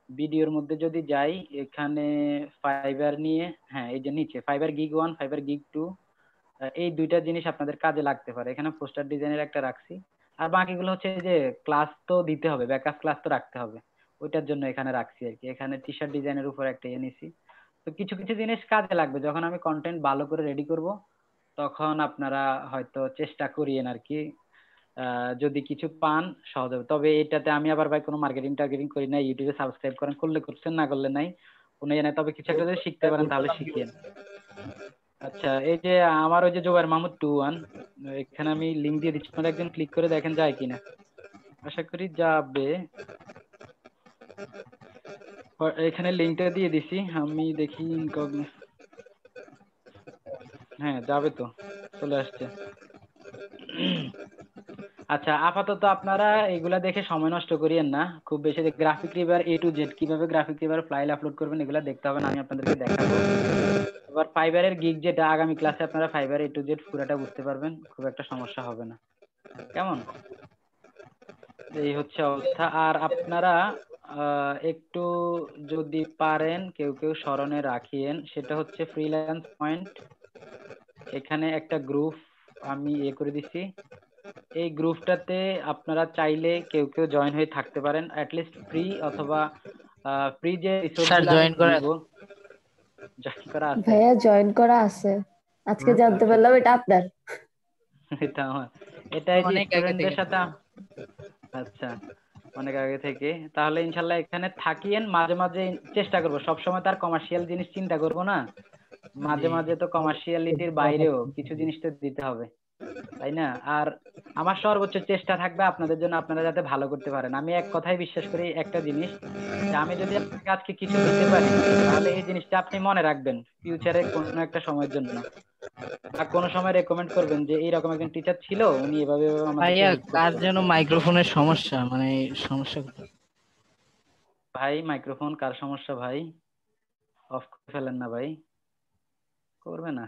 ভিডিওর মধ্যে যদি যাই, এখানে ফাইবার নিয়ে, হ্যাঁ এই যে নিচে ফাইবার গিগ 1 ফাইবার গিগ 2, এই দুইটা জিনিস আপনাদের কাজে লাগতে পারে। এখানে পোস্টার ডিজাইনের একটা রাখছি। আর বাকিগুলো হচ্ছে যে ক্লাস তো দিতে হবে, ব্যাকআপ ক্লাস তো রাখতে হবে, ওইটার জন্য এখানে রাখছি আর কি। এখানে টি শার্ট ডিজাইনের উপর একটা নিছি। তো কিছু কিছু জিনিস কাজে লাগবে, যখন আমি কন্টেন্ট ভালো করে রেডি করব তখন আপনারা হয়তো চেষ্টা করিয়েন আর কি। যদি কিছু পান সহজ হবে। তবে এটাতে আমি আবার ভাই কোনো মার্কেটিং টার্গেটিং করি না, ইউটিউবে সাবস্ক্রাইব করেন, করলে করছেন না করলে নাই, কোনো ইয়ে নাই। তবে কিছু একটা যদি শিখতে পারেন গ্রুপটার তাহলে নাম কি শিখিয়েন। বলছেন আচ্ছা এই যে আমার ওই যে জোবায়ের মাহমুদ 2-1, এখানে আমি লিংক দিয়ে দিচ্ছি, আপনারা একজন ক্লিক করে দেখেন যায় কিনা, আশা করি যাবে। এখানে লিংকটা দিয়ে দিছি, আমি দেখি হ্যাঁ যাবে তো, চলে আসছে। আচ্ছা আপাতত আপনারা এগুলা দেখে সময় নষ্ট করিয়েন না খুব বেশি। Graphic river A to Z কিভাবে গ্রাফিক রিভার ফাইল আপলোড করবেন এগুলা দেখতে হবে না, আমি আপনাদেরকে দেখাবো। এবার ফাইবারের গিগ যেটা আগামী ক্লাসে আপনারা ফাইবার A to Z পুরাটা বুঝতে পারবেন, খুব একটা সমস্যা হবে না। কেমন? এই হচ্ছে অবস্থা। আর আপনারা একটু যদি পারেন কেউ কেউ স্মরণে রাখিয়েন, সেটা হচ্ছে ফ্রিল্যান্স পয়েন্ট, এখানে একটা গ্রুপ আমি করে দিছি। এই গ্রুপটাতে আপনারা চাইলে কেউ কেউ জয়েন হয়ে থাকতে পারেন, অ্যাটলিস্ট ফ্রি অথবা ফ্রি যে রিসোর্স স্যার গুলো আমি জয়েন করা দিব। জয়েন করা আছে? ভাইয়া জয়েন করা আছে, আজকে জানতে আচ্ছা পারলাম এটা আপনার। এটা আমার, এটা এই যে অনেক আগে স্টুডেন্টদের থেকে। সাথে আচ্ছা অনেক আগে থেকে। তাহলে ইনশাল্লাহ এখানে থাকিয়েন, মাঝে মাঝে চেষ্টা করব, সবসময় তার কমার্শিয়াল জিনিস চিন্তা করব না, মাঝে জি মাঝে তো কমার্শিয়ালিটির বাইরেও কিছু জিনিস তো দিতে হবে, তাই না? আর আমার সর্বোচ্চ চেষ্টা থাকবে আপনাদের জন্য, আপনারা যাতে ভালো করতে পারেন। আমি এক কথাই বিশ্বাস করি একটা জিনিস, যে আমি যদি আপনাকে আজকে কিছু দিতে পারি তাহলে এই জিনিসটা আপনি মনে রাখবেন ফিউচারে কোনো একটা সময়ের জন্য, বা কোনো সময় রেকমেন্ড করবেন যে এইরকম একজন টিচার ছিল, উনি এভাবে এভাবে আমাদেরকে ভাইয়া, হেল্প কার করতো। যেন মাইক্রোফোনের সমস্যা, মানে সমস্যা কোথায়? ভাই মাইক্রোফোন কার সমস্যা ভাই? অফ করে ফেলেন না ভাই, করবে না।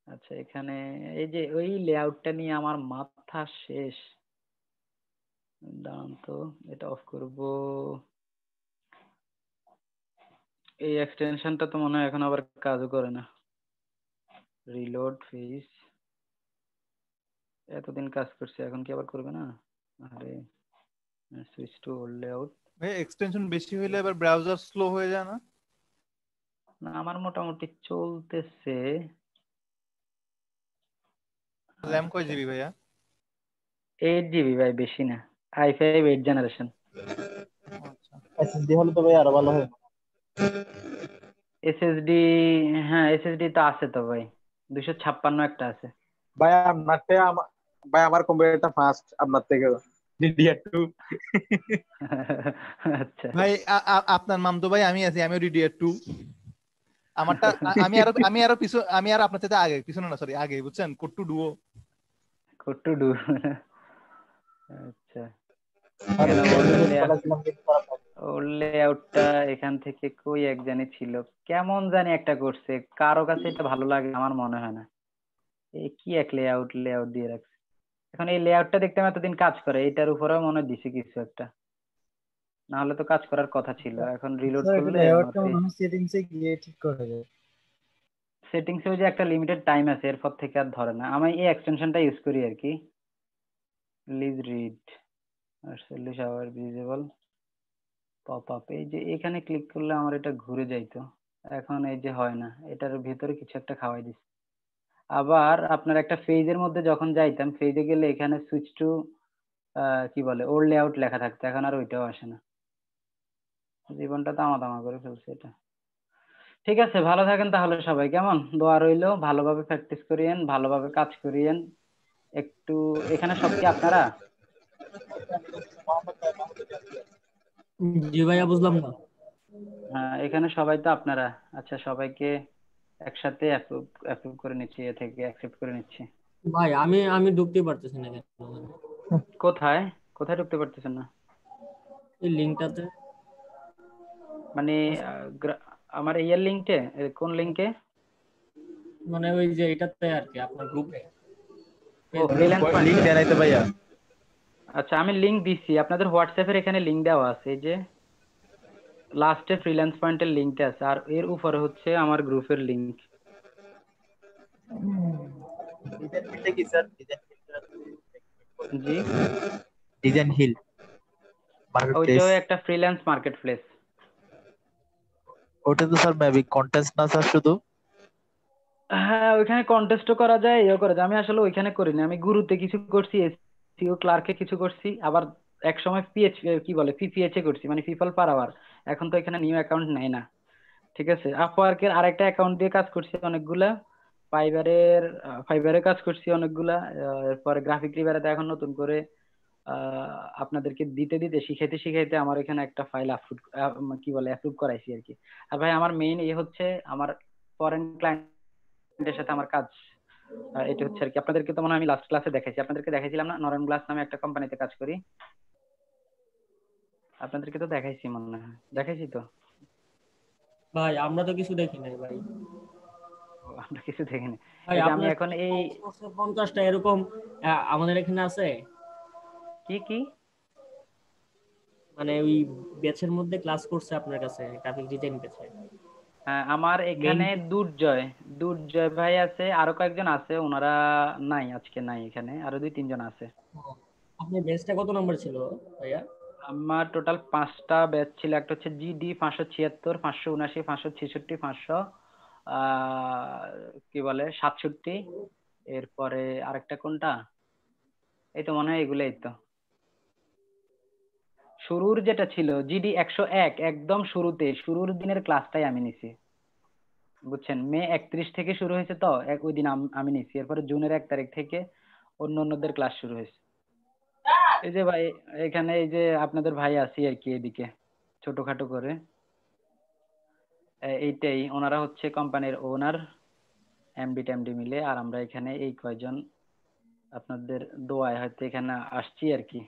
আচ্ছা এখানে এই যে ওই লেআউটটা নিয়ে আমার মাথা শেষ। দাঁড়ান তো, এটা অফ করব। এই এক্সটেনশনটা তো মনে হয় এখন আবার কাজও করে না। রিলোড ফেস, এতদিন কাজ করছে এখন কি আবার করবে না? আরে সুইচ টু ওল্ড লেআউট। ভাই এক্সটেনশন বেশি হইলে এবার ব্রাউজার স্লো হয়ে যায় না? না আমার মোটামুটি চলতেছে। র্যাম কয় জিবি ভাইয়া? 8 GB ভাই, বেশি না। i5 8 generation. আচ্ছা এসএসডি হলে তো ভাই আরো ভালো হয়। এসএসডি, হ্যাঁ এসএসডি তো আছে তো ভাই, 256 একটা আছে। ভাই আপনার থেকে ভাই আমার কম্পিউটারটা ফাস্ট আপনার থেকে DDR2। আচ্ছা ভাই আপনার মামতো ভাই আমি আছি, আমিও DDR2। আমারটা আমি আর আপনার থেকে আগে, পিছনে না সরি আগে, বুঝছেন? Code to do. Code to do. আচ্ছা আর কেন করেছিলাম কিন্তু খারাপ হয়। ওর লেআউটটা এখান থেকে কই এক জানি ছিল, কেমন জানি একটা করছে, কারো কাছে এটা ভালো লাগে আমার মনে হয় না। এই কি এক লেআউট দিয়ে রাখছে। এখন এই লেআউটটা দেখতে আমি এতদিন কাজ করে, এটার উপরেও মনে হয় দিছে কিছু একটা, না হলে তো কাজ করার কথা ছিল। এখন রিলোড স্যার এটা করলে আমার লেআউটটা মনে হয় সেটিংসে গিয়ে ঠিক করা যায়। সেটিংসে যে একটা লিমিটেড টাইম আছে, এরপর থেকে আর ধরে না। আমি এই এক্সটেনশনটা ইউজ করি আর কি, please read ourselves our visible pop up. এই যে এখানে ক্লিক করলে আমার এটা ঘুরে যাইতো, এখন এই যে হয় না, এটার ভিতরে কিছু একটা খাওয়াই দিচ্ছে। আবার আপনার একটা ফেজের মধ্যে যখন যাইতাম, ফেজে গেলে এখানে সুইচ টু কি বলে ওল্ড লেআউট লেখা থাকতো, এখন আর ওইটাও আসে না। জীবনটা তামা তামা করে ফেলছে এটা। ঠিক আছে, ভালো থাকেন তাহলে সবাই, কেমন? দোয়া রইলো, ভালোভাবে প্র্যাকটিস করিয়েন, ভালোভাবে কাজ করিয়েন একটু। এখানে সব কি আপনারা? জি ভাইয়া, বুঝলাম না। হ্যাঁ এখানে সবাই তো আপনারা। আচ্ছা সবাইকে একসাথে অ্যাপ্রুভ করে নিচ্ছি, এ থেকে অ্যাকসেপ্ট করে নিচ্ছি। ভাই আমি আমি ঢুকতে পারতেছি না কেন? কোথায় কোথায় ঢুকতে পারতেছেন না? এই লিংকটাতে মানে আমার ইয়ার লিঙ্কে, কোন লিঙ্কে? মানে ওই যে এটাতে আর কি, আপনার গ্রুপে। ও ফ্রিল্যান্স পয়েন্ট। লিংক দেয় নাই তো ভাইয়া। আচ্ছা আমি লিঙ্ক দিচ্ছি আপনাদের হোয়াটসঅ্যাপের, এখানে লিঙ্ক দেওয়া আছে, এই যে লাস্টে ফ্রিল্যান্স পয়েন্টের লিঙ্কটা আছে, আর এর উপরে হচ্ছে আমার গ্রুপের লিঙ্ক। ডিজাইন হিলটা কি স্যার? জি ডিজাইন হিল মার্কেট প্লেস। ওইটাও একটা ফ্রিল্যান্স মার্কেট প্লেস। ওটা তো স্যার মেবি কন্টেস্ট না স্যার শুধু? হ্যাঁ ওইখানে কন্টেস্টও করা যায়, ইয়ে করা যায়। আমি আসলে ওইখানে করিনি, আমি গুরুতে কিছু করছি, এসইও ক্লার্কে কিছু করছি, আবার এক সময় কি বলে পিপিএইচ এ করছি, মানে পিপল পার আওয়ার। এখন তো এখানে নিউ অ্যাকাউন্ট নেয় না। ঠিক আছে, আপওয়ার্কের আরেকটা অ্যাকাউন্ট দিয়ে কাজ করছি অনেকগুলা, ফাইবারে কাজ করছি অনেকগুলা, এরপরে গ্রাফিক রিভারেতে এখন নতুন করে আপনাদেরকে দিতে দিতে শিখাইতে শিখাইতে আমার এখানে একটা ফাইল কি বলে অ্যাপ্রুভ করাইছি আর কি। আর ভাই আমার মেইন হচ্ছে আমার ফরেন ক্লায়েন্টের সাথে আমার কাজ, এটা হচ্ছে আর কি। আপনাদেরকে তো মনে হয় আমি লাস্ট ক্লাসে দেখাইছি, আপনাদেরকে দেখাইছিলাম না, নরেন গ্লাস নামে একটা কোম্পানিতে কাজ করি। আপনাদেরকে তো দেখাইছি মনে হয়, দেখাইছি তো ভাই আমরা তো কিছু দেখি নাই ভাই। আমরা কিছু দেখিনি। ভাই এই যে আমি আপনার এখন এই 50টা এরকম আমাদের এখানে আছে, কি মানে ওই ব্যাচের মধ্যে ক্লাস করছে আপনার কাছে গ্রাফিক ডিজাইন ব্যাচে। আমার এখানে দুর্জয় ভাই আছে, আরো কয়েকজন আছে, ওনারা নাই, আজকে নাই এখানে, আরো 2-3 জন আছে। আপনার ব্যাচটা কত নম্বর ছিল ভাইয়া? আমার টোটাল 5টা ব্যাচ ছিল। একটা হচ্ছে জিডি 576, 579, 566, 500 কি বলে 67, এরপরে আরেকটা কোনটা, এই তো মনে হয় এগুলাই তো। শুরুর যেটা ছিল জিডি 101, একদম শুরুর দিনের ক্লাসটাই আমি নিছি, বুঝছেন? মে 31 থেকে শুরু হয়েছে তো, ওই দিন আমি নিছি। এরপরে জুনের 1 তারিখ থেকে অন্যদের ক্লাস শুরু হয়েছে। এই যে ভাই এখানে এই যে আপনাদের ভাই আছি আর কি, এদিকে ছোটখাটো করে, এইটাই। ওনারা হচ্ছে কোম্পানির ওনার, এমডি টেমডি মিলে, আর আমরা এখানে এই কয়জন আপনাদের দোয়ায় হয়তো এখানে আসছি আর কি।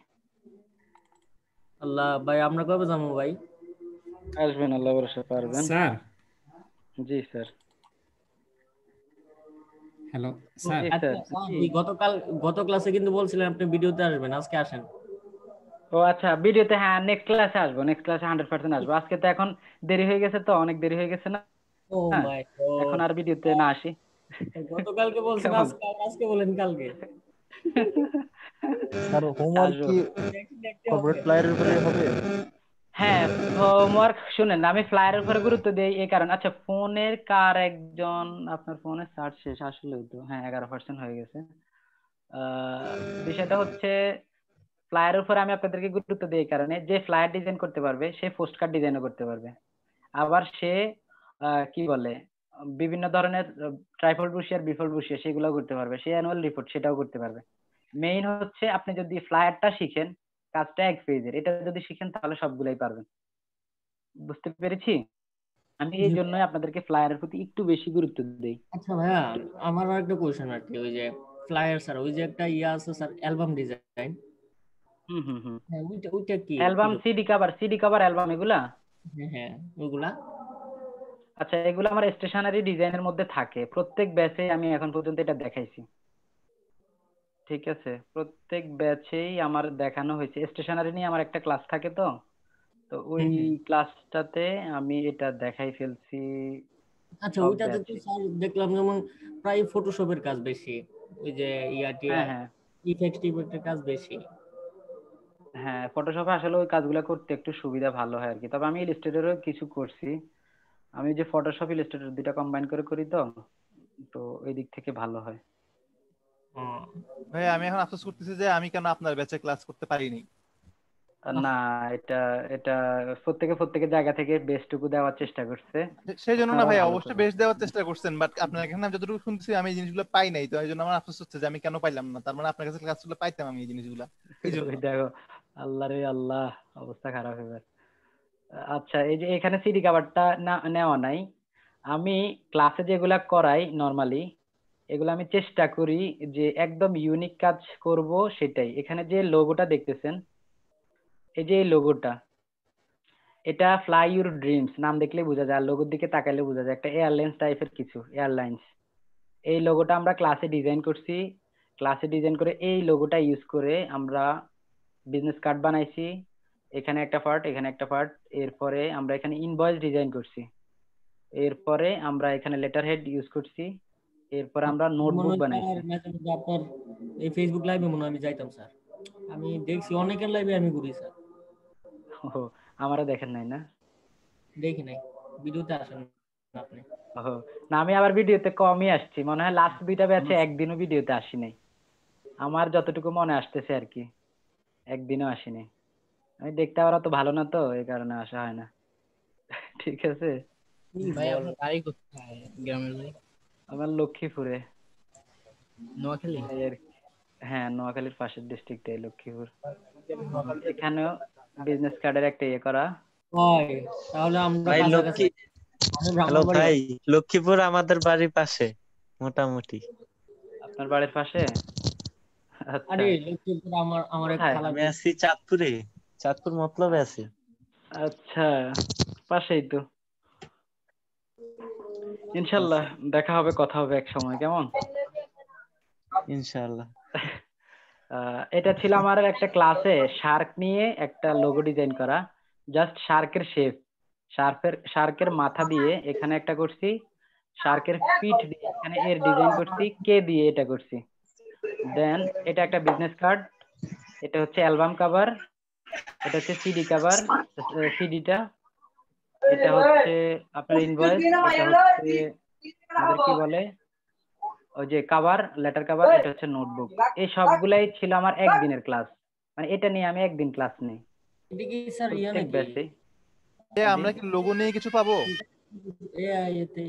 আল্লাহ ভাই, আমরা কবে যাবো ভাই? আসবেন, আল্লাহ ভরসা পারবেন। স্যার। জি স্যার। Hello sir. আচ্ছা স্যার, গত ক্লাসে কিন্তু বলছিলেন আপনি ভিডিওতে আসবেন, আজকে আসেন। ও আচ্ছা, ভিডিওতে, হ্যাঁ নেক্সট ক্লাসে আসবো, নেক্সট ক্লাসে 100% আসবো। আজকে তো এখন দেরি হয়ে গেছে, তো অনেক দেরি হয়ে গেছে না, ও মাই গড, এখন আর ভিডিওতে না আসি। গতকালকে বলছেন কেমন? আজকে, আজকে বলেন কালকে। স্যার হোমওয়ার্ক আসো। কি দেখতে কর্পোরেট হবে। ফ্লায়ারের উপরে হবে? হ্যাঁ, হোমওয়ার্ক শুনেন, আমি ফ্লায়ারের উপরে গুরুত্ব দেই এই কারণে। আচ্ছা, ফোনের কার একজন, আপনার ফোনের চার্জ শেষ আসলে তো, হ্যাঁ 11% হয়ে গেছে। আহ, বিষয়টা হচ্ছে ফ্লায়ারের উপরে আমি আপনাদেরকে গুরুত্ব দিই এই কারণে, যে ফ্লায়ার ডিজাইন করতে পারবে সে পোস্ট কার্ড ডিজাইনও করতে পারবে। আবার সে কি বলে বিভিন্ন ধরনের ট্রাইফল ব্রুশিয়ার, বিফোল্ড ব্রুশিয়ার সেগুলোও করতে পারবে, সে অ্যানুয়াল রিপোর্ট সেটাও করতে পারবে। মেইন হচ্ছে আপনি যদি ফ্লায়ারটা শিখেন, কাজটা এক পেজের, এটা যদি শিখেন তাহলে সবগুলাই পারবেন। বুঝতে পেরেছি? আমি জি এই ভাইয়া। জন্যই আপনাদেরকে ফ্লায়ারের প্রতি একটু বেশি গুরুত্ব দেই। আচ্ছা ভাইয়া, আমার আর একটা কোয়েশ্চেন আর কি, ওই যে ফ্লায়ার স্যার, ওই যে একটা ইয়া আছে স্যার, অ্যালবাম ডিজাইন, হুম হুম হুম। হ্যাঁ ওইটা ওইটা কি অ্যালবাম, কিরকম? সিডি কভার অ্যালবাম এগুলা। হ্যাঁ হ্যাঁ, ওগুলা। আচ্ছা, এগুলো আমার স্টেশনারি ডিজাইনের মধ্যে থাকে, প্রত্যেক ব্যাচে আমি এখন পর্যন্ত এটা দেখাইছি। ঠিক আছে, প্রত্যেক ব্যাচেই আমার দেখানো হয়েছে। স্টেশনারি নিয়ে আমার একটা ক্লাস থাকে তো, তো ওই হুম হুম। ক্লাসটাতে আমি এটা দেখাই ফেলছি আচ্ছা, সব ওইটাতে তো ব্যাচে। স্যার দেখলাম যেমন প্রায় ফটোশপের কাজ বেশি, ওই যে হ্যাঁ হ্যাঁ ইফেক্ট টিফেক্টের কাজ বেশি। হ্যাঁ, ফটোশপে আসলে ওই কাজগুলো করতে একটু সুবিধা ভালো হয় আর কি। তবে আমি ইলাস্ট্রেটরও কিছু করছি, আমি যে ফটোশপ ইলাস্ট্রেটর দুইটা কম্বাইন করে করি তো, তো ওই দিক থেকে ভালো হয়। হুম। ভাই আমি এখন আফসোস করতেছি যে আমি কেন আপনার ব্যাচে ক্লাস করতে পারিনি। না, এটা এটা প্রত্যেকে জায়গা থেকে বেস্টটুকু দেওয়ার চেষ্টা করছে, সেই জন্য না আপনারাও ভাই, ভালো অবশ্যই করেন। বেস্ট দেওয়ার চেষ্টা করছেন, বাট আপনার এখানে আমি যতটুকু শুনতেছি আমি এই জিনিসগুলো পাই নাই, তো এই জন্য আমার আফসোস হচ্ছে যে আমি কেন পাইলাম না। তার মানে আপনার কাছে ক্লাসগুলো পাইতাম আমি এই জিনিসগুলা, এই জন্য। ওই দেখো, আল্লাহ রে আল্লাহ, অবস্থা খারাপ এবার। আচ্ছা, এই যে এখানে সিডি কভারটা না নেওয়া নাই, আমি ক্লাসে যেগুলা করাই নর্মালি, এগুলো আমি চেষ্টা করি যে একদম ইউনিক কাজ করব সেটাই। এখানে যে লোগোটা দেখতেছেন, এই যে এই লোগোটা, এটা ফ্লাই ইউর ড্রিমস নাম দেখলেই বোঝা যায়, আর লোগোর দিকে তাকাইলে বোঝা যায় একটা এয়ারলাইন্স টাইপের কিছু, এয়ারলাইন্স। এই লোগোটা আমরা ক্লাসে ডিজাইন করছি, ক্লাসে ডিজাইন করে এই লোগোটা ইউজ করে আমরা বিজনেস কার্ড বানাইছি। এখানে একটা পার্ট, এখানে একটা পার্ট, এরপরে আমরা এখানে ইনভয়েস ডিজাইন করছি, এরপরে আমরা এখানে লেটার হেড ইউজ করছি, এরপরে আমরা আমি মনে নোটবুক হয় বানাইছি। স্যার মাঝে মধ্যে আপনার এই ফেসবুক লাইভে মনে হয় আমি যাইতাম স্যার, আমি দেখছি অনেকের লাইভে আমি ঘুরি স্যার। ও, আমারও দেখেন নাই না? দেখি নাই, ভিডিওতে আসেন না আপনি। ও, না আমি আবার ভিডিওতে কমই আসছি, মনে হয় লাস্ট দুইটা ব্যাচে একদিনও ভিডিওতে আসি নাই, আমার যতটুকু মনে আসতেছে আর কি, একদিনও আসিনি। আমি দেখতে আবার অত ভালো না তো, এই কারণে আসা হয় না। ঠিক আছে। কি ভাই বল। আপনার বাড়ি কোথায়, গ্রামের বাড়ি? আমার লক্ষ্মীপুরে। নোয়াখালী? এই আর কি। হ্যাঁ, নোয়াখালীর পাশের ডিস্ট্রিক্টে লক্ষ্মীপুর। এখানেও বিজনেস কার্ডের একটা ইয়ে করা। হয়, তাহলে আমরা ভাই কাছাকাছি। লক্ষ্মী, আমি হ্যালো ব্রাহ্মণবাড়ি ভাই, বাড়ি। লক্ষ্মীপুর আমাদের বাড়ির পাশে মোটামুটি। আপনার বাড়ির পাশে? আচ্ছা, আরে লক্ষ্মীপুর আমার এক কোথায়? খালা আমি বিয়ে আছি চাঁদপুরে, চাঁদপুর মতলবে আছি। আচ্ছা, পাশেই তো। ইনশাল্লাহ আচ্ছা, দেখা হবে, কথা হবে এক সময়, কেমন? ইনশাআল্লাহ। এটা ছিল আমার একটা ক্লাসে শার্ক নিয়ে একটা লোগো ডিজাইন করা, জাস্ট শার্কের শেপ, শার্কের মাথা দিয়ে এখানে একটা করছি, শার্কের পিঠ দিয়ে এখানে এর ডিজাইন করছি, কে দিয়ে এটা করছি। দেন এটা একটা বিজনেস কার্ড, এটা হচ্ছে অ্যালবাম কভার, এটা হচ্ছে সিডি কভার, সিডিটা, এটা হচ্ছে আপনার ইনভয়েস, এটা হচ্ছে আমাদের কি বলে ওই যে কাভার, লেটার কাভার, এটা হচ্ছে নোটবুক। এই সবগুলাই ছিল আমার একদিনের ক্লাস, মানে এটা নিয়ে আমি একদিন ক্লাস নেই এটা কি স্যার ইয়া প্রত্যেক নাকি? ব্যাচে। জি, আমরা কি লোগো নিয়ে কিছু পাবো? এআই এতে?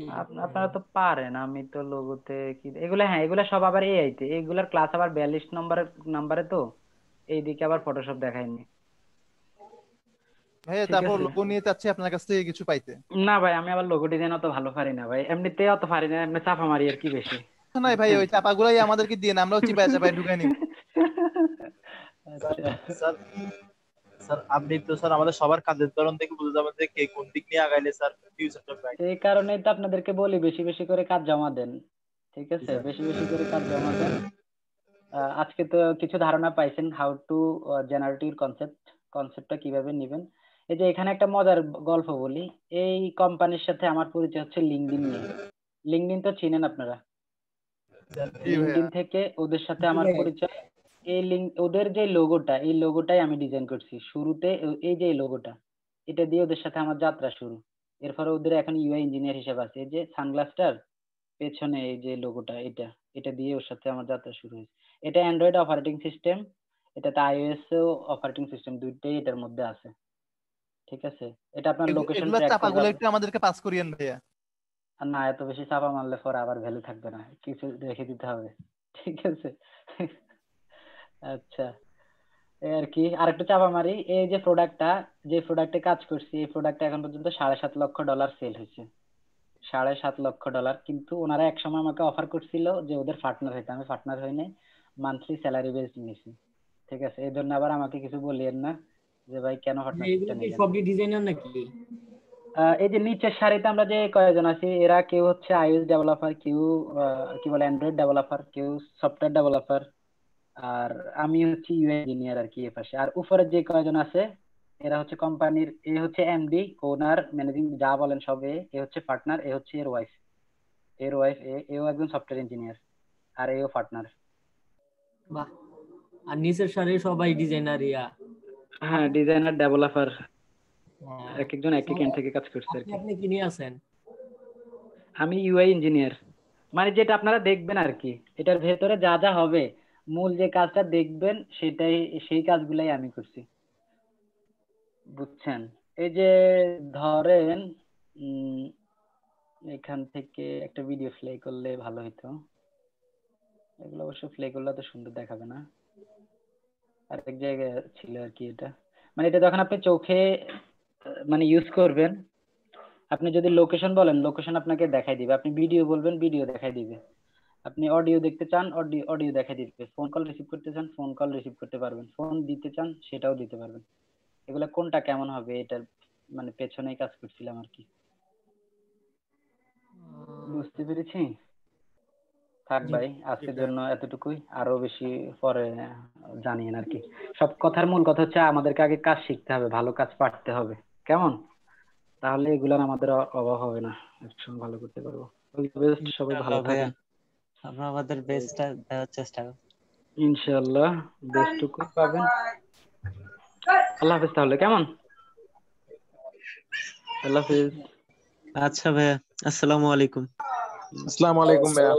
আপনারা তো পারেন, আমি তো লোগোতে কি এগুলা, হ্যাঁ এগুলা সব আবার এআই তে, এগুলার ক্লাস আবার 42 নাম্বারে তো, এইদিকে আবার ফটোশপ দেখায়নি। ভাই ঠিক তারপর আছে। লোগো নিয়ে চাচ্ছি আপনার কাছ থেকে কিছু পাইতে। না ভাই, আমি আবার লোগো ডিজাইন অত ভালো পারি না ভাই, এমনিতে অত পারি না, এমনি চাপা মারি আর কি বেশি, নাই ভাই, বুঝছেন? ওই চাপাগুলাই আমাদেরকে দিয়ে না, আমরাও চিপায় চাপায় ঢুকাই নিব। আচ্ছা, স্যার, স্যার আপনি তো স্যার আমাদের সবার কাজের ধরন দেখে বুঝে যাবেন যে কে কোন দিক নিয়ে আগাইলে স্যার ফিউচারটা ব্রাইট। এই কারণেই তো আপনাদেরকে বলি বেশি বেশি করে কাজ জমা দেন। ঠিক আছে, স্যার বেশি বেশি করে কাজ জমা দেন। আজকে তো কিছু ধারণা পাইছেন হাউ টু জেনারেটিভ কনসেপ্টটা কিভাবে নেবেন। এই যে এখানে একটা মজার গল্প বলি, এই কোম্পানির সাথে আমার পরিচয় হচ্ছে লিঙ্কডইন নিয়ে। লিঙ্কডইন তো চিনেন আপনারা? জি ভাইয়া লিঙ্কডইন থেকে ওদের সাথে জি আমার ভাইয়া। পরিচয়। এই ওদের যে লোগোটা, এই লোগোটাই আমি ডিজাইন করছি শুরুতে। এই যে লোগোটা, এটা দিয়ে ওদের সাথে আমার যাত্রা শুরু। এরপরে ওদের এখন ইউআই ইঞ্জিনিয়ার হিসেবে আছে। এই যে সানগ্লাসটার পেছনে এই যে লোগোটা, এটা দিয়ে ওর সাথে আমার যাত্রা শুরু হয়েছে। এটা অ্যান্ড্রয়েড অপারেটিং সিস্টেম, এটাতে আইওএস অপারেটিং সিস্টেম দুইটাই এটার মধ্যে আছে। ঠিক আছে, এটা আপনার লোকেশন এগুলা ট্র্যাক করবে। চাপাগুলো একটু আমাদেরকে পাস করিয়েন ভাইয়া। আর না, এত বেশি চাপা মারলে পরে আবার ভ্যালু থাকবে না, কিছু রেখে দিতে হবে। ঠিক আছে। আচ্ছা, এই আর কি। আরেকটু চাপা মারি, এই যে প্রোডাক্টটা, যে প্রোডাক্টে কাজ করছি, এই প্রোডাক্টটা এখন পর্যন্ত $7.5 লক্ষ সেল হয়েছে। $7.5 লক্ষ। কিন্তু ওনারা এক সময় আমাকে অফার করছিল যে ওদের পার্টনার হইতে, আমি পার্টনার হই নাই, মান্থলি স্যালারি বেস নিয়েছি। ঠিক আছে, এই জন্য আবার আমাকে কিছু বলিয়েন না যে ভাই কেন এগুলো পার্টনারশিপটা কি নিলেন। সবই ডিজাইনার নাকি? এই যে নিচের সারিতে আমরা যে কয়েকজন আছি, এরা কেউ হচ্ছে আইওএস ডেভেলপার, কেউ কি বলে অ্যান্ড্রয়েড ডেভেলপার, কেউ সফটওয়্যার ডেভেলপার, আর আমি হচ্ছে ইউআই ইঞ্জিনিয়ার আর কি এ পাশে। আর উপরের যে কয়েকজন আছে এরা হচ্ছে কোম্পানির, এ হচ্ছে এমডি, ওনার, ম্যানেজিং, যা বলেন সব এ হচ্ছে পার্টনার, এ হচ্ছে এর ওয়াইফ, এও একজন সফটওয়্যার ইঞ্জিনিয়ার, আর এও পার্টনার। বাহ। আর নিচের সারি সবাই ডিজাইনার ইয়া। হ্যাঁ, ডিজাইনার, ডেভেলপার, এক একজন এক এক এন্ড থেকে কাজ করছে আর কি। আপনি কি নিয়ে আছেন? আমি ইউআই ইঞ্জিনিয়ার, মানে যেটা আপনারা দেখবেন আর কি, এটার ভেতরে যা যা হবে, মূল যে কাজটা দেখবেন সেটাই, সেই কাজগুলাই আমি করছি, বুঝছেন? এই যে ধরেন এখান থেকে একটা ভিডিও প্লে করলে ভালো হতো। এগুলো অবশ্য প্লে করলে তো সুন্দর দেখাবে না, আর এক জায়গায় ছিল আর কি। এটা মানে এটা যখন আপনি চোখে মানে ইউজ করবেন, আপনি যদি লোকেশন বলেন, লোকেশন আপনাকে দেখাই দিবে। আপনি ভিডিও বলবেন, ভিডিও দেখাই দিবে। আপনি অডিও দেখতে চান, অডিও দেখাই দিবে। ফোন কল রিসিভ করতে চান, ফোন কল রিসিভ করতে পারবেন। ফোন দিতে চান, সেটাও দিতে পারবেন। এগুলা কোনটা কেমন হবে, এটার মানে পেছনেই কাজ করছিলাম আর কি। বুঝতে পেরেছি। থাক জি। ভাই, আজকের জন্য এতটুকুই। আরো বেশি পরে জানিয়েন আর কি। সব কথার মূল কথা হচ্ছে আমাদেরকে আগে কাজ শিখতে হবে, ভালো কাজ পারতে হবে, কেমন? তাহলে এগুলার আমাদের অভাব হবে না, একসঙ্গে ভালো করতে পারবো। সবাই ভালো ইনশাআল্লাহ ভাইয়া, থাকেন। আমরা আমাদের বেস্টটা দেওয়ার চেষ্টা করব। ইনশাআল্লাহ বেস্টটুকুই পাবেন। আল্লাহ হাফেজ তাহলে, কেমন? আল্লাহ হাফেজ। আচ্ছা ভাইয়া, আসসালামু আলাইকুম। আসসালামু আলাইকুম ভাইয়া।